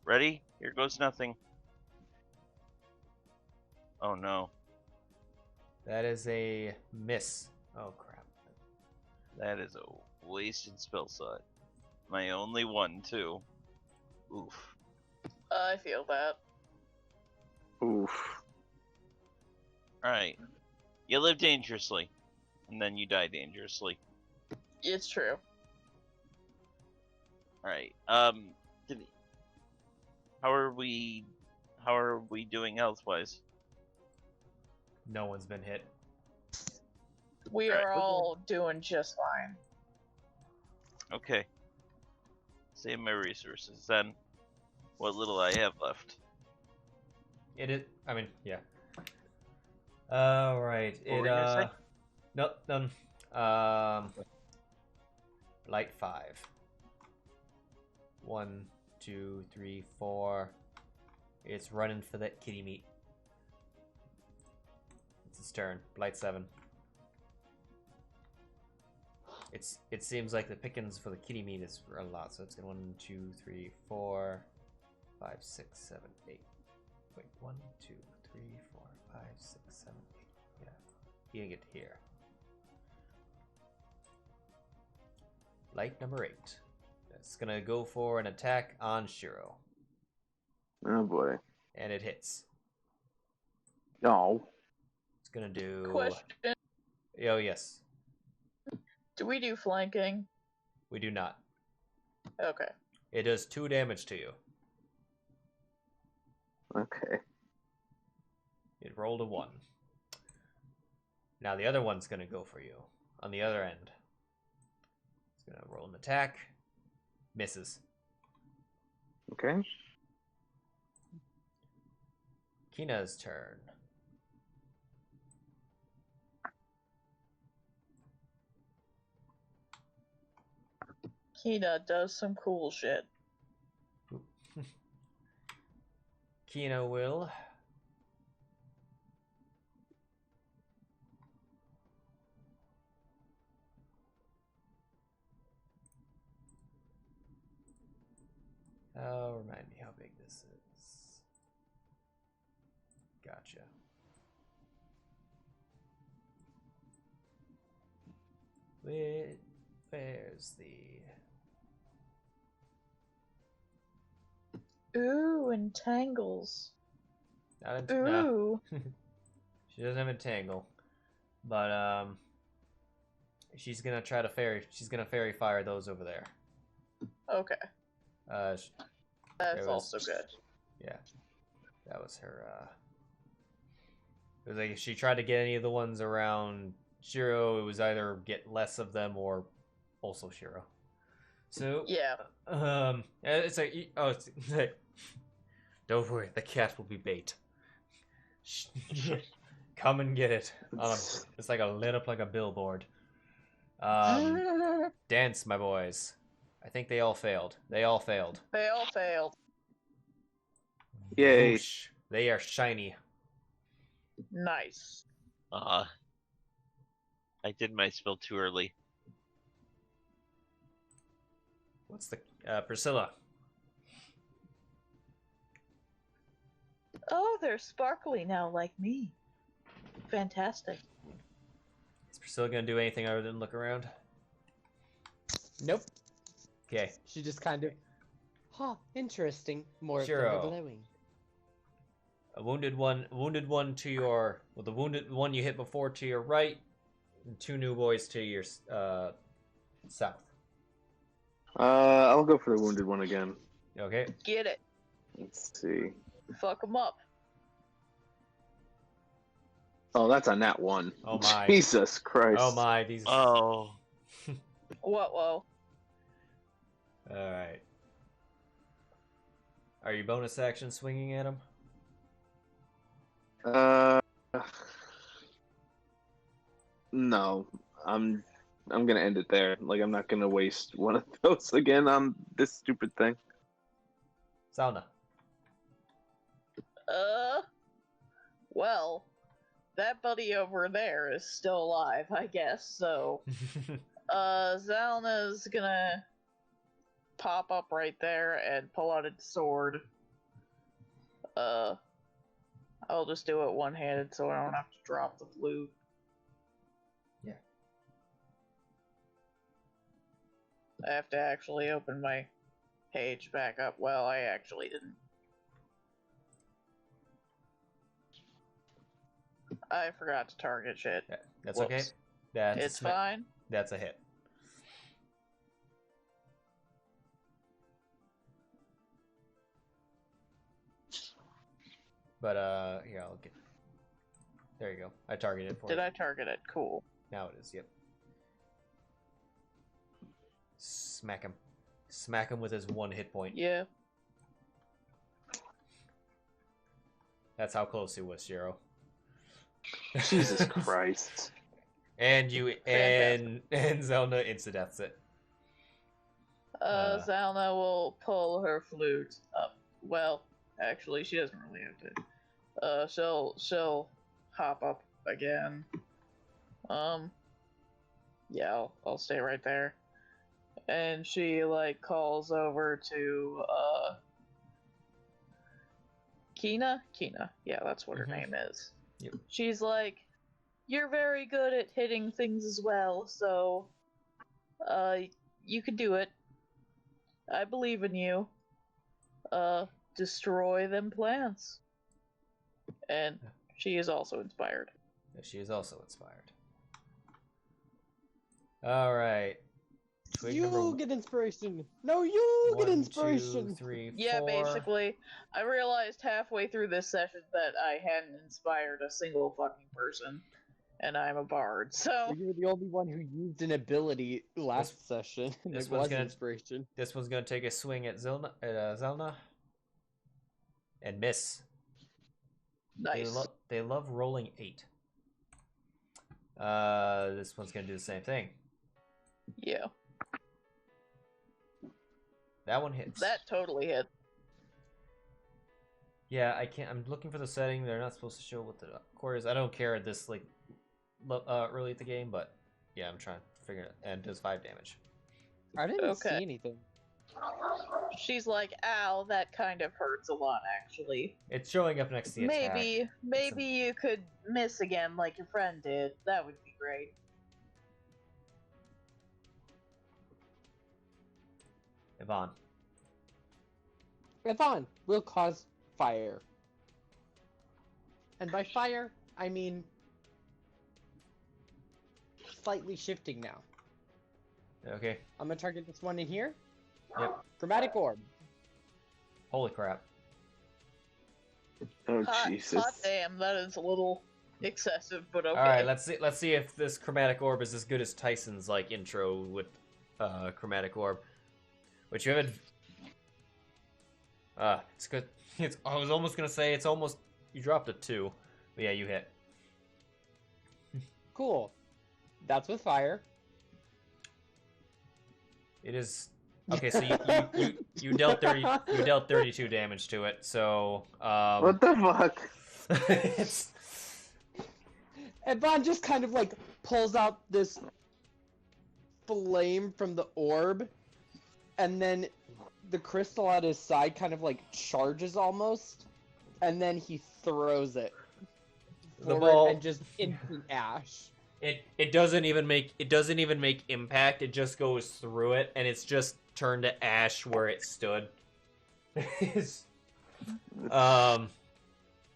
Ready? Here goes nothing. Oh no. That is a miss. Oh crap. That is a wasted spell slot. My only one, too. Oof. I feel that. Oof. Alright. You live dangerously. And then you die dangerously. It's true. Alright. How are we doing health-wise? No one's been hit. We Alright. are all doing just fine. Okay. Save my resources then. What little I have left. It is. I mean, yeah. Alright. What were you gonna say? Nope, none. Light 5. 1, 2, 3, 4. It's running for that kitty meat. It's its turn. Light 7. It seems like the pickings for the kitty meat is a lot, so it's gonna 1, 2, 3, 4, 5, 6, 7, 8. Wait, 1, 2, 3, 4, 5, 6, 7, 8. Yeah, you didn't get to here. Light number 8. It's gonna go for an attack on Sheero, Oh boy. and it hits. No. It's gonna do. Question: Oh yes, do we do flanking? we do not. Okay. It does 2 damage to you. Okay. It rolled a 1. Now the other one's gonna go for you on the other end. It's gonna roll an attack. Misses. Okay. Kina's turn. Kina does some cool shit. Kina will. Oh, remind me how big this is. Gotcha. Where's the... Ooh, entangles. Not Ooh. no. She doesn't have entangle, but she's gonna try to fairy. She's gonna fairy fire those over there. Okay. That's Also good. Yeah, that was her. It was like if she tried to get any of the ones around Sheero, it was either get less of them or also Sheero. So Yeah. it's like it's like, don't worry, the cat will be bait. Come and get it. It's like lit up like a billboard. Dance, my boys. I think they all failed. They all failed. They all failed. Yay. Whoosh. They are shiny. Nice. I did my spell too early. What's the Priscilla? Oh, they're sparkly now like me. Fantastic. Is Priscilla gonna do anything other than look around? Nope. Okay. She just kind of Huh, interesting. More of them Sheero. are glowing. A wounded one to your, well, the wounded one you hit before to your right, and 2 new boys to your south. I'll go for the wounded one again. Okay. Get it. Let's see. Fuck them up. Oh, that's a nat 1. Oh my. Jesus Christ. Oh my, these. Oh. Whoa. Alright. Are you bonus action swinging at him? No. I'm gonna end it there. Like, I'm not gonna waste one of those again on this stupid thing. Zylna. Well, that buddy over there is still alive, I guess, so... Zylna's gonna pop up right there and pull out its sword. I'll just do it one-handed so I don't have to drop the flute. Yeah. I have to actually open my page back up. Well, I actually didn't. I forgot to target shit. Yeah, that's Whoops. okay. That's It's fine. That's a hit. But here, I'll get. There you go. I targeted it for you. Did I target it? Cool. Now it is. Yep. Smack him. Smack him with his 1 hit point. Yeah. That's how close he was, Sheero. Jesus Christ. And you and Zylna insta-deaths it. Zylna will pull her flute up. Well, actually, she doesn't really have to. She'll hop up again. Yeah, I'll stay right there. And she, like, calls over to, Kina? Kina. Yeah, that's what her name is. Yep. She's like, you're very good at hitting things as well, so, you can do it. I believe in you. Destroy them plants. And she is also inspired. She is also inspired. Alright. You get inspiration. No, you get 1, inspiration. 2, 3, 4. Yeah, basically. I realized halfway through this session that I hadn't inspired a single fucking person. And I'm a bard, so... You were the only one who used an ability last session. this It one's was gonna- inspiration. This one's gonna take a swing at Zylna. And miss. Nice. They love rolling 8. This one's gonna do the same thing. Yeah. That one hits. That totally hit. Yeah, I can't. I'm looking for the setting. They're not supposed to show what the core is. I don't care at this like early at the game, but yeah, I'm trying to figure it. And it does 5 damage. I didn't Okay. see anything. She's like, ow, that kind of hurts a lot, actually. It's showing up next to the attack. Maybe you could miss again like your friend did. That would be great. Yvonne. Yvonne will cause fire. And by fire, I mean slightly shifting now. Okay. I'm gonna target this one in here. Yep. Chromatic orb. Holy crap. Oh, Hot Jesus. damn, that is a little excessive, but okay. All right, let's see if this chromatic orb is as good as Tyson's like intro with chromatic orb, which you haven't. It's good. I was almost gonna say it's almost. You dropped a 2, but yeah, you hit. Cool. That's with fire. It is okay. So you dealt 32 damage to it. So What the fuck? it's And Von just kind of like pulls out this flame from the orb, and then the crystal at his side kind of like charges almost, and then he throws it The forward ball- and just instant ash. It doesn't even make impact. It just goes through it, and it's just turned to ash where it stood.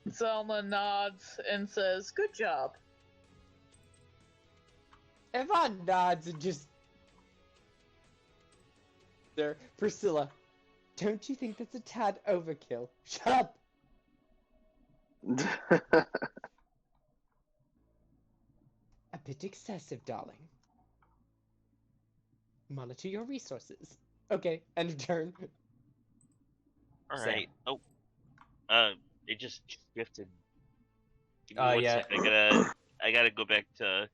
Zylna nods and says, "Good job." Yvonne nods and just... There, Priscilla, don't you think that's a tad overkill? Shut up! A bit excessive, darling. Monitor your resources. Okay, end of turn. Alright. Oh. It just drifted. Give me one yeah. sec. I gotta go back to...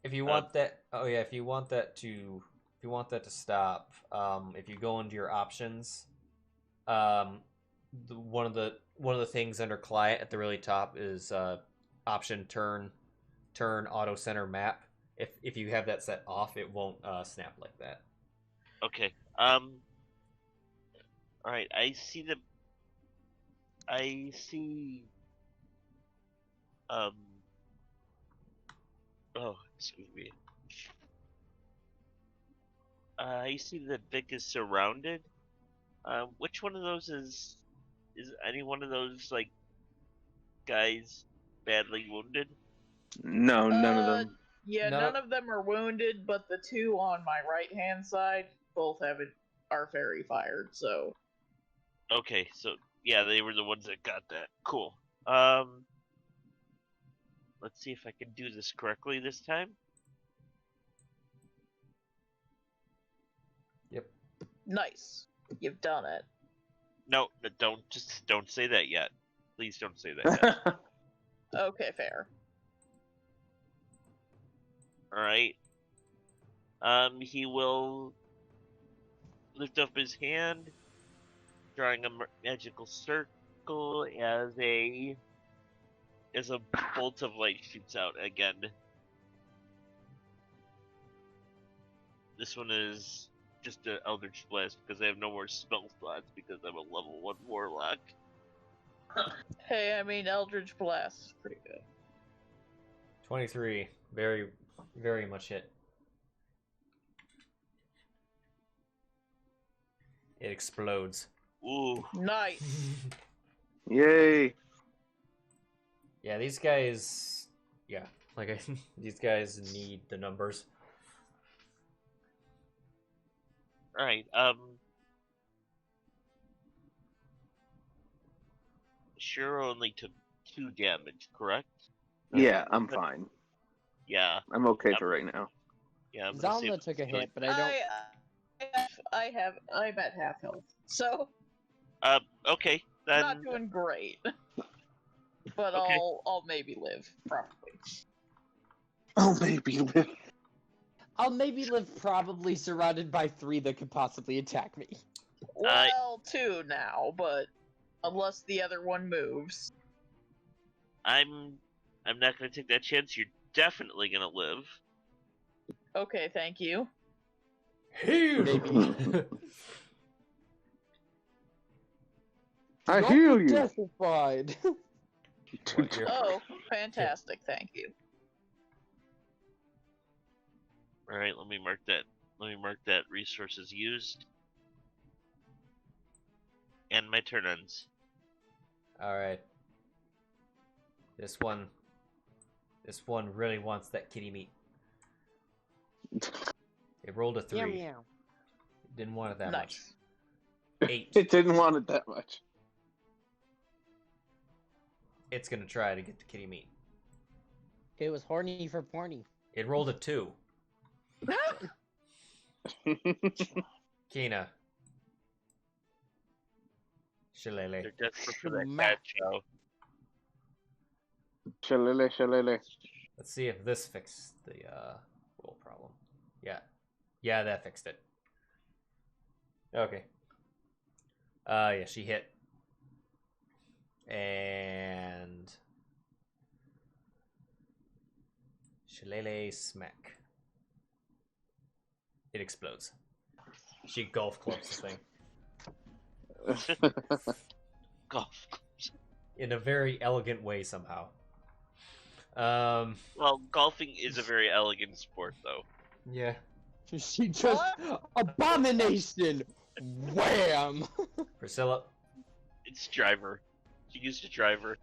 If you want that, if you want that to stop, if you go into your options, one of the things under client at the really top is option turn auto center map. If you have that set off, it won't snap like that. Okay. Alright, I see... Oh, excuse me. I see that Vic is surrounded. Which one of those is any one of those, like, guys badly wounded? No, none of them. Yeah, No. none of them are wounded, but the two on my right-hand side both are fairy fired, so... Okay, so, yeah, they were the ones that got that. Cool. Let's see if I can do this correctly this time. Yep. Nice. You've done it. No, don't say that yet. Please don't say that yet. Okay, fair. Alright. He will lift up his hand, drawing a magical circle as a bolt of light shoots out again. This one is just an Eldritch Blast because I have no more spell slots because I'm a level 1 Warlock. Hey, I mean, Eldritch Blast is pretty good. 23, very, very much hit. It explodes. Ooh. Nice. Yay! Yeah, these guys. Yeah, these guys need the numbers. Alright, Sheero only took 2 damage, correct? Yeah, I'm fine. Yeah. I'm okay for right now. Yeah, I'm gonna Zylna save took a it. hit, but I'm at half health, so Okay, then... not doing great. But Okay. I'll maybe live, probably. Oh, maybe live. I'll maybe live probably surrounded by 3 that could possibly attack me. Well, 2 now, but unless the other one moves. I'm not gonna take that chance. You're definitely gonna live. Okay, thank you. Maybe. I Don't heal be you. justified. Oh, fantastic, thank you. Alright, let me mark that. Let me mark that resources used. And my turn ends. Alright. This one really wants that kitty meat. It rolled a 3. Meow meow. Didn't want it that Nice. much. 8. It didn't want it that much. It's gonna try to get the kitty meat. It was horny for porny. It rolled a 2. Kina. Shillelagh. They're desperate for that Smack. cat show. Shalele, shalele. Let's see if this fixed the roll problem. Yeah. Yeah, that fixed it. Okay. Yeah, she hit. And Shillelagh smack. It explodes. She golf clubs the thing. Golf clubs. In a very elegant way somehow. Well, golfing is a very elegant sport, though. Yeah. She just abomination. Wham! Priscilla, It's driver. She used a driver.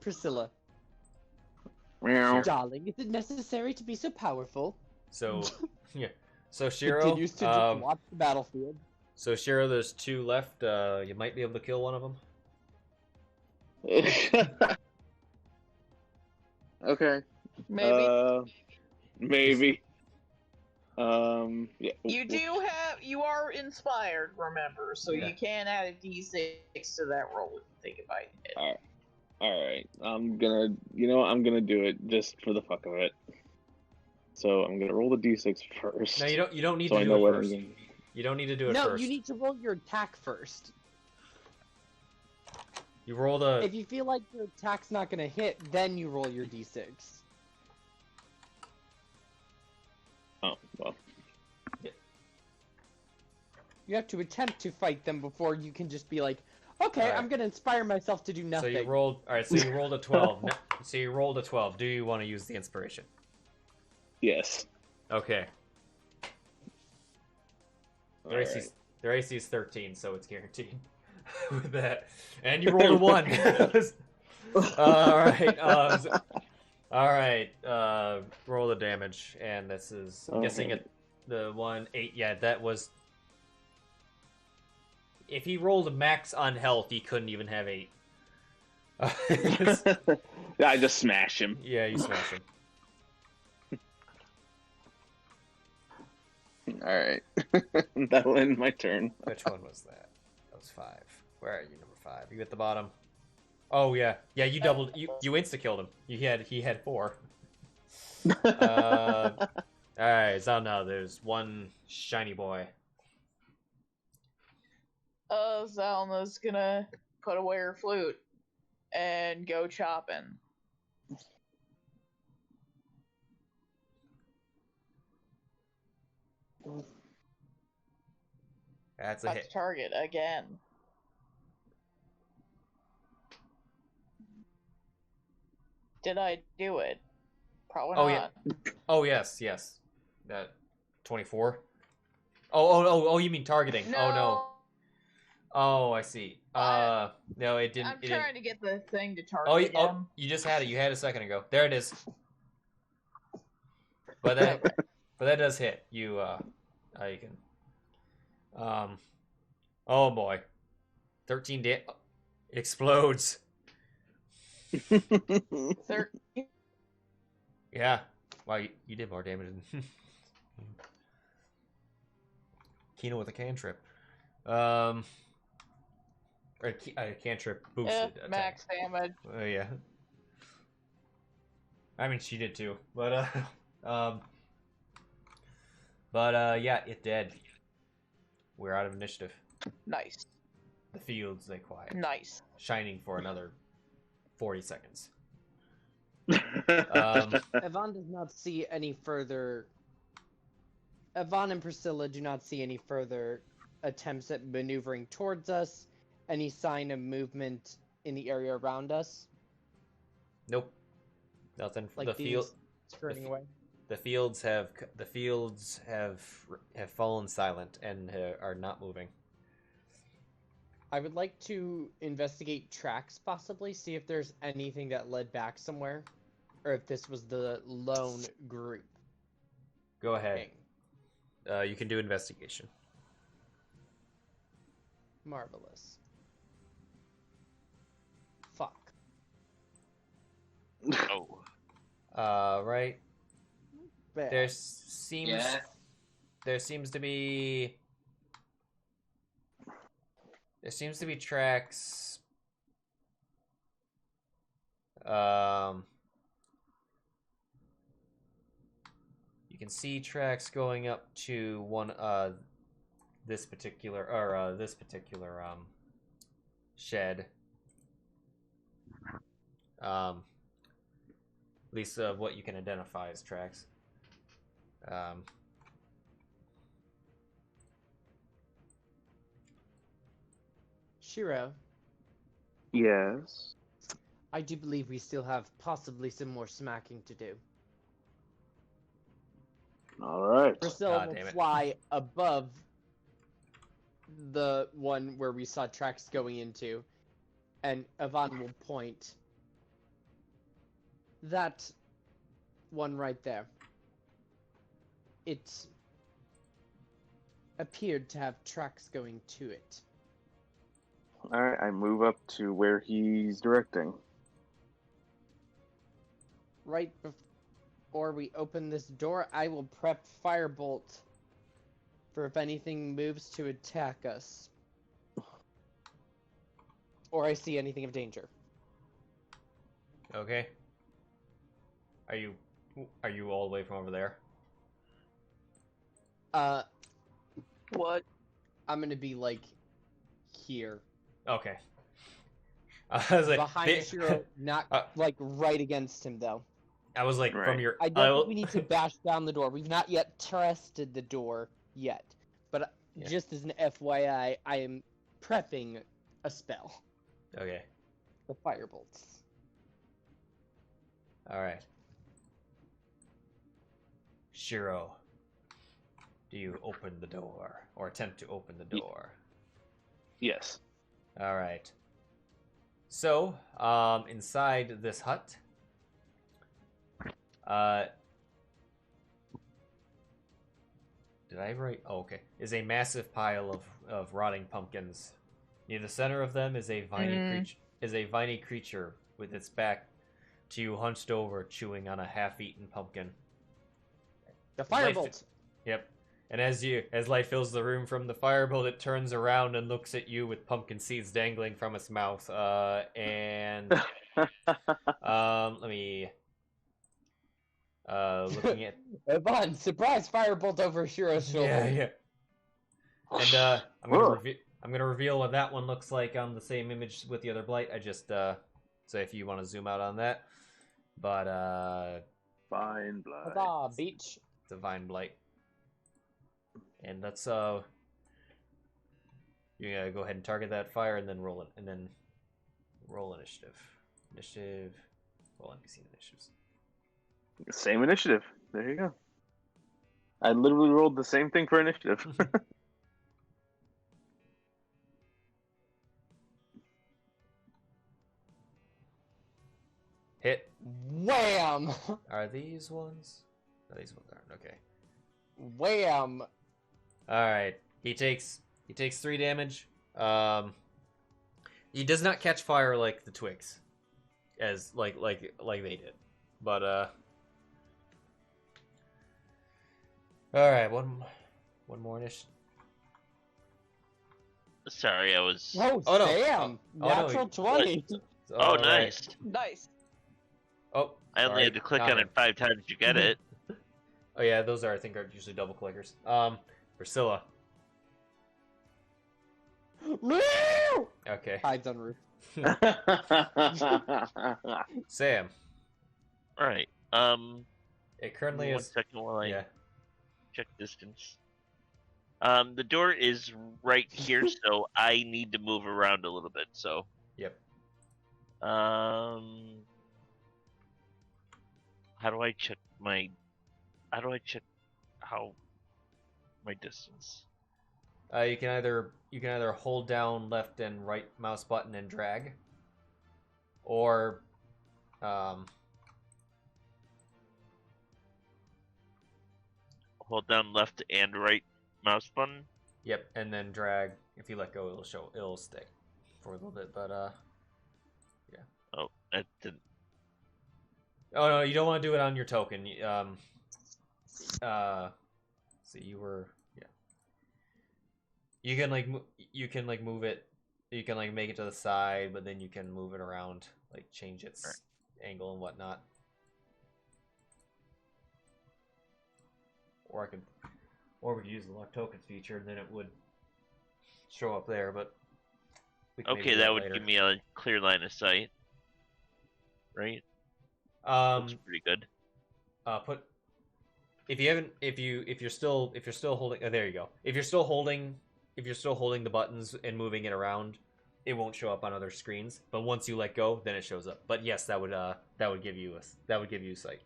Priscilla. Meow. Darling, is it necessary to be so powerful? So, yeah. So Sheero, Continues to just watch the battlefield. so Sheero, there's 2 left. You might be able to kill one of them. Okay. Maybe. Maybe. Yeah. You are inspired, remember, so Yeah. you can add a d6 to that roll if you think it might hit. All right. I'm gonna do it just for the fuck of it. So I'm gonna roll the d6 first. No, you don't need so to I do know it what first. I'm gonna... You don't need to do it No, first. you need to roll your attack first. You roll the. If you feel like your attack's not gonna hit, then you roll your d6. Oh well. You have to attempt to fight them before you can just be like, okay, Alright. I'm gonna inspire myself to do So nothing. you rolled. All right. So you rolled a 12. So you rolled a 12. Do you want to use the inspiration? Yes. Okay. Their Alright. AC is 13, so it's guaranteed with that. And you rolled a 1. All right. All right. Roll the damage, and this is I'm guessing Okay. it. The 1 8. Yeah, that was. If he rolled a max on health, he couldn't even have 8. I just smash him. Yeah, you smash him. All right. That'll end my turn. Which one was that? That was 5. Where are you, number 5? You at the bottom. Oh yeah, yeah. You doubled. You insta killed him. He had 4. All right. So now there's one shiny boy. Zylna's gonna put away her flute and go chopping. That's a That's hit. target again. Did I do it? Probably Oh, not. yeah. Oh yes, yes. That 24. Oh, you mean targeting? No. Oh no. Oh, I see. No, it didn't. I'm trying to get the thing to target Oh, again. you just had it. You had it a second ago. There it is. But that does hit. You you can. Oh boy. 13 it explodes. 13. Yeah. Wow, you did more damage than Kino with a cantrip. Or a cantrip boosted attack. Max damage. Oh yeah. I mean, she did too, but yeah, it dead. We're out of initiative. Nice. The fields they quiet, Nice. shining for another 40 seconds. Yvonne does not see any further. Yvonne and Priscilla do not see any further attempts at maneuvering towards us. Any sign of movement in the area around us? Nope. Nothing. Like The these field. skirting away. The fields have fallen silent and are not moving. I would like to investigate tracks, possibly see if there's anything that led back somewhere, or if this was the lone group. Go ahead. thing. You can do investigation. Marvelous. Fuck. Oh. Right. Bad. There seems to be tracks. You can see tracks going up to one this particular shed. At least what you can identify as tracks. Sheero, Yes. I do believe we still have possibly some more smacking to do. All right. Priscilla God will damn it. fly above the one where we saw tracks going into, and Yvonne will point. That one right there. It appeared to have tracks going to it. Alright, I move up to where he's directing. Right before we open this door, I will prep Firebolt for if anything moves to attack us. Or I see anything of danger. Okay. Are you all the way from over there? What? I'm gonna be like here. Okay. I was like, Behind Sheero, not like right against him though. I was like, Right. from your. I don't think we need to bash down the door. We've not yet tested the door yet. But Yeah. just as an FYI, I am prepping a spell. Okay. The Firebolts. All right. Sheero, do you open the door or attempt to open the door? Yes. All right. So, inside this hut, did I write? Oh, okay. Is a massive pile of rotting pumpkins. Near the center of them is a viney creature with its back to you, hunched over, chewing on a half-eaten pumpkin. The Firebolt! Yep. And as light fills the room from the firebolt, it turns around and looks at you with pumpkin seeds dangling from its mouth. And let me looking at Yvonne, surprise Firebolt over Sheero's shoulder. yeah. And I'm gonna reveal what that one looks like on the same image with the other blight. I just so if you want to zoom out on that, but Fine blood. Huzzah, beach. divine blight. And let's you gotta go ahead and target that fire and then roll it, and then roll initiative. Roll NPC initiatives. Same initiative. There you go. I literally rolled the same thing for initiative. Hit. Wham! Are these ones? No, these ones aren't. Okay. Wham! All right. He takes 3 damage. He does not catch fire like the twigs, as like they did. But all right. One more initiative. Sorry, I was. Oh, Oh, no. damn! Oh, no, Natural 20! Oh, nice. Nice. Oh, I only sorry. had to click Not on it 5 times to get it. Oh yeah, those are usually double clickers. Priscilla. Woo! Okay. Hides on roof. Sam. All right. It currently One is. second while I Yeah. check distance. The door is right here, so I need to move around a little bit. So, Yep. how do I check my? How do I check how my distance? You can either hold down left and right mouse button and drag, or Hold down left and right mouse button. yep, and then drag. If you let go, it'll stay for a little bit. But yeah. Oh, that didn't. Oh no, you don't want to do it on your token. See, you were yeah. You can move it. You can make it to the side, but then you can move it around, change its angle and whatnot. Or we could use the lock tokens feature, and then it would show up there. But we can maybe Okay, do that would later. give me a clear line of sight. Right? Looks pretty good. If you're still holding, there you go. If you're still holding the buttons and moving it around, it won't show up on other screens. But once you let go, then it shows up. But yes, that would give you sight.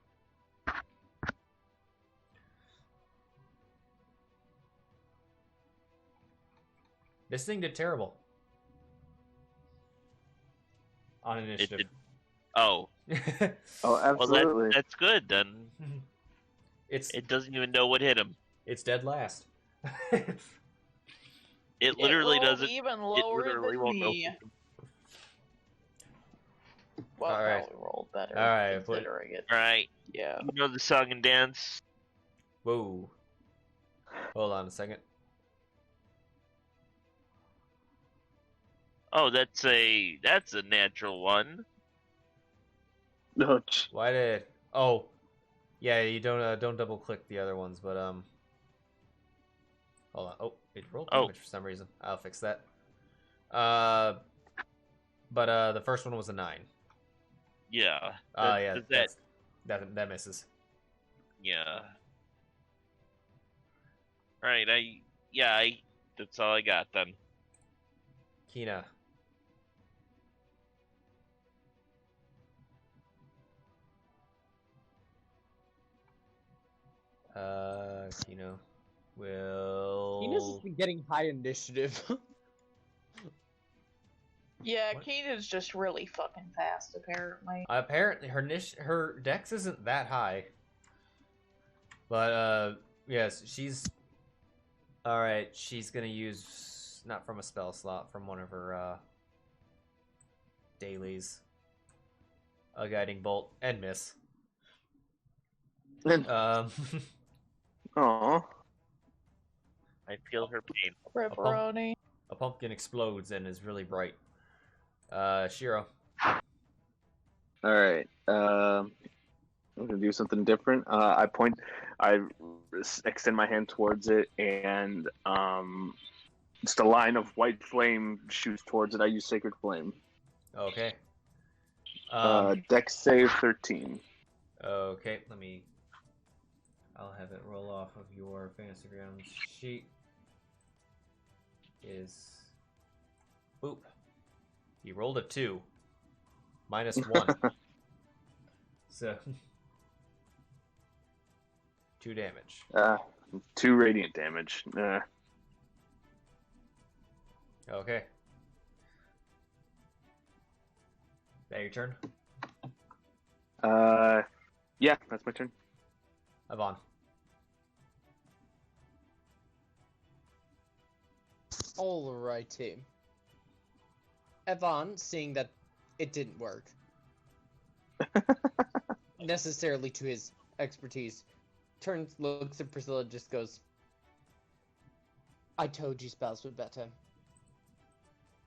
This thing did terrible. On It initiative. did. Oh, Oh, well, absolutely. that's good then. It's It doesn't even know what hit him. it's dead last. It literally it rolled doesn't. even It lower literally than won't know. me. Well, Alright. probably rolled better. Alright, but- considering it. All right, Yeah. you know the song and dance. Whoa. Hold on a second. Oh, that's a natural one. No, Why did? Oh, yeah. You don't double click the other ones, but hold on. Oh, it rolled Oh. damage for some reason. I'll fix that. But the first one was a 9. Yeah. Yeah, That, that misses. yeah. All right. That's all I got then. Kina. Kino will. Tina's just been getting high initiative. Yeah, What? Keenan's just really fucking fast, apparently. Apparently, her dex isn't that high. But yes, she's all right. She's gonna use not from a spell slot, from one of her dailies. A guiding bolt and miss. Aw. I feel her pain. Ripperoni. A pumpkin explodes and is really bright. Sheero. All right. I'm gonna do something different. I extend my hand towards it, and just a line of white flame shoots towards it. I use Sacred Flame. Okay. Dex save 13. Okay, I'll have it roll off of your Fantasy Grounds sheet. Boop. You rolled a 2. -1. So 2 damage. 2 radiant damage. Okay. That your turn? Yeah, that's my turn. Avon. Alrighty. Evan, seeing that it didn't work, necessarily to his expertise, turns, looks at Priscilla, just goes, I told you spells were better.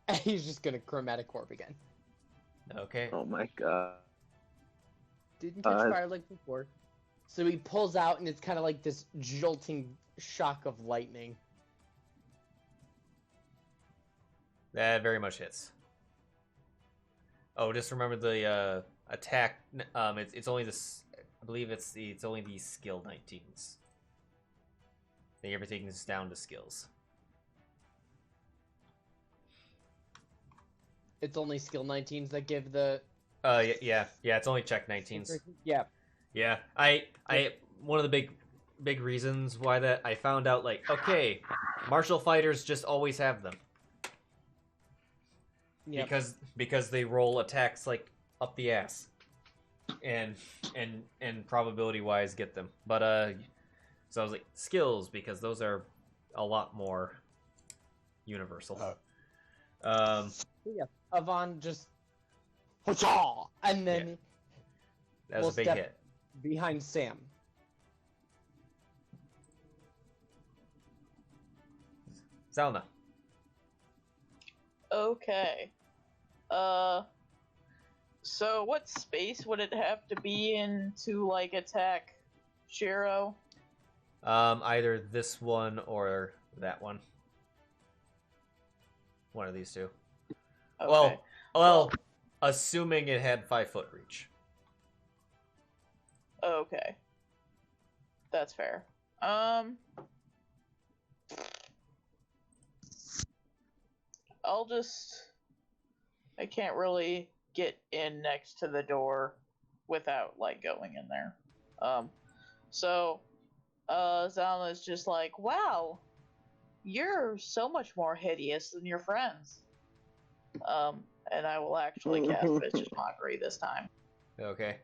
And he's just gonna Chromatic Orb again. Okay. Oh my god. Didn't catch fire like before. So he pulls out, and it's kind of like this jolting shock of lightning. That very much hits. Oh, just remember the attack. It's only this. I believe it's only the skill 19s. I think everything is down to skills. It's only skill 19s that give the... Yeah. It's only check 19s. Yeah. Yeah, I one of the big reasons why that I found out, like, okay, martial fighters just always have them. Yep. Because they roll attacks like up the ass. And probability wise get them. But so I was like, skills, because those are a lot more universal. Yeah. Avon just... Hwachah! And then... Yeah. That was we'll a big step hit. behind Sam. Zylna. Okay. So what space would it have to be in to, like, attack Sheero? Either this one or that one. One of these two. Okay. Well, assuming it had 5-foot reach. Okay. That's fair. I can't really get in next to the door without, like, going in there. So Zylna's just like, wow, you're so much more hideous than your friends. And I will actually cast Vicious Mockery this time. Okay.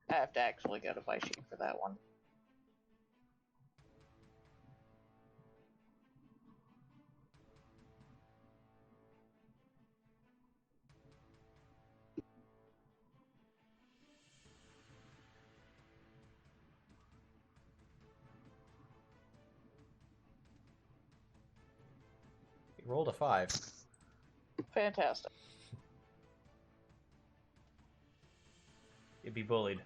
I have to actually go to my sheet for that one. You rolled a 5. Fantastic. You'd be bullied.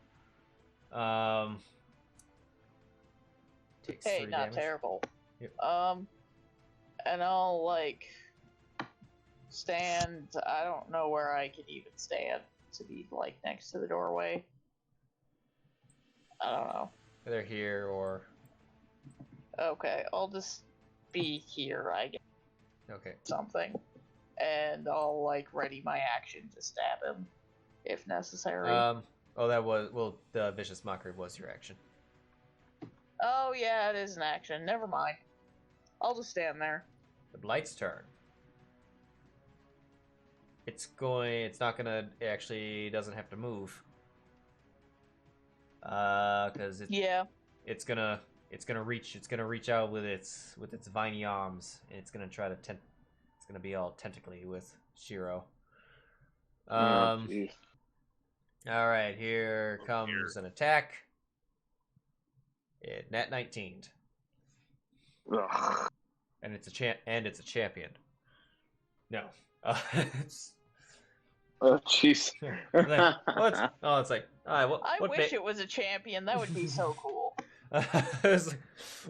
Takes Hey, 3 not damage. terrible. Yep. And I'll, like, stand. I don't know where I could even stand to be, like, next to the doorway. I don't know. Either here or... Okay, I'll just be here, I guess. Okay. Something. And I'll, like, ready my action to stab him, if necessary. Oh, that was... Well, the Vicious Mockery was your action. Oh, yeah, it is an action. Never mind. I'll just stand there. The Blight's turn. It's not gonna... It actually doesn't have to move. Because it's gonna reach out with its viney arms, and it's gonna try to it's gonna be all tentacly with Sheero. All right, here comes an attack. It nat 19'd. Ugh. And it's a champion. No. It's Oh, jeez. what? Oh, it's like, all right, I wish it was a champion. That would be so cool.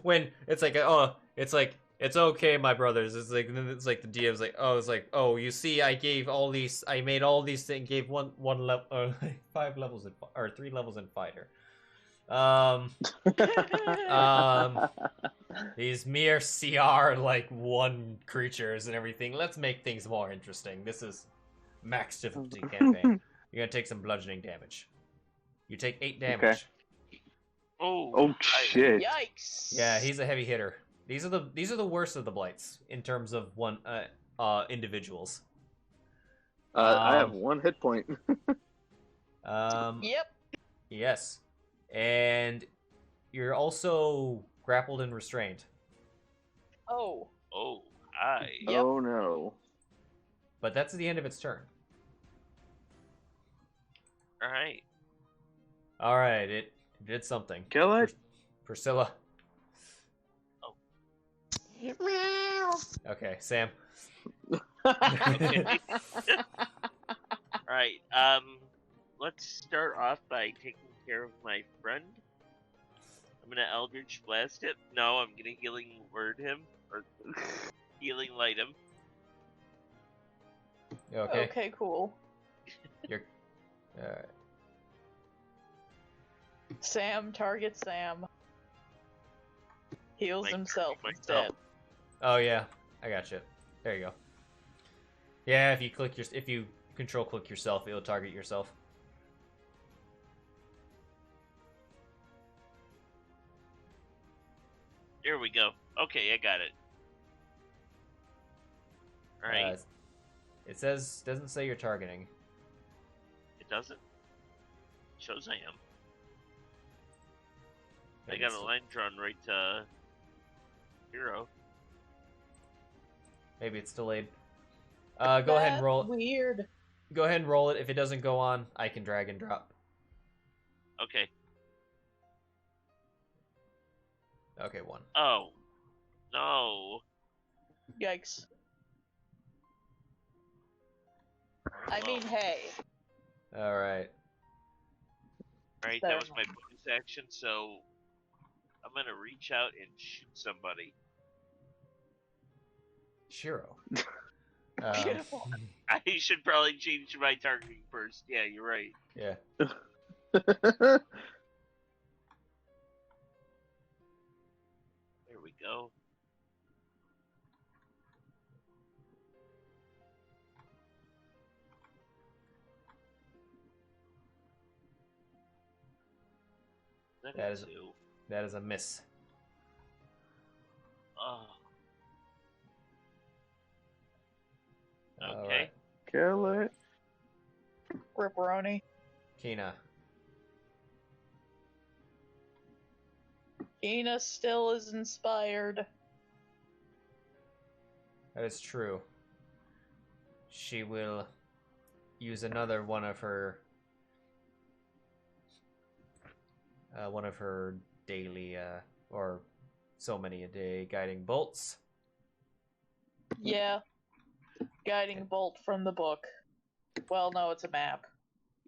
When it's like, oh, it's like, it's okay, my brothers. It's like the DM's like, oh, you see, I made all these things, gave one level, 5 levels or 3 levels in fighter. These mere CR like 1 creatures and everything. Let's make things more interesting. This is max difficulty campaign. You're gonna take some bludgeoning damage. You take 8 damage. Okay. Oh shit! Yikes! Yeah, he's a heavy hitter. These are the worst of the blights in terms of individuals. I have 1 hit point. Yep. Yes, and you're also grappled and restrained. Oh. Oh, hi. Yep. Oh no! But that's the end of its turn. Alright. All right, it did something. Kill it. Priscilla. Oh. Okay, Sam. Alright, let's start off by taking care of my friend. I'm gonna Eldritch Blast it. No, I'm gonna Healing Word him. Or Healing Light him. Okay. Okay, cool. You're... Alright. Sam targets Sam. Heals Like, himself myself. instead. Oh yeah, I got you. There you go. Yeah, if you control click yourself, it'll target yourself. There we go. Okay, I got it. Alright. It doesn't say you're targeting. It doesn't. It shows I am. I Maybe got it's- a line drawn right to Hero. Maybe it's delayed. Go ahead and roll it. Weird. Go ahead and roll it. If it doesn't go on, I can drag and drop. Okay. Okay, 1. Oh. No. Yikes. I mean, hey. All right. Alright, that was my bonus action, so I'm gonna reach out and shoot somebody. Shiro. Beautiful. I should probably change my targeting first. Yeah, you're right. Yeah. There we go. That is a miss. Okay. Alright. Kill it. Ripperoni. Kina. Ina still is inspired. That is true. She will use another one of her daily or so many a day guiding bolts. Yeah. Guiding bolt from the book. Well, no, it's a map.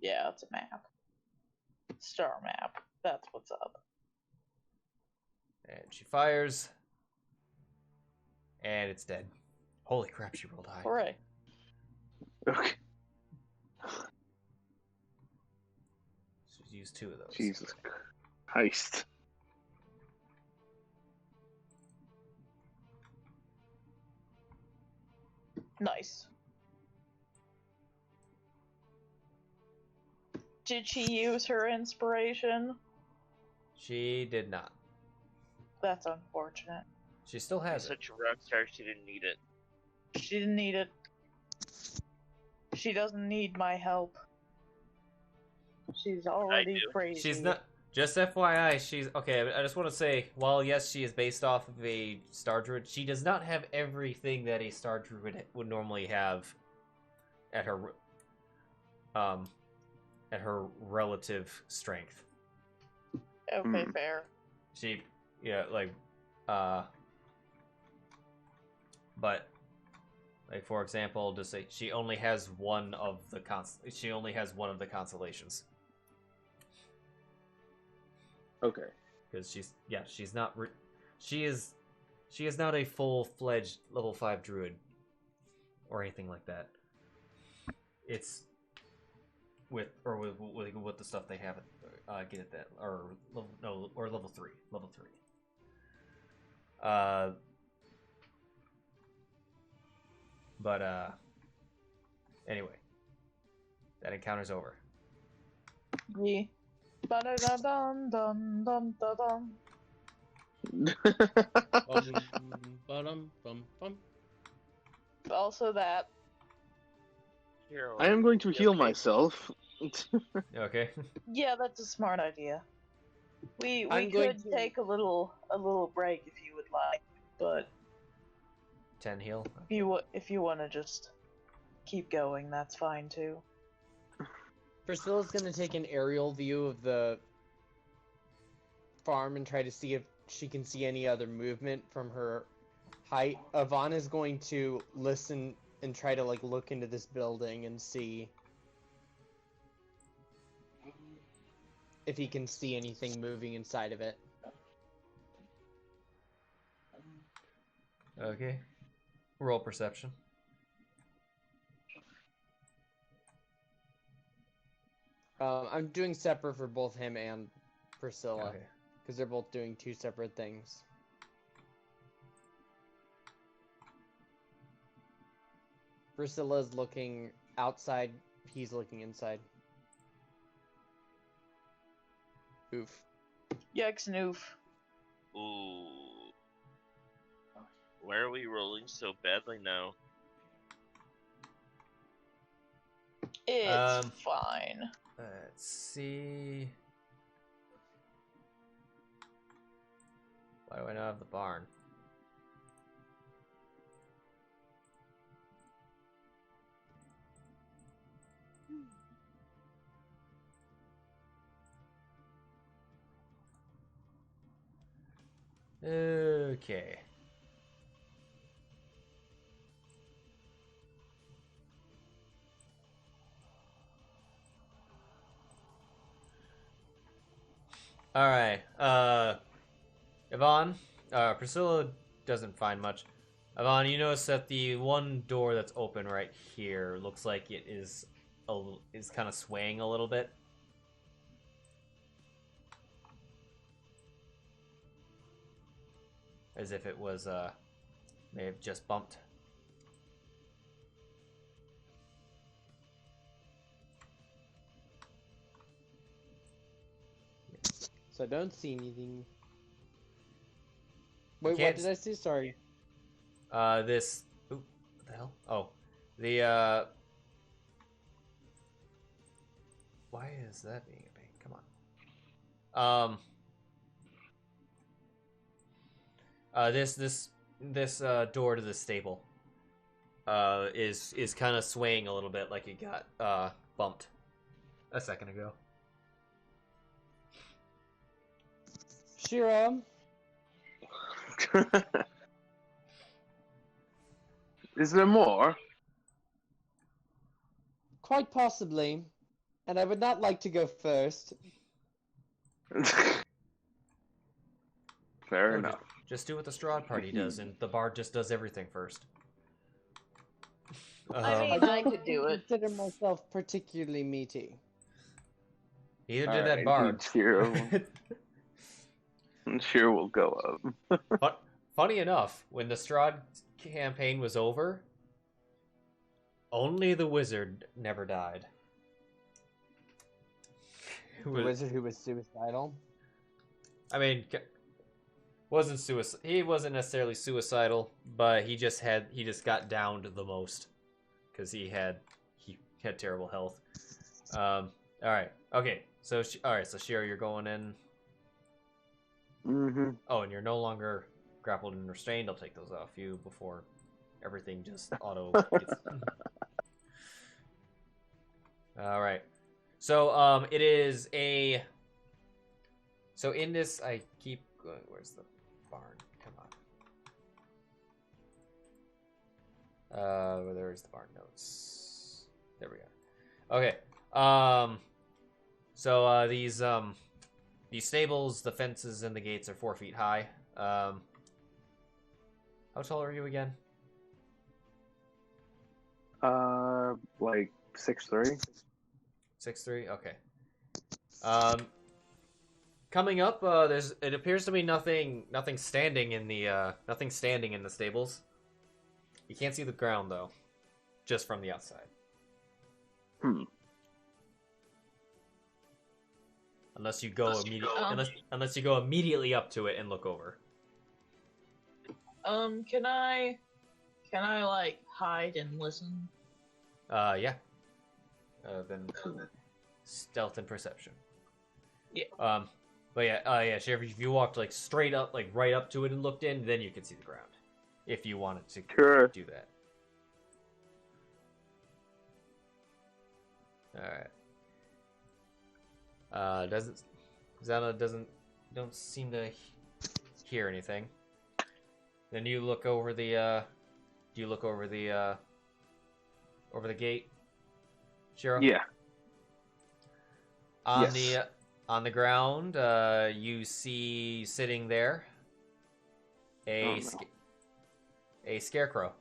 Yeah, it's a map. Star map. That's what's up. And she fires. And it's dead. Holy crap, she rolled high. Hooray. Okay. She's used 2 of those. Jesus Christ. Nice. Did she use her inspiration? She did not. That's unfortunate. She still She's has it. such a rock star, she didn't need it. She didn't need it. She doesn't need my help. She's already do. crazy. She's not. Just FYI, she's okay. I just want to say, while yes, she is based off of a Star Druid, she does not have everything that a Star Druid would normally have at her relative strength. Okay, fair. She, yeah, like, but like for example, to say she only has one of the constellations. Okay. Because she's not she is not a full-fledged level 5 druid or anything like that. It's with the stuff they have get at that or level 3. But anyway, that encounter's over. Yeah. Ba-da-da-dum-dum-dum-dum-dum. Bum. Also that. Hero, I am going to you heal okay? myself. Okay. Yeah, that's a smart idea. We I'm going could to- take a little break if you would like, but 10 heal. if you want to just keep going, that's fine too. Priscilla's gonna take an aerial view of the farm and try to see if she can see any other movement from her height. Yvonne is going to listen and try to look into this building and see if he can see anything moving inside of it. Okay. Roll perception. I'm doing separate for both him and Priscilla, Okay. because they're both doing 2 separate things. Priscilla's looking outside, he's looking inside. Oof. Yikes and oof. Ooh. Why are we rolling so badly now? It's fine. Let's see. Why do I not have the barn? Okay. All right. Yvonne, Priscilla doesn't find much. Yvonne, you notice that the one door that's open right here looks like it is kind of swaying a little bit. As if it was may have just bumped. So I don't see anything. Wait, what can't did I see? Sorry. This. Ooh, what the hell? Oh, The why is that being a pain? Come on. This door to the stable is kind of swaying a little bit, like it got bumped a second ago. Sheero, Is there more? quite possibly, and I would not like to go first. Fair No, enough. Just do what the Strahd party does, and the bard just does everything first. I mean, don't I could do it. consider myself particularly meaty. Neither did that Alright, bard. Cheer will go up. Funny enough, when the Strahd campaign was over, only the wizard never died. The wizard who was suicidal. I mean, wasn't suicide. He wasn't necessarily suicidal, but he just got downed the most because he had terrible health. All right, okay. So all right, so Sheero, you're going in. Mm-hmm. Oh, and you're no longer grappled and restrained. I'll take those off you before everything just auto gets... All right. So it is a... So in this, I keep going... Where's the barn? Come on. There's the barn notes. There we go. Okay. So these stables, the fences, and the gates are 4 feet high. How tall are you again? Like 6'3". 6'3". Okay. Coming up, it appears to be nothing standing in the stables. You can't see the ground though, just from the outside. Unless you go unless you go immediately up to it and look over. Can I like hide and listen? Yeah. Then stealth and perception. Yeah. But yeah, Sheriff, if you walked like straight up, like right up to it and looked in, then you could see the ground. If you wanted to do that. Alright. Zylna don't seem to hear anything. Then you look over the over the gate, Sheero? Yeah. On the ground, you see sitting there a scarecrow.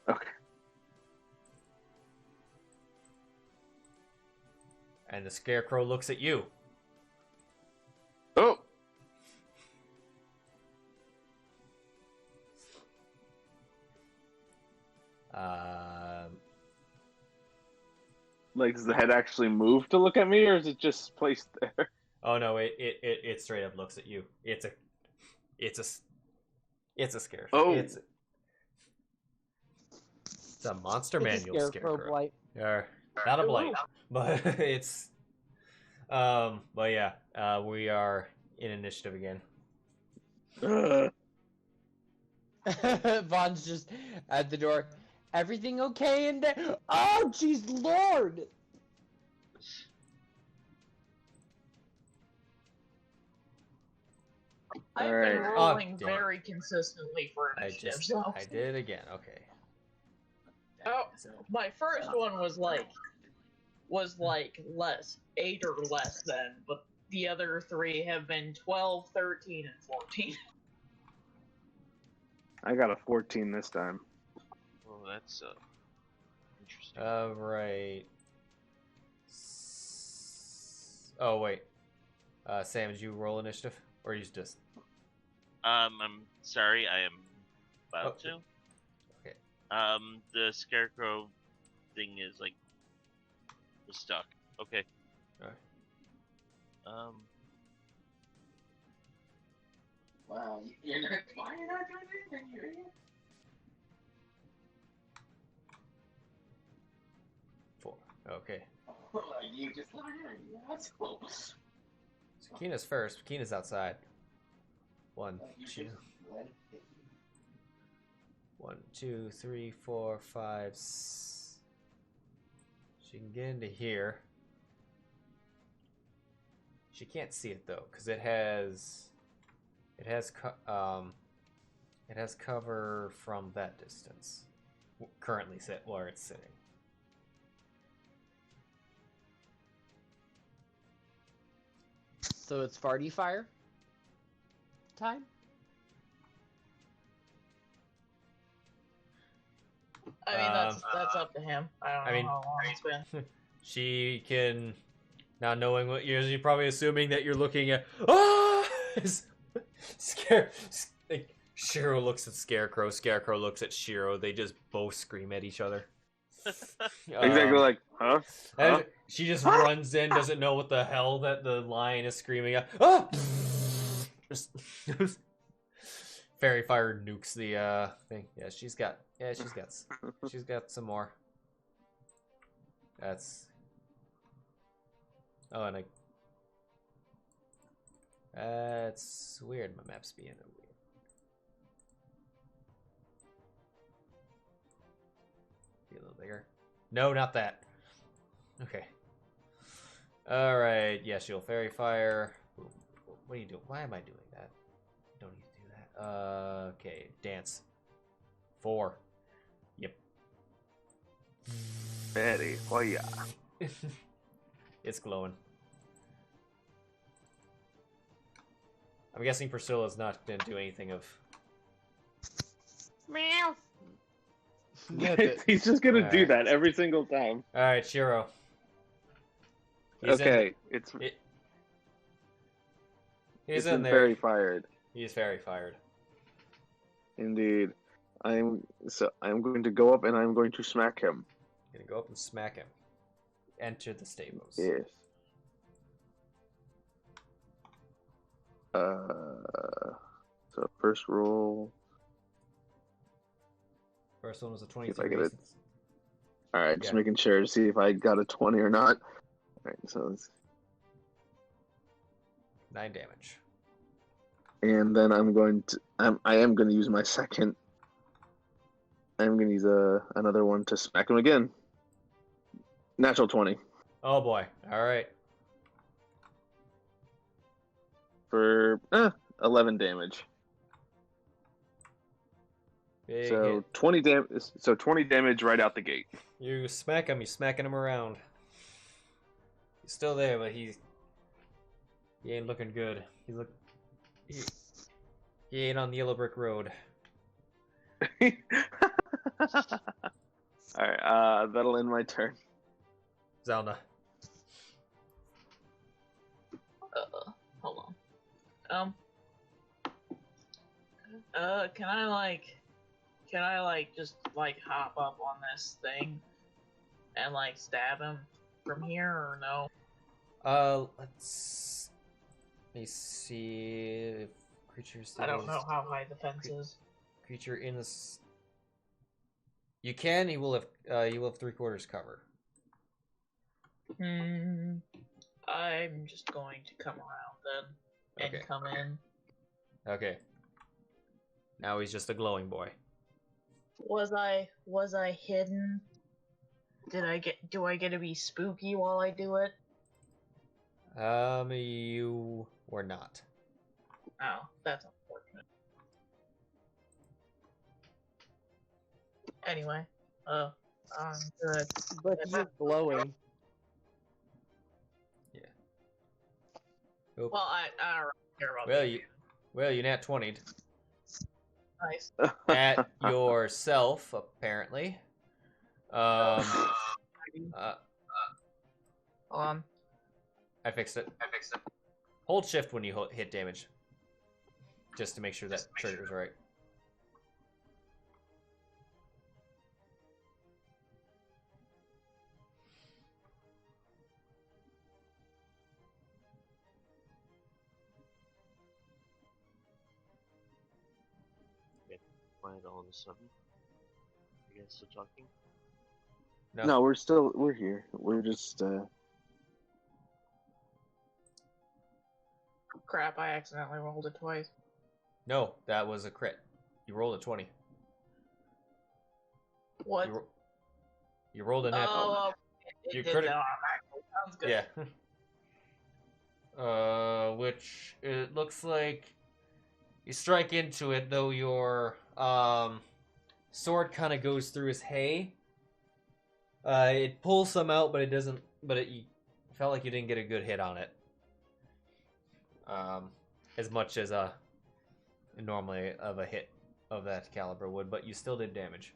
Okay. And the scarecrow looks at you. Oh. Like, does the head actually move to look at me, or is it just placed there? Oh no! It straight up looks at you. It's a scarecrow. Oh. It's a monster manual scarecrow. Not a blight, but it's. But yeah, we are in initiative again. Vaughn's just at the door. Everything okay in there? Oh, jeez, Lord! I've been rolling very consistently for initiative. I did it again. Okay. Oh, my first one was like less, 8 or less than, but the other 3 have been 12, 13, and 14. I got a 14 this time. Well, that's interesting. Right. Oh wait. Sam, did you roll initiative, or you just? I'm sorry, I am about to. Okay. The scarecrow thing is like stuck. Okay. Alright. Wow, you're not doing anything, you idiot. Okay. Like, you just learned, you asshole. So Keena's first. Keena's outside. 1, You 2, should let it hit you. 1, 2, 3, 4, 5. She can get into here. She can't see it though, because it has cover from that distance. Currently sit where it's sitting. So it's farty fire time? I mean, that's up to him. I don't know how long it's been. She can, not knowing what you're probably assuming that you're looking at. Scare. Like, Sheero looks at Scarecrow. Scarecrow looks at Sheero. They just both scream at each other. Exactly like, huh? And she just runs in, doesn't know what the hell that the lion is screaming at. Ah! Just fairy fire nukes the thing. Yeah, she's got some more. That's and that's weird. My map's being weird. Be a little bigger. No, not that. Okay. All right. Yeah, she'll fairy fire. What are you doing? Why am I doing that? Don't need to do that. Okay. Dance. 4. Yep. Betty, oh yeah. It's glowing. I'm guessing Priscilla's not going to do anything of... Meow. He's just gonna do Alright. that every single time. Alright, Sheero. He's Okay, He's it's in been there. very fired. He's very fired. Indeed. I'm going to go up and I'm going to smack him. Gonna go up and smack him. Enter the stables. Yes. So first roll. First one was a If I 23. get it. Alright, just Yeah. making sure to see if I got a 20 or not. Alright, so it's... 9 damage. And then I am going to use my second. I'm going to use another one to smack him again. Natural 20 Oh boy. Alright. for 11 damage. Big So hit. 20 damage right out the gate. You smack him, you're smacking him around. He's still there, but he ain't looking good. He ain't on the yellow brick road. Alright, that'll end my turn. Zylna. Hold on. Can I just hop up on this thing and stab him from here or no? Let me see if creatures. I don't know how high the fence is. Creature in this. You can. He will have 3/4 cover. I'm just going to come around then and Okay. come in. Okay. Now he's just a glowing boy. Was I hidden? Do I get to be spooky while I do it? You were not. Oh, that's unfortunate. Anyway, I'm good. But you're glowing. Oop. Well, I don't really care about Well, you nat 20'd nice. at yourself apparently. Hold on. I fixed it. Hold shift when you hit damage, just to make sure that trigger's right. Quiet all of a sudden. You guys still talking? No, we're here. We're just Crap, I accidentally rolled it twice. No, that was a crit. You rolled a 20. What? You rolled a net. Oh, You it did critic- that automatically. Sounds good. Yeah. Which it looks like you strike into it, though your sword kind of goes through his hay. It pulls some out, but it doesn't. But you felt like you didn't get a good hit on it. As much as normally of a hit of that caliber would, but you still did damage.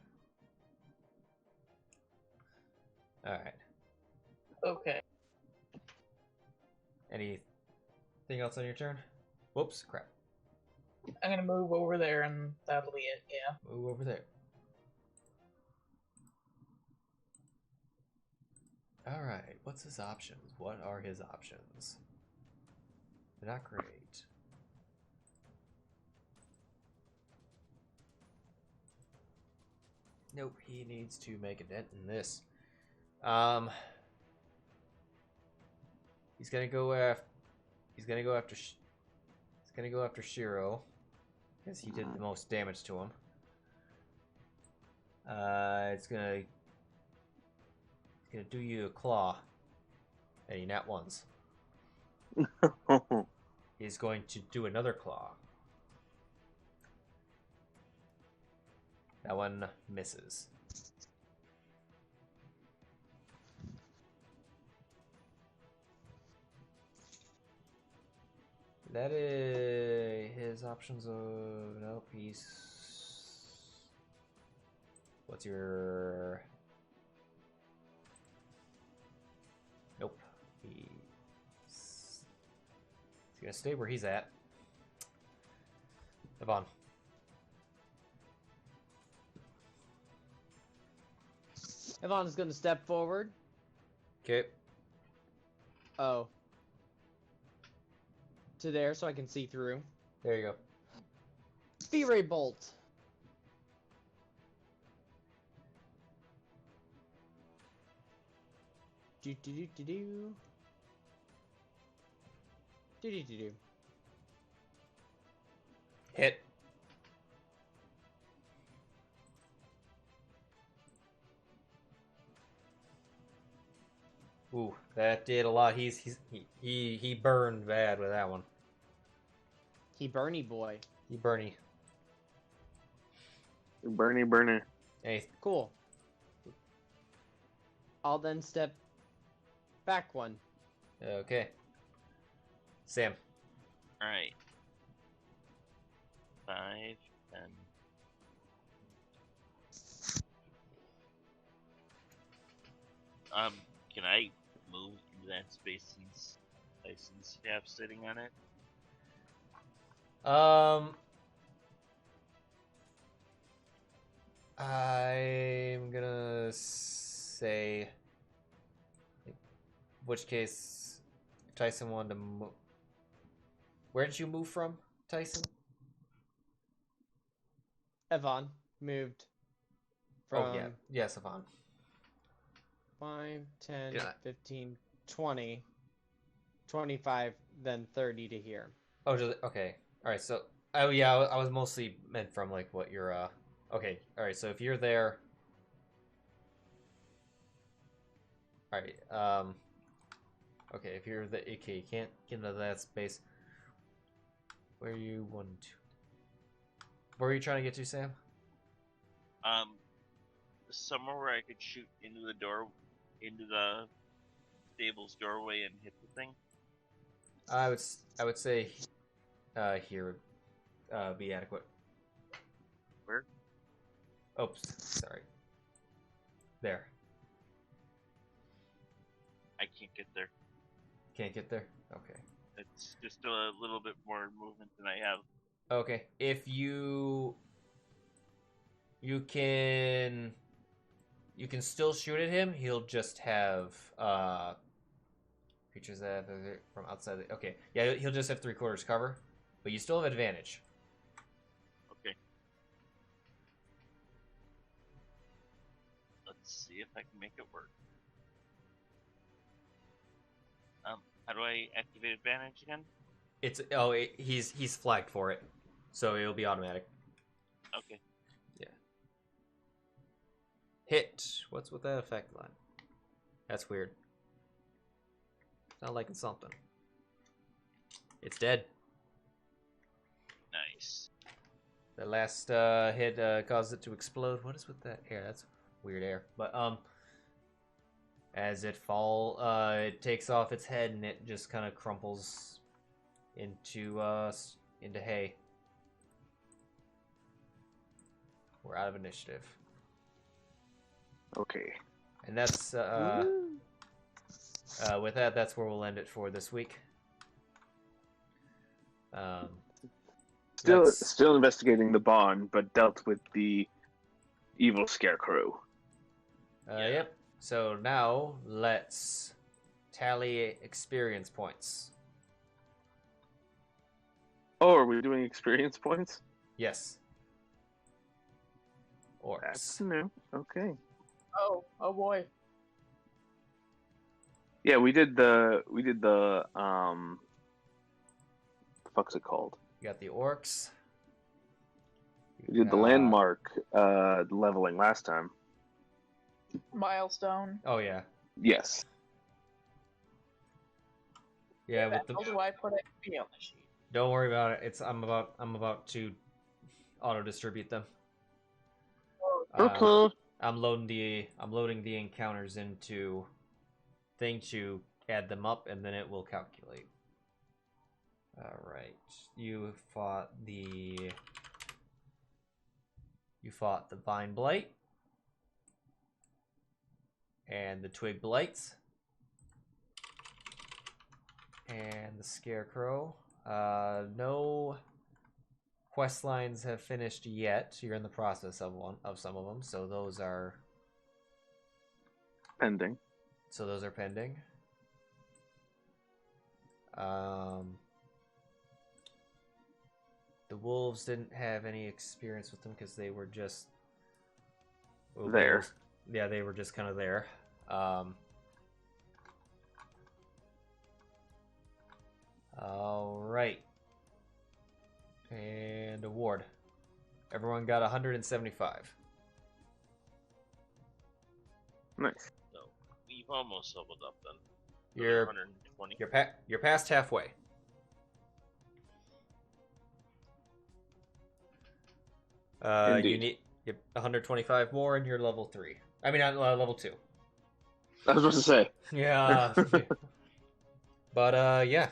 All right. Okay. Anything else on your turn? Whoops, crap. I'm gonna move over there and that'll be it, yeah. Move over there. Alright, what's his options? What are his options? They're not great. Nope, he needs to make a dent in this. He's gonna go after. He's gonna go after Sheero, because he did the most damage to him. It's gonna do you a claw. Hey, nat ones. He's going to do another claw. That one misses. That is his options of nope. He's what's your nope. He's gonna stay where he's at. Yvonne. Yvonne is going to step forward. Okay. Oh. To there so I can see through. There you go. Fury Bolt. Do do do do do. Do do do do. Hit. Ooh, that did a lot. He burned bad with that one. He Bernie boy. He Bernie. Bernie. Hey, Cool. I'll then step back one. okay. Sam. Alright. 5, 10. Can I move into that space since Tyson's half sitting on it? I'm gonna say, in which case, Tyson wanted to move. Where did you move from, Tyson? Yvonne moved from Oh yeah, yes, Yvonne. 5, 10, Yeah. 15, 20, 25, then 30 to here. Oh, okay. All right. So, oh yeah, I was mostly meant from like what you're. Okay. All right. So if you're there. All right. Okay. If you're the okay, you can't get into that space. Where you want to? Where are you trying to get to, Sam? Somewhere where I could shoot into the stable's doorway and hit the thing. I would say, here would be adequate. Where? Oops. Sorry. There. I can't get there. Can't get there. Okay. It's just a little bit more movement than I have. Okay, if you can still shoot at him. He'll just have creatures that are from outside. Okay, yeah, he'll just have 3/4 cover, but you still have advantage. Okay. Let's Let's see if I can make it work. How do I activate advantage again? He's flagged for it, so it'll be automatic. Okay. Yeah. Hit. What's with that effect line? That's weird. Not liking something. It's dead. Nice. The last hit caused it to explode. What is with that air? That's weird air. But as it it takes off its head and it just kind of crumples into hay. We're out of initiative. Okay. And that's with that, that's where we'll end it for this week. Still investigating the bond, but dealt with the evil scarecrow. Yep. So now let's tally experience points. Oh, are we doing experience points? Yes. That's Orcs. new. Okay. Oh boy. Yeah, we did the the fuck's it called? You got the orcs. We did the landmark leveling last time. Milestone. Oh yeah. Yes. Yeah. Where With the the. hell do I put XP on the sheet? Don't worry about it. I'm about to auto distribute them. Okay. I'm loading the encounters into thing to add them up, and then it will calculate. All right. You fought the vine blight and the twig blights and the scarecrow. No quest lines have finished yet. You're in the process of some of them, so those are Pending. pending. The wolves didn't have any experience with them because they were just There. Yeah, they were just kind of there. All right. And award. Everyone got 175. Nice. So we've almost leveled up then. You're 120. you're past halfway. You Indeed. need 125 more, and you're level 3. I mean, level 2. I was supposed to say. Yeah. But yeah.